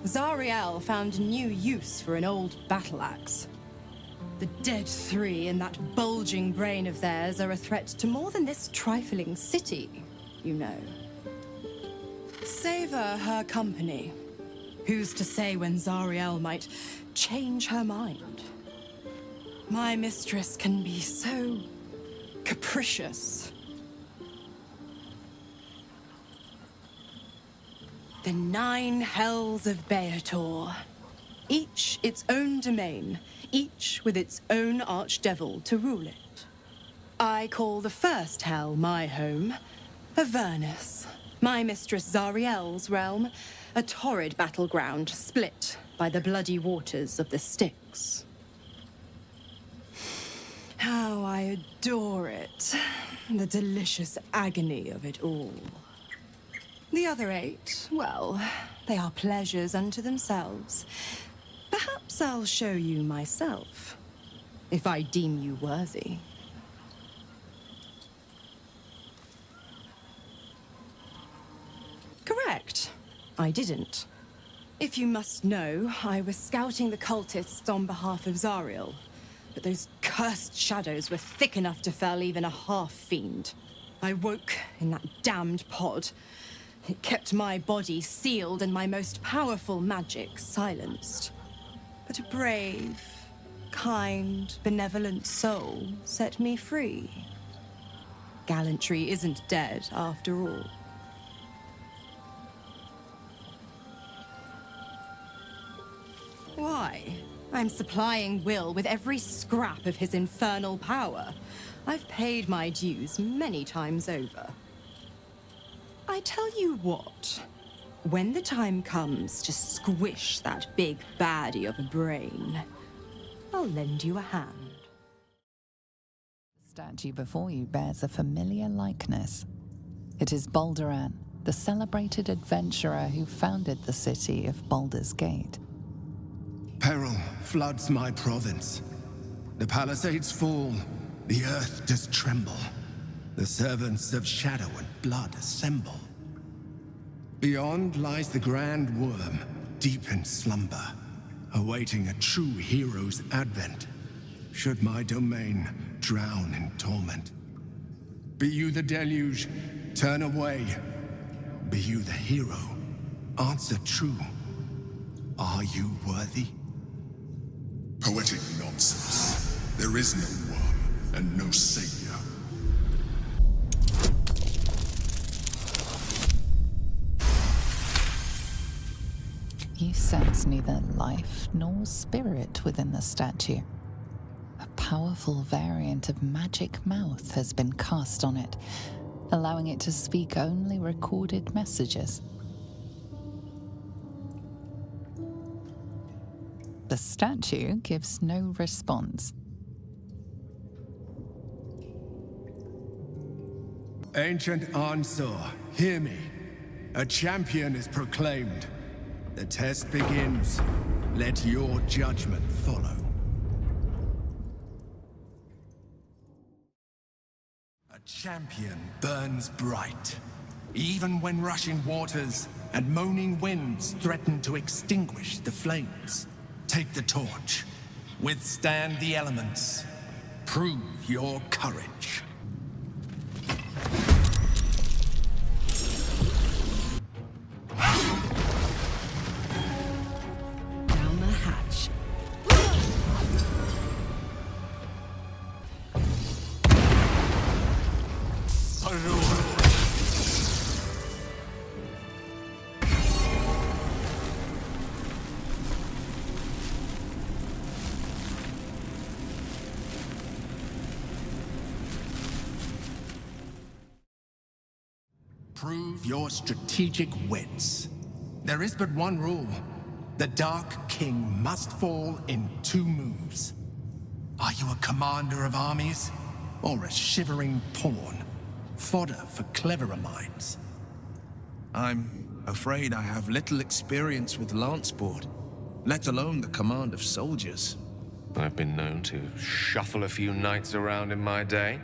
Zariel found new use for an old battle axe. The dead three in that bulging brain of theirs are a threat to more than this trifling city, you know. Savor her company. Who's to say when Zariel might change her mind? My mistress can be so capricious. The 9 hells of Beator. Each its own domain, each with its own archdevil to rule it. I call the first hell my home, Avernus. My mistress Zariel's realm, a torrid battleground split by the bloody waters of the Styx. How I adore it, the delicious agony of it all. The other 8, well, they are pleasures unto themselves. Perhaps I'll show you myself, if I deem you worthy. Correct. I didn't. If you must know, I was scouting the cultists on behalf of Zariel, but those cursed shadows were thick enough to fell even a half-fiend. I woke in that damned pod. It kept my body sealed and my most powerful magic silenced. But a brave, kind, benevolent soul set me free. Gallantry isn't dead, after all. Why? I'm supplying Will with every scrap of his infernal power. I've paid my dues many times over. I tell you what, when the time comes to squish that big baddie of a brain, I'll lend you a hand. The statue before you bears a familiar likeness. It is Balduran, the celebrated adventurer who founded the city of Baldur's Gate. Peril floods my province. The palisades fall, the earth does tremble. The servants of shadow and blood assemble. Beyond lies the grand worm, deep in slumber, awaiting a true hero's advent, should my domain drown in torment. Be you the deluge, turn away. Be you the hero, answer true. Are you worthy? Poetic nonsense. There is no worm and no savior. You sense neither life nor spirit within the statue. A powerful variant of magic mouth has been cast on it, allowing it to speak only recorded messages. The statue gives no response. Ancient Ansor, hear me. A champion is proclaimed. The test begins. Let your judgment follow. A champion burns bright, even when rushing waters and moaning winds threaten to extinguish the flames. Take the torch. Withstand the elements. Prove your courage. Down the hatch. Prove your strategic wits. There is but one rule. The Dark King must fall in 2 moves. Are you a commander of armies, or a shivering pawn? Fodder for cleverer minds. I'm afraid I have little experience with lance sport, let alone the command of soldiers. I've been known to shuffle a few knights around in my day.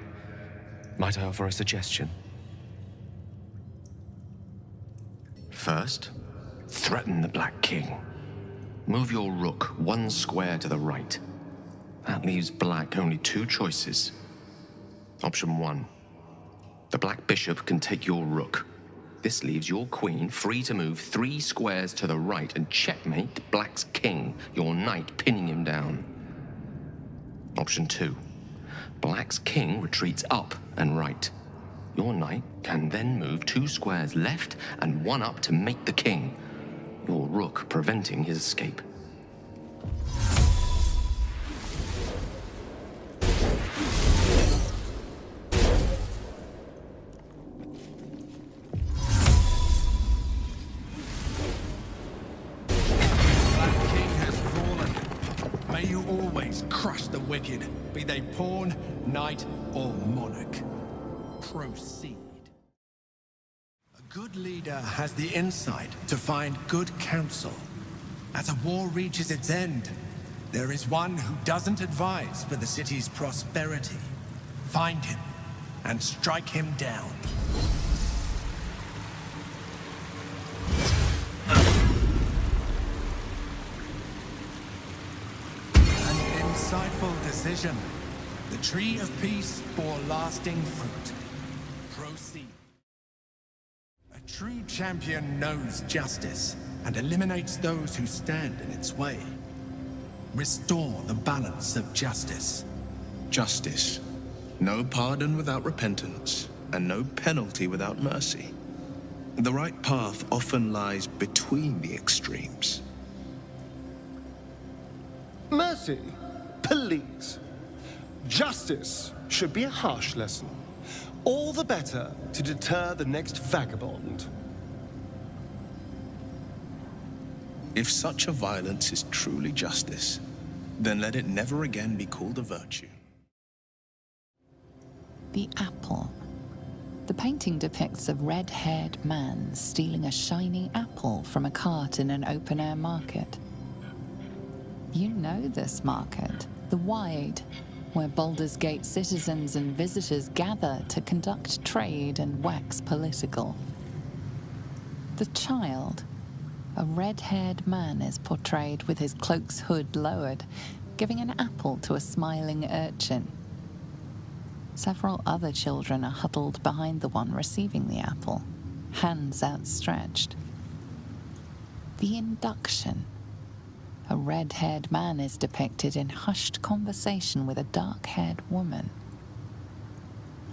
Might I offer a suggestion? First, threaten the Black King. Move your rook 1 square to the right. That leaves Black only 2 choices. Option 1. The Black Bishop can take your rook. This leaves your queen free to move 3 squares to the right and checkmate Black's king, your knight pinning him down. Option 2. Black's king retreats up and right. Your knight can then move 2 squares left and 1 up to mate the king, your rook preventing his escape. Crush the wicked, be they pawn, knight, or monarch. Proceed. A good leader has the insight to find good counsel. As a war reaches its end, there is one who doesn't advise for the city's prosperity. Find him and strike him down. Insightful decision. The tree of peace bore lasting fruit. Proceed. A true champion knows justice and eliminates those who stand in its way. Restore the balance of justice. Justice. No pardon without repentance, and no penalty without mercy. The right path often lies between the extremes. Mercy? Please. Justice should be a harsh lesson. All the better to deter the next vagabond. If such a violence is truly justice, then let it never again be called a virtue. The apple. The painting depicts a red-haired man stealing a shiny apple from a cart in an open-air market. You know this market, the Wide, where Baldur's Gate citizens and visitors gather to conduct trade and wax political. The child, a red-haired man, is portrayed with his cloak's hood lowered, giving an apple to a smiling urchin. Several other children are huddled behind the one receiving the apple, hands outstretched. The induction. A red-haired man is depicted in hushed conversation with a dark-haired woman.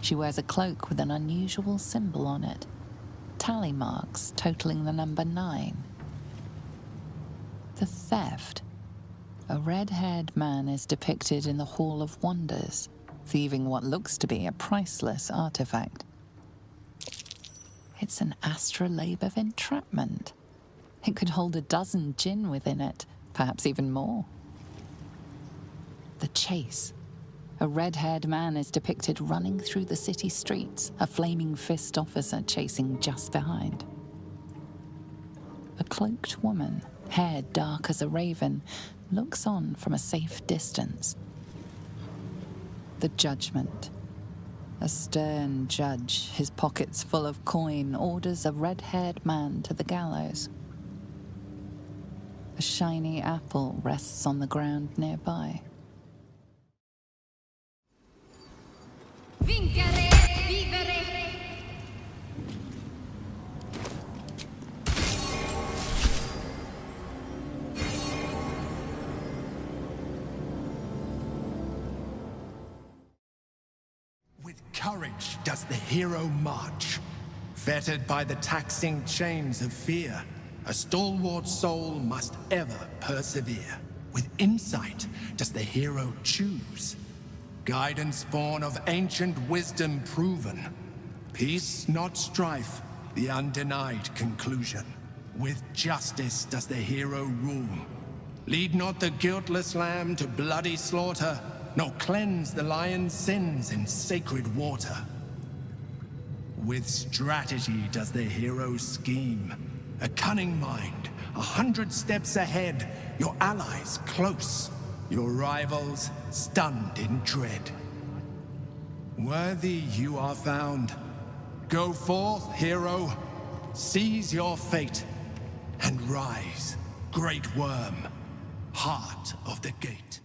She wears a cloak with an unusual symbol on it, tally marks totaling the number 9. The theft. A red-haired man is depicted in the Hall of Wonders, thieving what looks to be a priceless artifact. It's an astrolabe of entrapment. It could hold a dozen djinn within it, perhaps even more. The chase. A red-haired man is depicted running through the city streets, a flaming fist officer chasing just behind. A cloaked woman, hair dark as a raven, looks on from a safe distance. The judgment. A stern judge, his pockets full of coin, orders a red-haired man to the gallows. A shiny apple rests on the ground nearby. Vincere, vivere. With courage does the hero march, fettered by the taxing chains of fear. A stalwart soul must ever persevere. With insight does the hero choose. Guidance born of ancient wisdom proven. Peace, not strife, the undenied conclusion. With justice does the hero rule. Lead not the guiltless lamb to bloody slaughter, nor cleanse the lion's sins in sacred water. With strategy does the hero scheme. A cunning mind, 100 steps ahead, your allies close, your rivals stunned in dread. Worthy you are found. Go forth, hero, seize your fate, and rise, great worm, heart of the gate.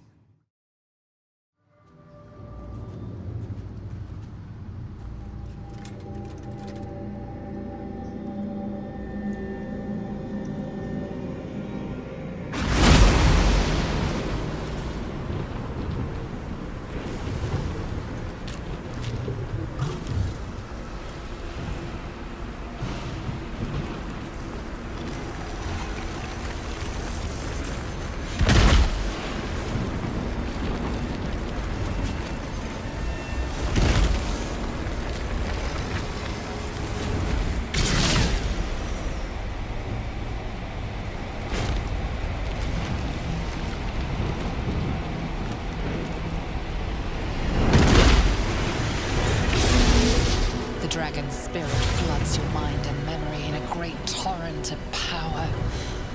Dragon's spirit floods your mind and memory in a great torrent of power.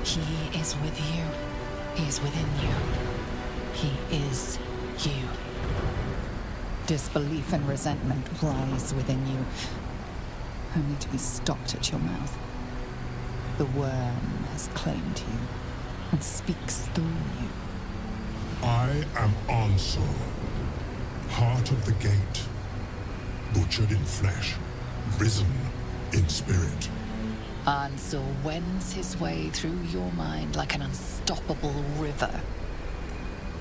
He is with you. He is within you. He is you. Disbelief and resentment rise within you, only to be stopped at your mouth. The worm has claimed you and speaks through you. I am Ansel, heart of the gate, butchered in flesh, risen in spirit. Ansel wends his way through your mind like an unstoppable river.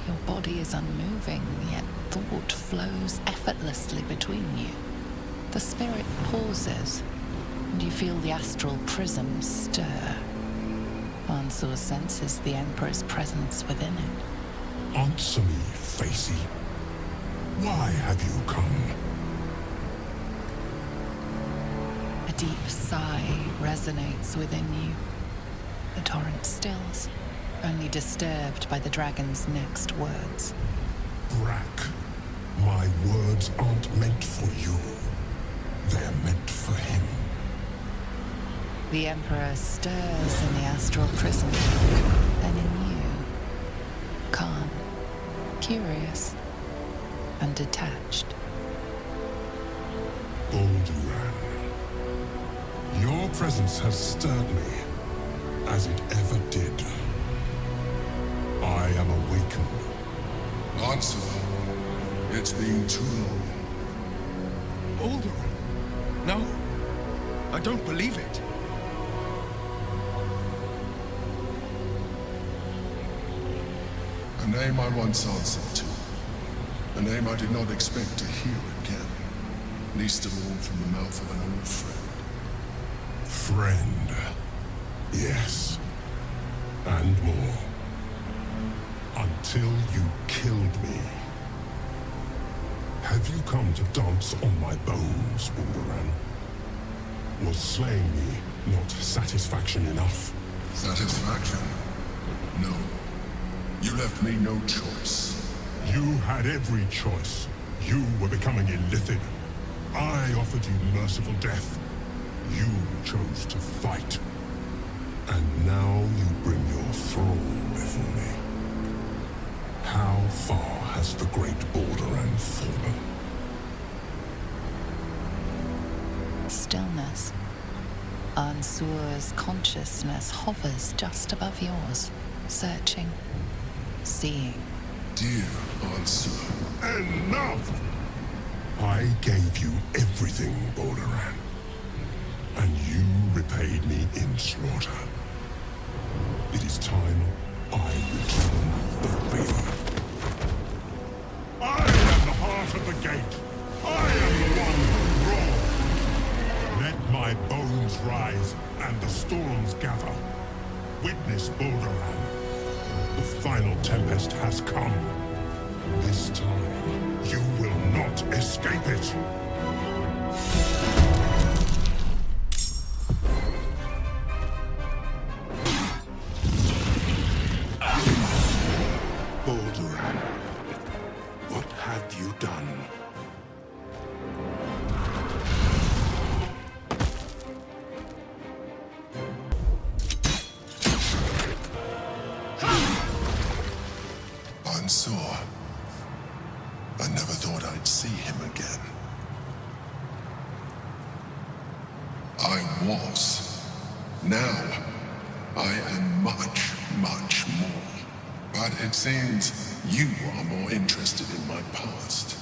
Your body is unmoving, yet thought flows effortlessly between you. The spirit pauses, and you feel the astral prism stir. Ansel senses the Emperor's presence within it. Answer me, Facey. Why have you come? A deep sigh resonates within you. The torrent stills, only disturbed by the dragon's next words. Brack, my words aren't meant for you. They're meant for him. The Emperor stirs in the astral prison, then in you. Calm, curious, and detached. Baldur, your presence has stirred me, as it ever did. I am awakened. Answer. It's been too long. Baldur? No. I don't believe it. A name I once answered to. A name I did not expect to hear again. Least of all from the mouth of an old friend. Friend. Yes. And more. Until you killed me. Have you come to dance on my bones, Baldur? Was slaying me not satisfaction enough? Satisfaction? No. You left me no choice. You had every choice. You were becoming illithid. I offered you merciful death. You chose to fight. And now you bring your thrall before me. How far has the great Baldur fallen? Stillness. Ansur's consciousness hovers just above yours, searching, seeing. Dear Ansur. Enough! I gave you everything, Baldur, and you repaid me in slaughter. It is time I return the favor. I am the heart of the gate. I am the one who roars. Let my bones rise and the storms gather. Witness, Baldur. The final tempest has come. This time, you will not escape it. you done? I'm sore. I never thought I'd see him again. I was. Now, I am much, much more. But it seems you are more interested in my past.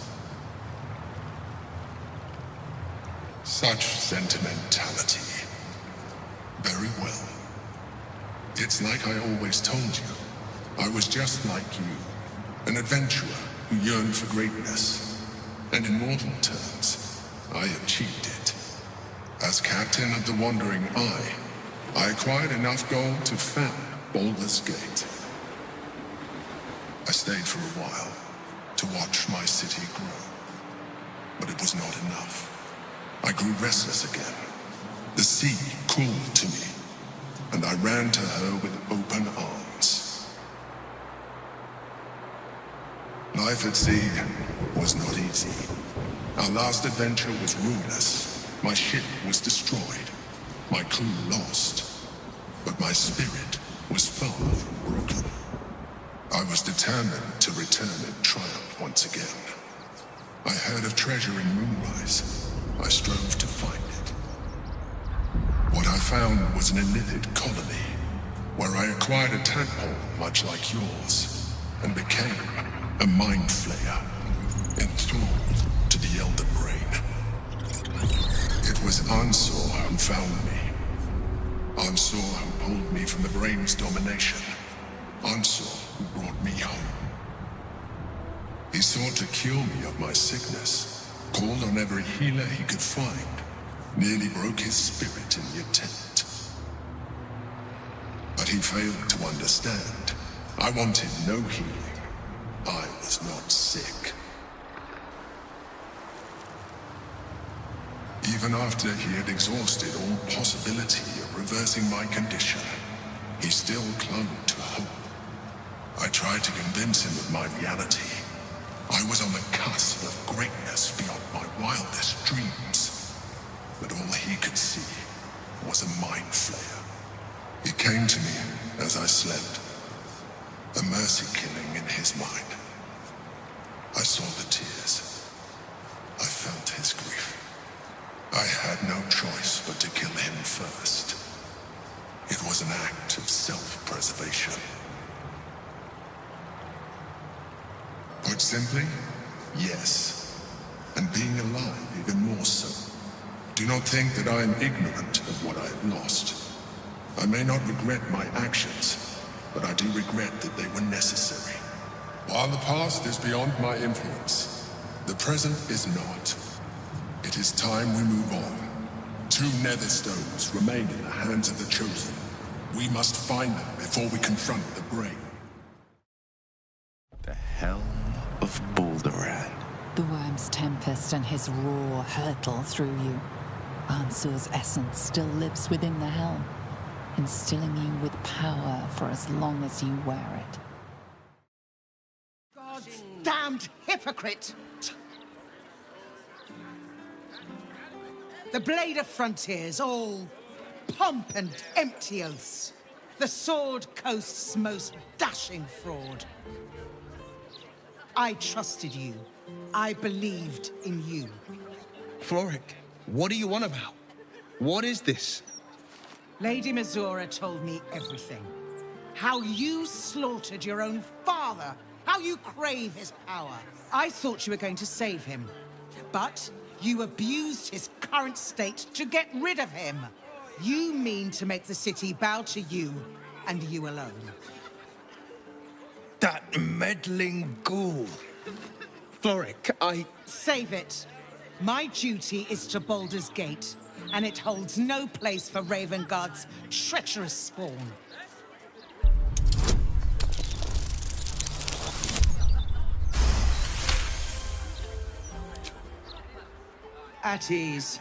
Such sentimentality. Very well. It's like I always told you. I was just like you, an adventurer who yearned for greatness. And in mortal terms, I achieved it. As captain of the Wandering Eye, I acquired enough gold to found Baldur's Gate. I stayed for a while to watch my city grow, but it was not enough. I grew restless again. The sea called to me, and I ran to her with open arms. Life at sea was not easy. Our last adventure was ruinous. My ship was destroyed, my crew lost, but my spirit was far from broken. I was determined to return in triumph once again. I heard of treasure in Moonrise. I strove to find it. What I found was an illithid colony, where I acquired a tadpole much like yours, and became a mind flayer, enthralled to the Elder Brain. It was Ansor who found me. Ansor who pulled me from the Brain's domination. Ansor who brought me home. He sought to cure me of my sickness, called on every healer he could find, nearly broke his spirit in the attempt. But he failed to understand. I wanted no healing. I was not sick. Even after he had exhausted all possibility of reversing my condition, he still clung to hope. I tried to convince him of my reality. I was on the cusp of greatness beyond my wildest dreams. But all he could see was a mind flayer. It came to me as I slept, a mercy killing in his mind. I saw the tears. I felt his grief. I had no choice but to kill him first. It was an act of self-preservation. Put simply, yes. And being alive even more so. Do not think that I am ignorant of what I have lost. I may not regret my actions, but I do regret that they were necessary. While the past is beyond my influence, the present is not. It is time we move on. 2 nether stones remain in the hands of the Chosen. We must find them before we confront the Brain. The Helm of Balduran. The worm's tempest and his roar hurtle through you. Ansur's essence still lives within the helm, instilling you with power for as long as you wear it. God's damned hypocrite! The Blade of Frontiers, all pomp and empty oaths. The Sword Coast's most dashing fraud. I trusted you. I believed in you. Floric, what are you on about? What is this? Lady Mizora told me everything. How you slaughtered your own father. How you crave his power. I thought you were going to save him. But you abused his current state to get rid of him. You mean to make the city bow to you, and you alone. That meddling ghoul. Floric, Save it. My duty is to Baldur's Gate, and it holds no place for Ravengard's treacherous spawn. At ease.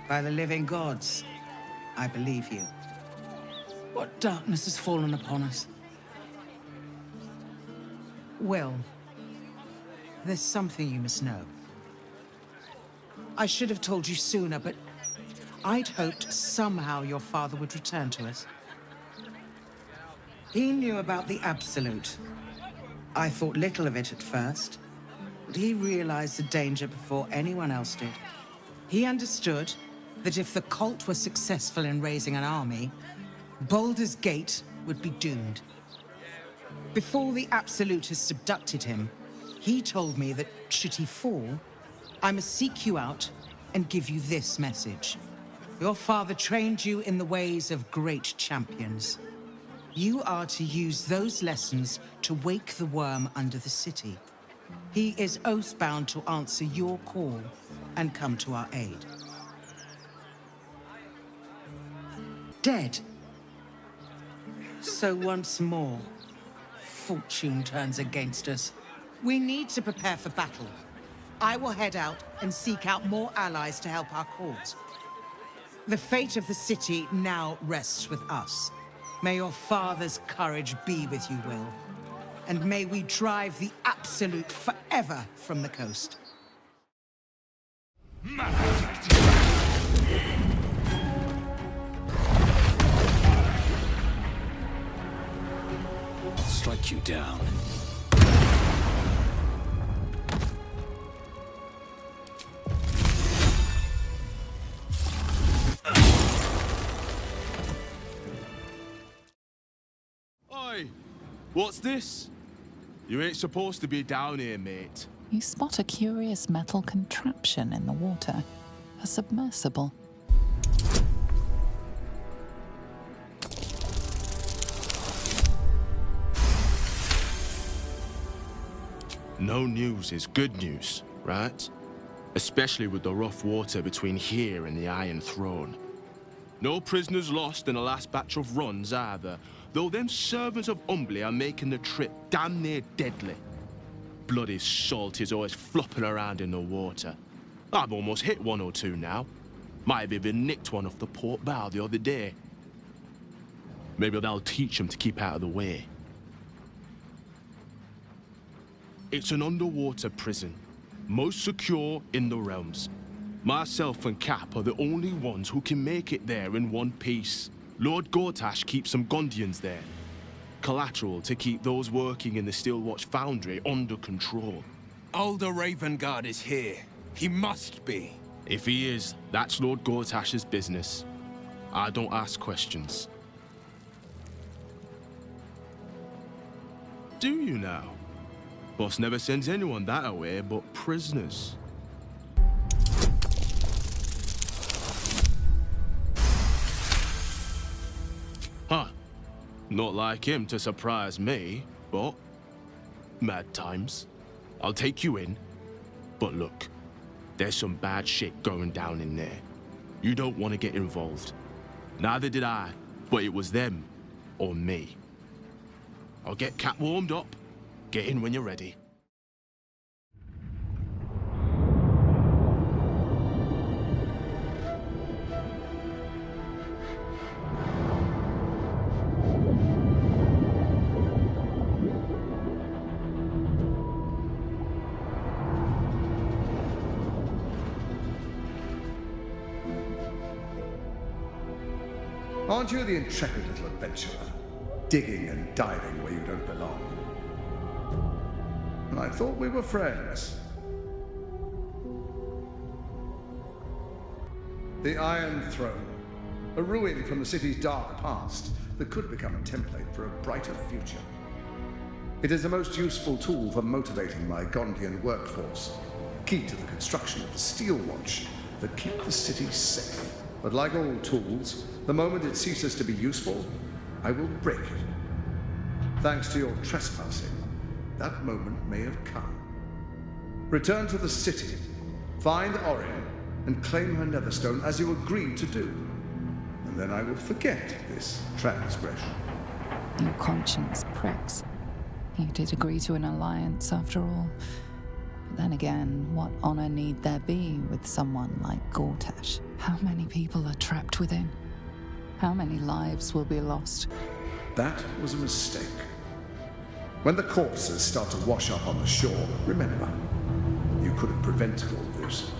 By the living gods, I believe you. What darkness has fallen upon us? Will, there's something you must know. I should have told you sooner, but I'd hoped somehow your father would return to us. He knew about the Absolute. I thought little of it at first, but he realized the danger before anyone else did. He understood that if the cult were successful in raising an army, Baldur's Gate would be doomed. Before the Absolutists abducted him, he told me that should he fall, I must seek you out and give you this message. Your father trained you in the ways of great champions. You are to use those lessons to wake the worm under the city. He is oath-bound to answer your call and come to our aid. Dead. So once more, fortune turns against us. We need to prepare for battle. I will head out and seek out more allies to help our cause. The fate of the city now rests with us. May your father's courage be with you, Will. And may we drive the Absolute forever from the coast. I'll strike you down. Oi! What's this? You ain't supposed to be down here, mate. You spot a curious metal contraption in the water. A submersible. No news is good news, right? Especially with the rough water between here and the Iron Throne. No prisoners lost in the last batch of runs either, though them servants of Ombre are making the trip damn near deadly. Bloody salt is always flopping around in the water. I've almost hit one or two now. Might have even nicked one off the port bow the other day. Maybe that'll teach them to keep out of the way. It's an underwater prison, most secure in the realms. Myself and Cap are the only ones who can make it there in one piece. Lord Gortash keeps some Gondians there. Collateral to keep those working in the Steelwatch Foundry under control. Older Ravenguard is here. He must be. If he is, that's Lord Gortash's business. I don't ask questions. Do you now? Boss never sends anyone that away but prisoners. Huh. Not like him to surprise me, but mad times. I'll take you in, but look, there's some bad shit going down in there. You don't want to get involved. Neither did I, but it was them or me. I'll get Cap warmed up. Get in when you're ready. Aren't you the intrepid little adventurer, digging and diving where you don't belong? And I thought we were friends. The Iron Throne, a ruin from the city's dark past that could become a template for a brighter future. It is the most useful tool for motivating my Gondian workforce, key to the construction of the Steelwatch that keep the city safe. But like all tools, the moment it ceases to be useful, I will break it. Thanks to your trespassing, that moment may have come. Return to the city, find Orin, and claim her Netherstone as you agreed to do. And then I will forget this transgression. Your conscience pricks. You did agree to an alliance after all. But then again, what honor need there be with someone like Gortash? How many people are trapped within? How many lives will be lost? That was a mistake. When the corpses start to wash up on the shore, remember, you could have prevented all this.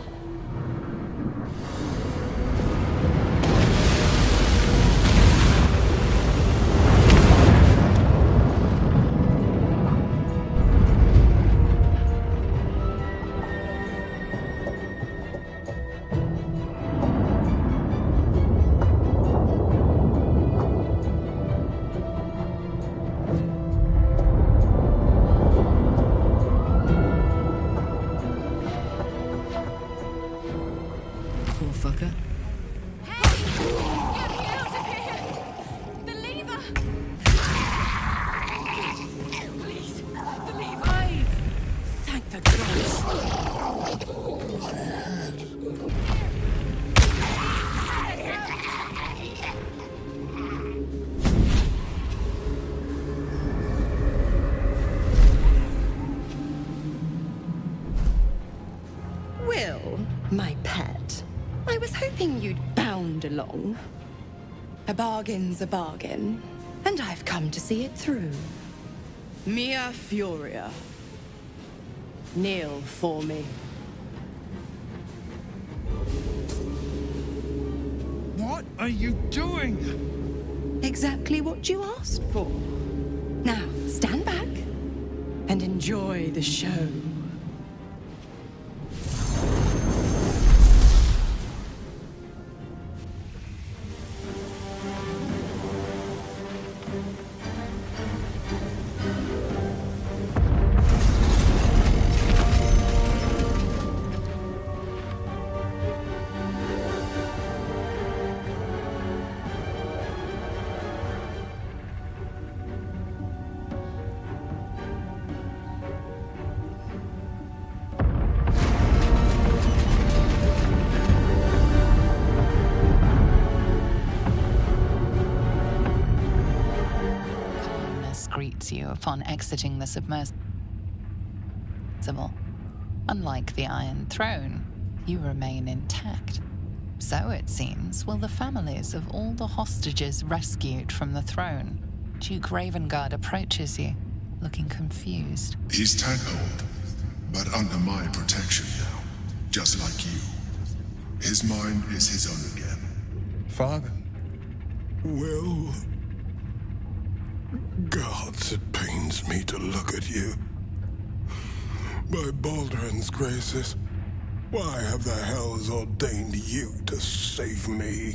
My pet, I was hoping you'd bound along. A bargain's a bargain, and I've come to see it through. Mia Furia. Kneel for me. What are you doing? Exactly what you asked for. Now, stand back and enjoy the show. Greets you upon exiting the submersible. Unlike the Iron Throne, you remain intact. So, it seems, will the families of all the hostages rescued from the throne. Duke Ravengard approaches you, looking confused. He's tadpoled, but under my protection now, just like you. His mind is his own again. Father, Will... Gods, it pains me to look at you. By Baldrin's graces, why have the hells ordained you to save me?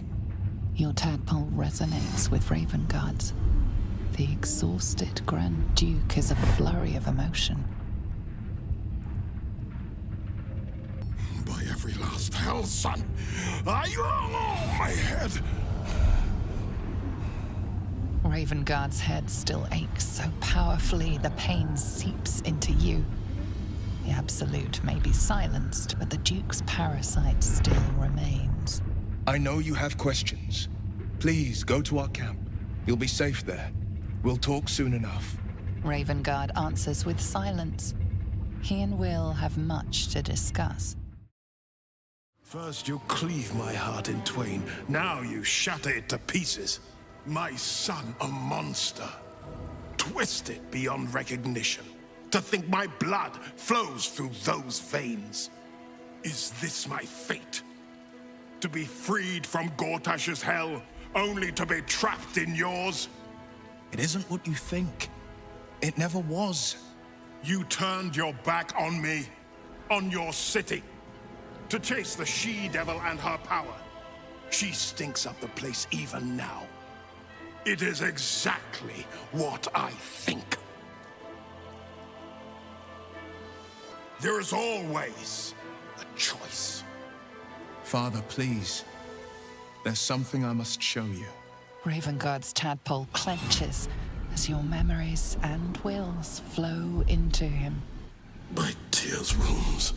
Your tadpole resonates with Ravengard's. The exhausted Grand Duke is a flurry of emotion. By every last hell, son, my head! Ravengard's head still aches so powerfully the pain seeps into you. The Absolute may be silenced, but the Duke's parasite still remains. I know you have questions. Please, go to our camp. You'll be safe there. We'll talk soon enough. Ravengard answers with silence. He and Will have much to discuss. First you cleave my heart in twain, now you shatter it to pieces. My son, a monster. Twisted beyond recognition. To think my blood flows through those veins. Is this my fate? To be freed from Gortash's hell, only to be trapped in yours? It isn't what you think. It never was. You turned your back on me, on your city, to chase the she-devil and her power. She stinks up the place even now. It is exactly what I think. There is always a choice. Father, please. There's something I must show you. Ravengard's tadpole clenches as your memories and wills flow into him. My tears rooms.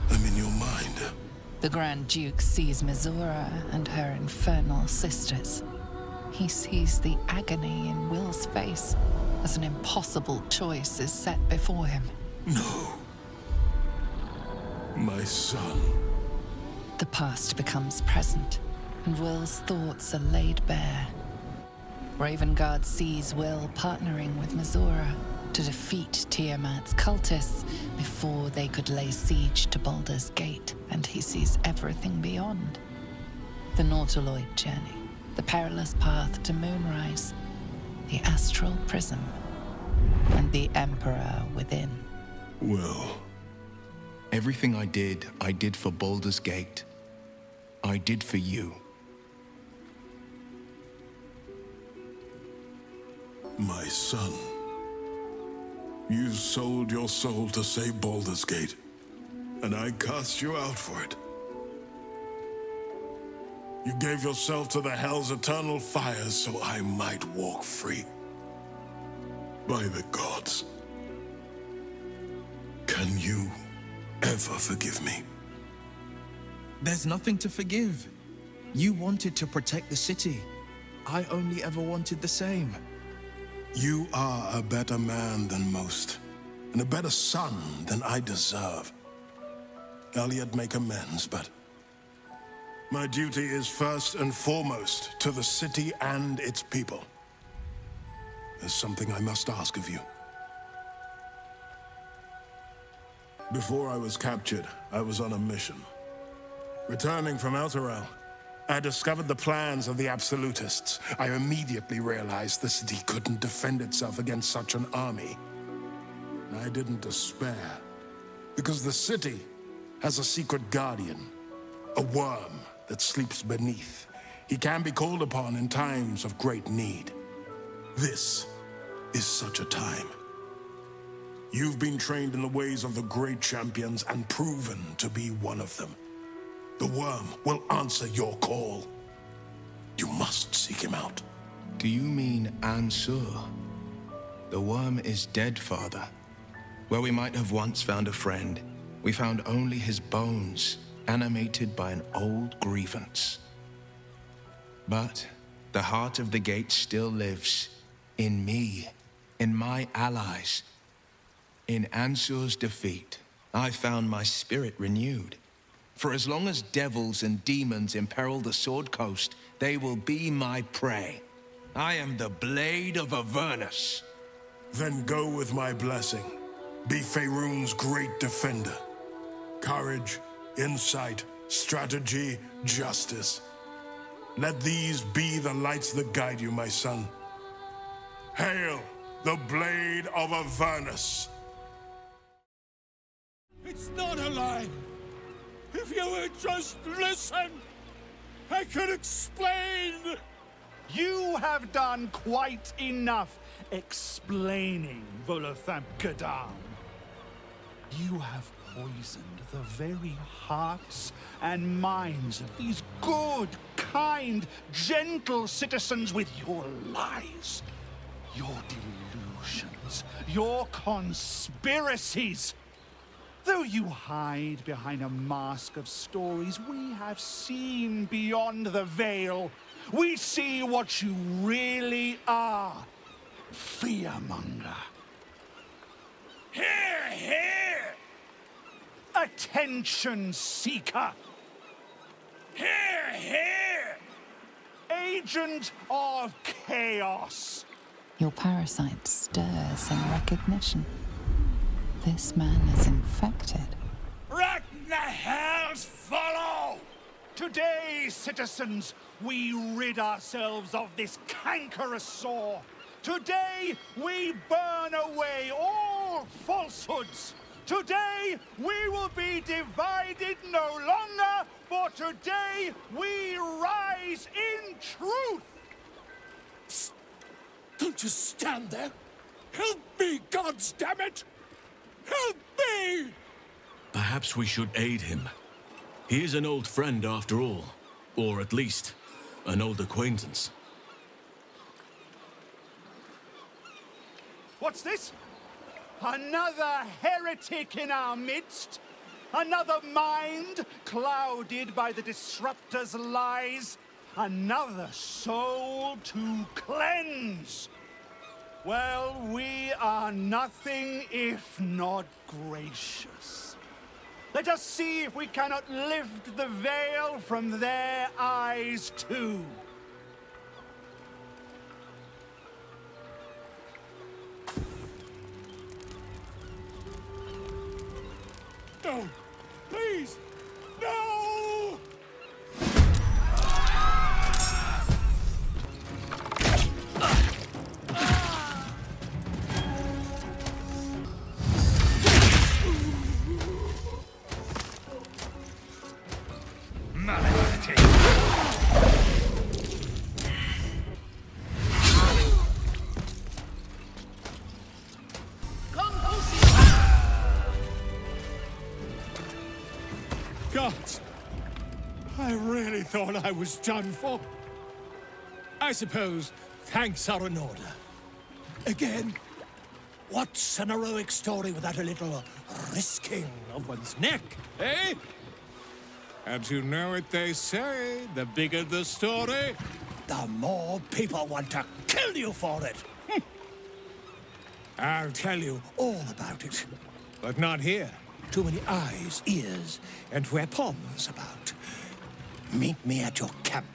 I'm in your mind. The Grand Duke sees Mizora and her infernal sisters. He sees the agony in Will's face as an impossible choice is set before him. No. My son. The past becomes present. and Will's thoughts are laid bare. Ravengard sees Will partnering with Mizora to defeat Tiamat's cultists before they could lay siege to Baldur's Gate, and he sees everything beyond. The Nautiloid journey, the perilous path to Moonrise, the astral prism, and the Emperor within. Will, everything I did for Baldur's Gate. I did for you. My son, you sold your soul to save Baldur's Gate, and I cast you out for it. You gave yourself to the Hell's eternal fires so I might walk free. By the gods, can you ever forgive me? There's nothing to forgive. You wanted to protect the city. I only ever wanted the same. You are a better man than most, and a better son than I deserve. I'll yet make amends, but my duty is first and foremost to the city and its people. There's something I must ask of you. Before I was captured, I was on a mission. Returning from Elturel, I discovered the plans of the Absolutists. I immediately realized the city couldn't defend itself against such an army. I didn't despair, because the city has a secret guardian, a worm that sleeps beneath. He can be called upon in times of great need. This is such a time. You've been trained in the ways of the great champions and proven to be one of them. The worm will answer your call. You must seek him out. Do you mean Ansur? The worm is dead, Father. Where we might have once found a friend, we found only his bones, animated by an old grievance. But the heart of the gate still lives, in me, in my allies. In Ansur's defeat, I found my spirit renewed. For as long as devils and demons imperil the Sword Coast, they will be my prey. I am the blade of Avernus. Then go with my blessing. Be Faerun's great defender. Courage, insight, strategy, justice. Let these be the lights that guide you, my son. Hail, the blade of Avernus! It's not a lie! If you would just listen, I could explain! You have done quite enough explaining, Volothamp Gadam. You have poisoned the very hearts and minds of these good, kind, gentle citizens with your lies, your delusions, your conspiracies. Though you hide behind a mask of stories, we have seen beyond the veil. We see what you really are. Fearmonger. Hear, hear! Attention seeker. Hear, hear! Agent of chaos. Your parasite stirs in recognition. This man is infected. Right in the hells follow! Today, citizens, we rid ourselves of this cankerous sore. Today, we burn away all falsehoods. Today, we will be divided no longer, for today, we rise in truth. Psst. Don't just stand there. Help me, gods damn it! Help me! Perhaps we should aid him. He is an old friend after all. Or at least, an old acquaintance. What's this? Another heretic in our midst? Another mind clouded by the disruptor's lies? Another soul to cleanse? Well, we are nothing if not gracious. Let us see if we cannot lift the veil from their eyes too. No! Please! No! Gods! I really thought I was done for. I suppose thanks are in order. Again, what's an heroic story without a little risking of one's neck, eh? And you know what they say, the bigger the story, the more people want to kill you for it. I'll tell you all about it, but not here. Too many eyes, ears, and weapons about. Meet me at your camp.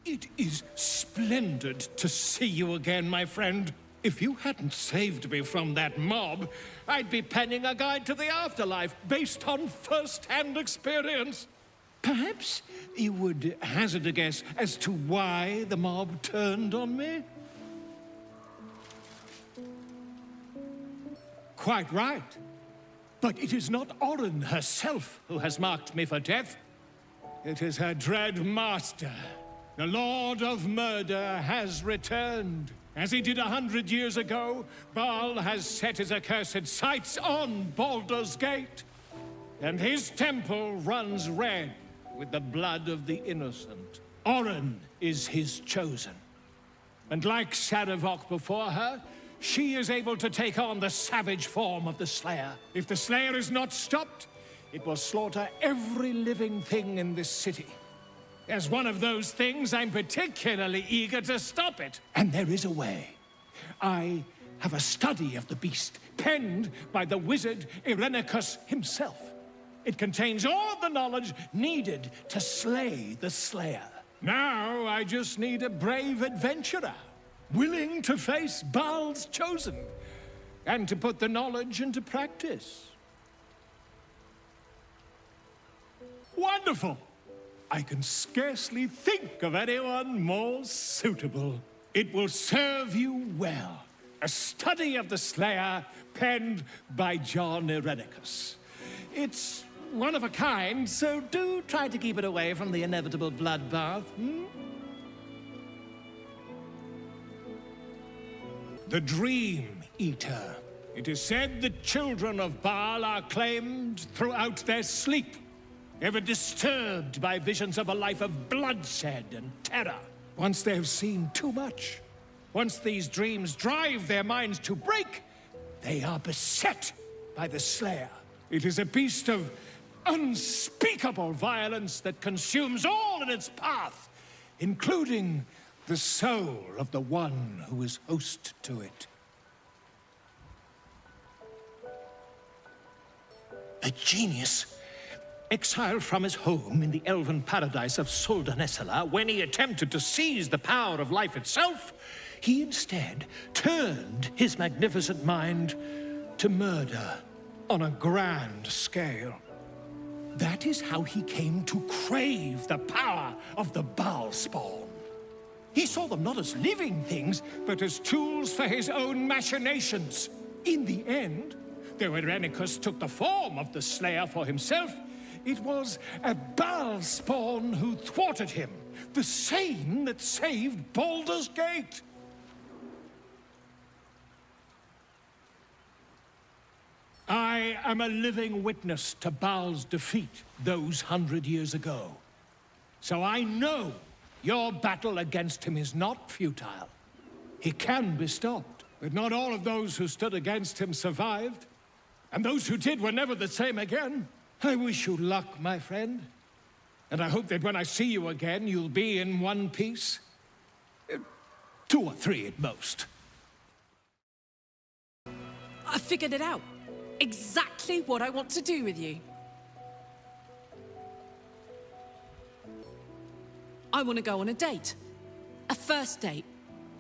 It is splendid to see you again, my friend. If you hadn't saved me from that mob, I'd be penning a guide to the afterlife based on first-hand experience. Perhaps you would hazard a guess as to why the mob turned on me? Quite right. But it is not Oren herself who has marked me for death. It is her dread master. The Lord of Murder has returned. As he did 100 years ago, Baal has set his accursed sights on Baldur's Gate. And his temple runs red with the blood of the innocent. Oren is his chosen. And like Sarevok before her, she is able to take on the savage form of the Slayer. If the Slayer is not stopped, it will slaughter every living thing in this city. As one of those things, I'm particularly eager to stop it. And there is a way. I have a study of the beast, penned by the wizard Irenicus himself. It contains all the knowledge needed to slay the Slayer. Now I just need a brave adventurer, willing to face Baal's chosen, and to put the knowledge into practice. Wonderful! I can scarcely think of anyone more suitable. It will serve you well. A study of the Slayer, penned by John Irenicus. It's one of a kind, so do try to keep it away from the inevitable bloodbath, The Dream Eater. It is said the children of Baal are claimed throughout their sleep, ever disturbed by visions of a life of bloodshed and terror. Once they have seen too much, once these dreams drive their minds to break, they are beset by the Slayer. It is a beast of unspeakable violence that consumes all in its path, including the soul of the one who is host to it. A genius, exiled from his home in the elven paradise of Soldanessala, when he attempted to seize the power of life itself, he instead turned his magnificent mind to murder on a grand scale. That is how he came to crave the power of the Baal spawn. He saw them not as living things, but as tools for his own machinations. In the end, though Irenicus took the form of the Slayer for himself, it was a Baal spawn who thwarted him, the same that saved Baldur's Gate. I am a living witness to Baal's defeat those 100 years ago. So I know your battle against him is not futile. He can be stopped, but not all of those who stood against him survived. And those who did were never the same again. I wish you luck, my friend. And I hope that when I see you again, you'll be in one piece. 2 or 3 at most. I figured it out. exactly what I want to do with you. I want to go on a date. A first date.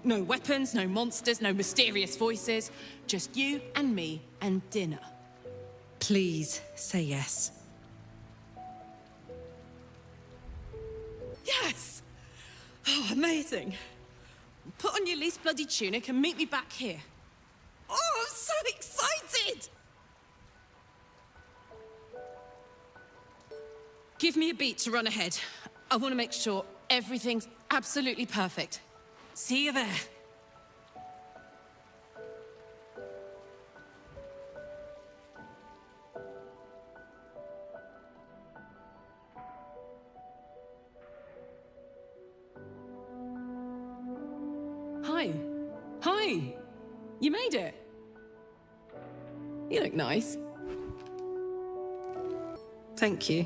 No weapons, no monsters, no mysterious voices. Just you and me and dinner. Please say yes. Yes! Oh, amazing. Put on your least bloody tunic and meet me back here. Oh, I'm so excited! Give me a beat to run ahead. I want to make sure everything's absolutely perfect. See you there. Hi. Hi. You made it. You look nice. Thank you.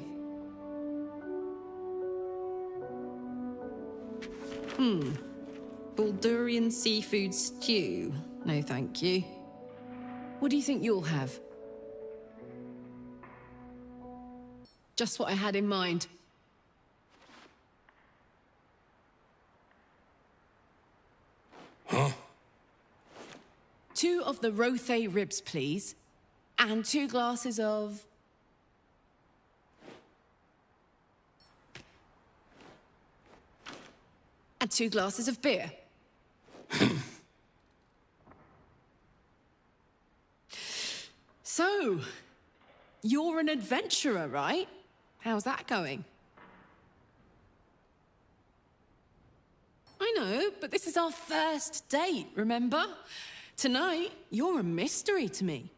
Baldurian seafood stew. No, thank you. What do you think you'll have? Just what I had in mind. Huh? 2 of the rothe ribs, please. And 2 glasses of... and 2 glasses of beer. So, you're an adventurer, right? How's that going? I know, but this is our first date, remember? Tonight, you're a mystery to me.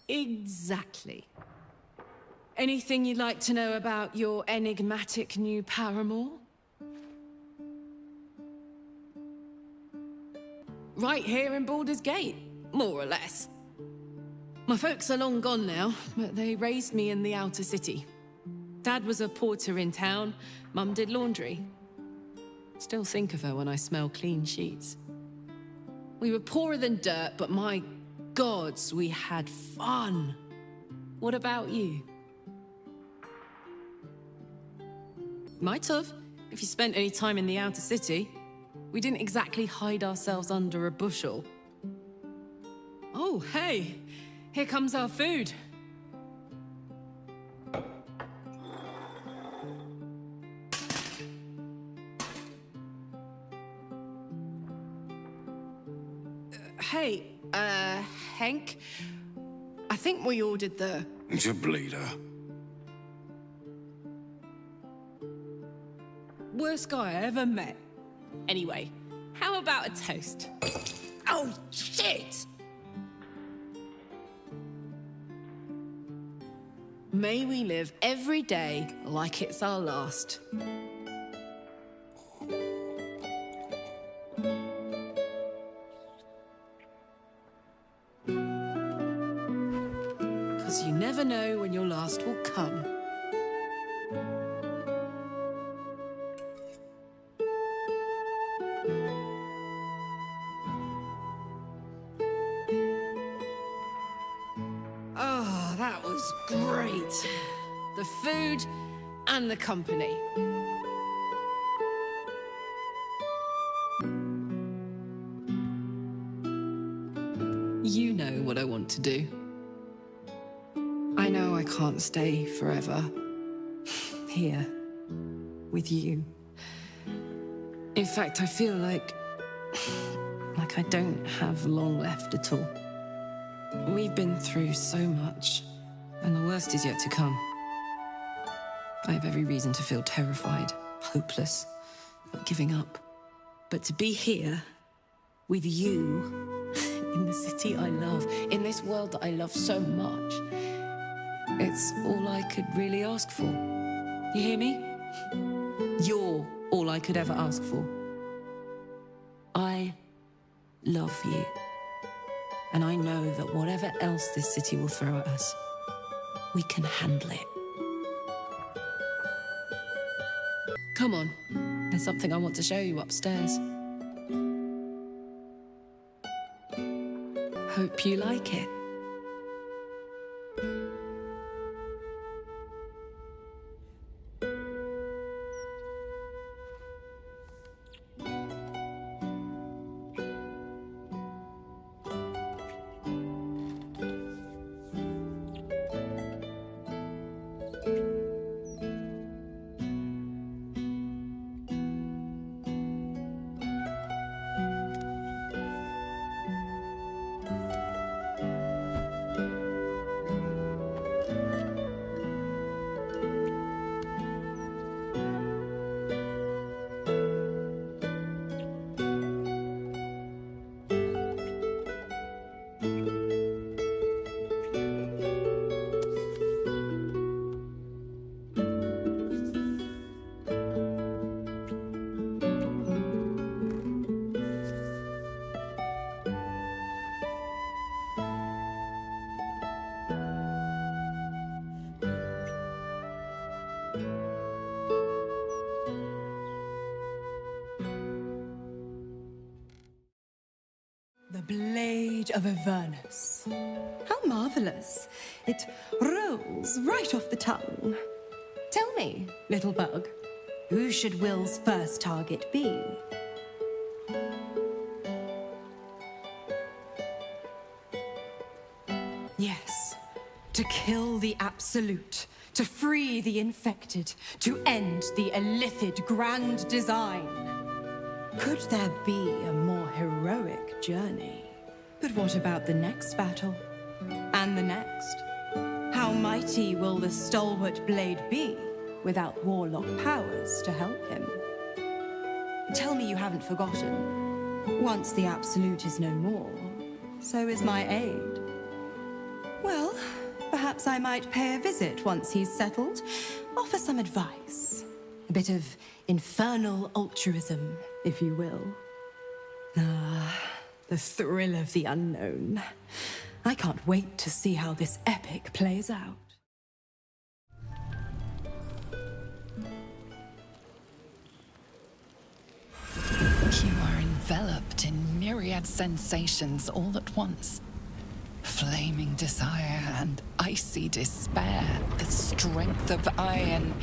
Exactly. Anything you'd like to know about your enigmatic new paramour? Right here in Baldur's Gate, more or less. My folks are long gone now, but they raised me in the outer city. Dad was a porter in town, Mum did laundry. Still think of her when I smell clean sheets. We were poorer than dirt, but my gods, we had fun. What about you? Might have, if you spent any time in the outer city. We didn't exactly hide ourselves under a bushel. Oh, hey, here comes our food. Hey, Henk, I think we ordered the... It's a bleeder. worst guy I ever met. Anyway, how about a toast? Oh, shit! May we live every day like it's our last. Because you never know when your last will come. Oh, that was great. The food and the company. You know what I want to do. I know I can't stay forever here with you. In fact, I feel like I don't have long left at all. We've been through so much, and the worst is yet to come. I have every reason to feel terrified, hopeless, not giving up. But to be here with you, in the city I love, in this world that I love so much, it's all I could really ask for. You hear me? You're all I could ever ask for. I love you. And I know that whatever else this city will throw at us, we can handle it. Come on, there's something I want to show you upstairs. Hope you like it. The blade of Avernus. How marvelous. It rolls right off the tongue. Tell me, little bug, who should Will's first target be? Yes, to kill the Absolute, to free the infected, to end the illithid grand design. Could there be a more heroic journey? But what about the next battle? And the next? How mighty will the stalwart blade be without warlock powers to help him? Tell me you haven't forgotten. Once the Absolute is no more, so is my aid. Well, perhaps I might pay a visit once he's settled, offer some advice. A bit of infernal altruism, if you will. Ah, the thrill of the unknown. I can't wait to see how this epic plays out. You are enveloped in myriad sensations all at once. Flaming desire and icy despair, the strength of iron,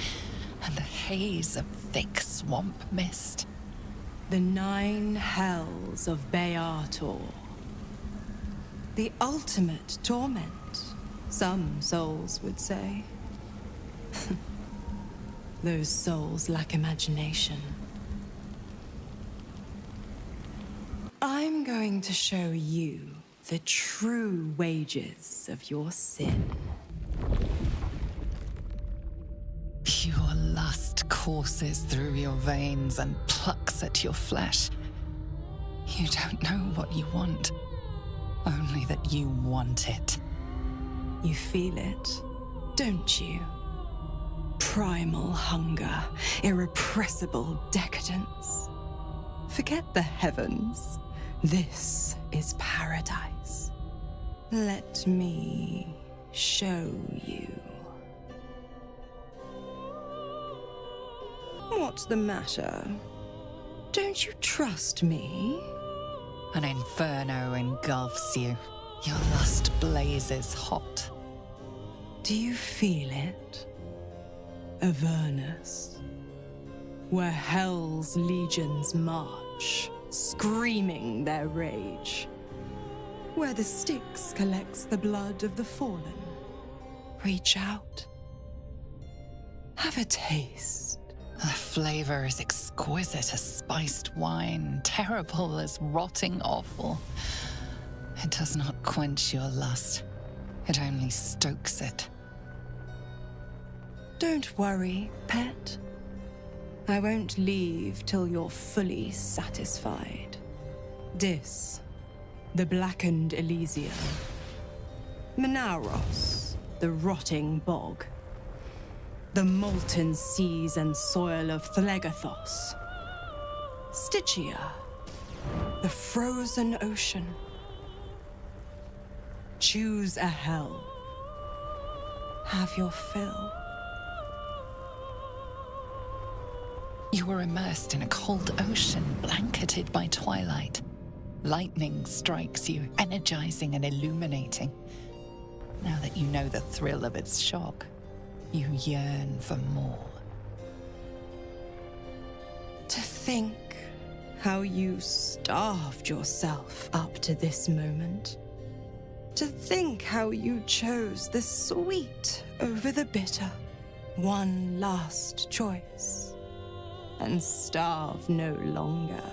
and the haze of thick swamp mist. The 9 hells of Beator. The ultimate torment, some souls would say. Those souls lack imagination. I'm going to show you the true wages of your sin. Pure lust courses through your veins and plucks at your flesh. You don't know what you want, only that you want it. You feel it, don't you? Primal hunger, irrepressible decadence. Forget the heavens. This is paradise. Let me show you. What's the matter? Don't you trust me? An inferno engulfs you. Your lust blazes hot. Do you feel it? Avernus, where hell's legions march, screaming their rage. Where the Styx collects the blood of the fallen. Reach out. Have a taste. The flavor is exquisite as spiced wine, terrible as rotting offal. It does not quench your lust. It only stokes it. Don't worry, pet. I won't leave till you're fully satisfied. Dis, the blackened Elysium. Menauros, the rotting bog. The molten seas and soil of Thlegathos. Stygia, the frozen ocean. Choose a hell. Have your fill. You were immersed in a cold ocean, blanketed by twilight. Lightning strikes you, energizing and illuminating. Now that you know the thrill of its shock, you yearn for more. To think how you starved yourself up to this moment. To think how you chose the sweet over the bitter. One last choice. And starve no longer.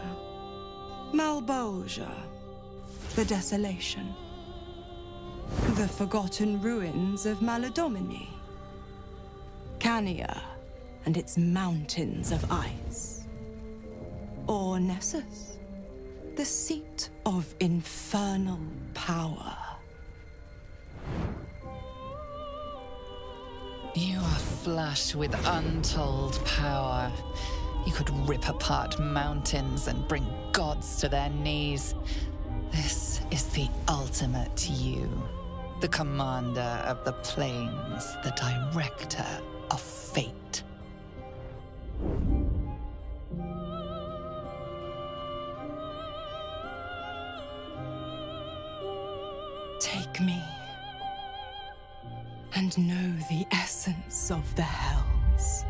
Malbolgia, the desolation. The forgotten ruins of Maladomini. Cania and its mountains of ice. Or Nessus, the seat of infernal power. You are flush with untold power. You could rip apart mountains and bring gods to their knees. This is the ultimate you. The commander of the plains, the director of fate. Take me, and know the essence of the hells.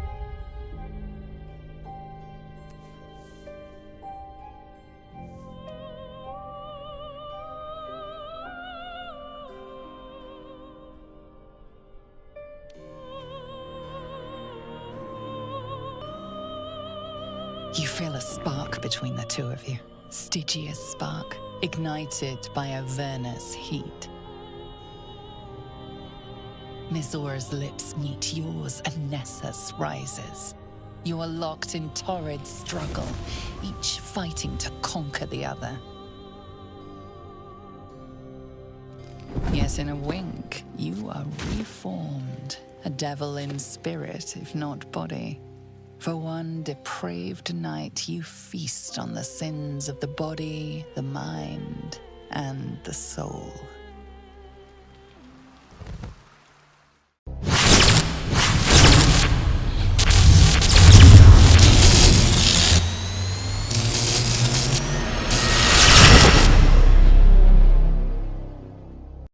You feel a spark between the two of you. Stygia's spark, ignited by Averna's heat. Mizora's lips meet yours and Nessus rises. You are locked in torrid struggle, each fighting to conquer the other. Yet in a wink, you are reformed, a devil in spirit, if not body. For one depraved night, you feast on the sins of the body, the mind, and the soul.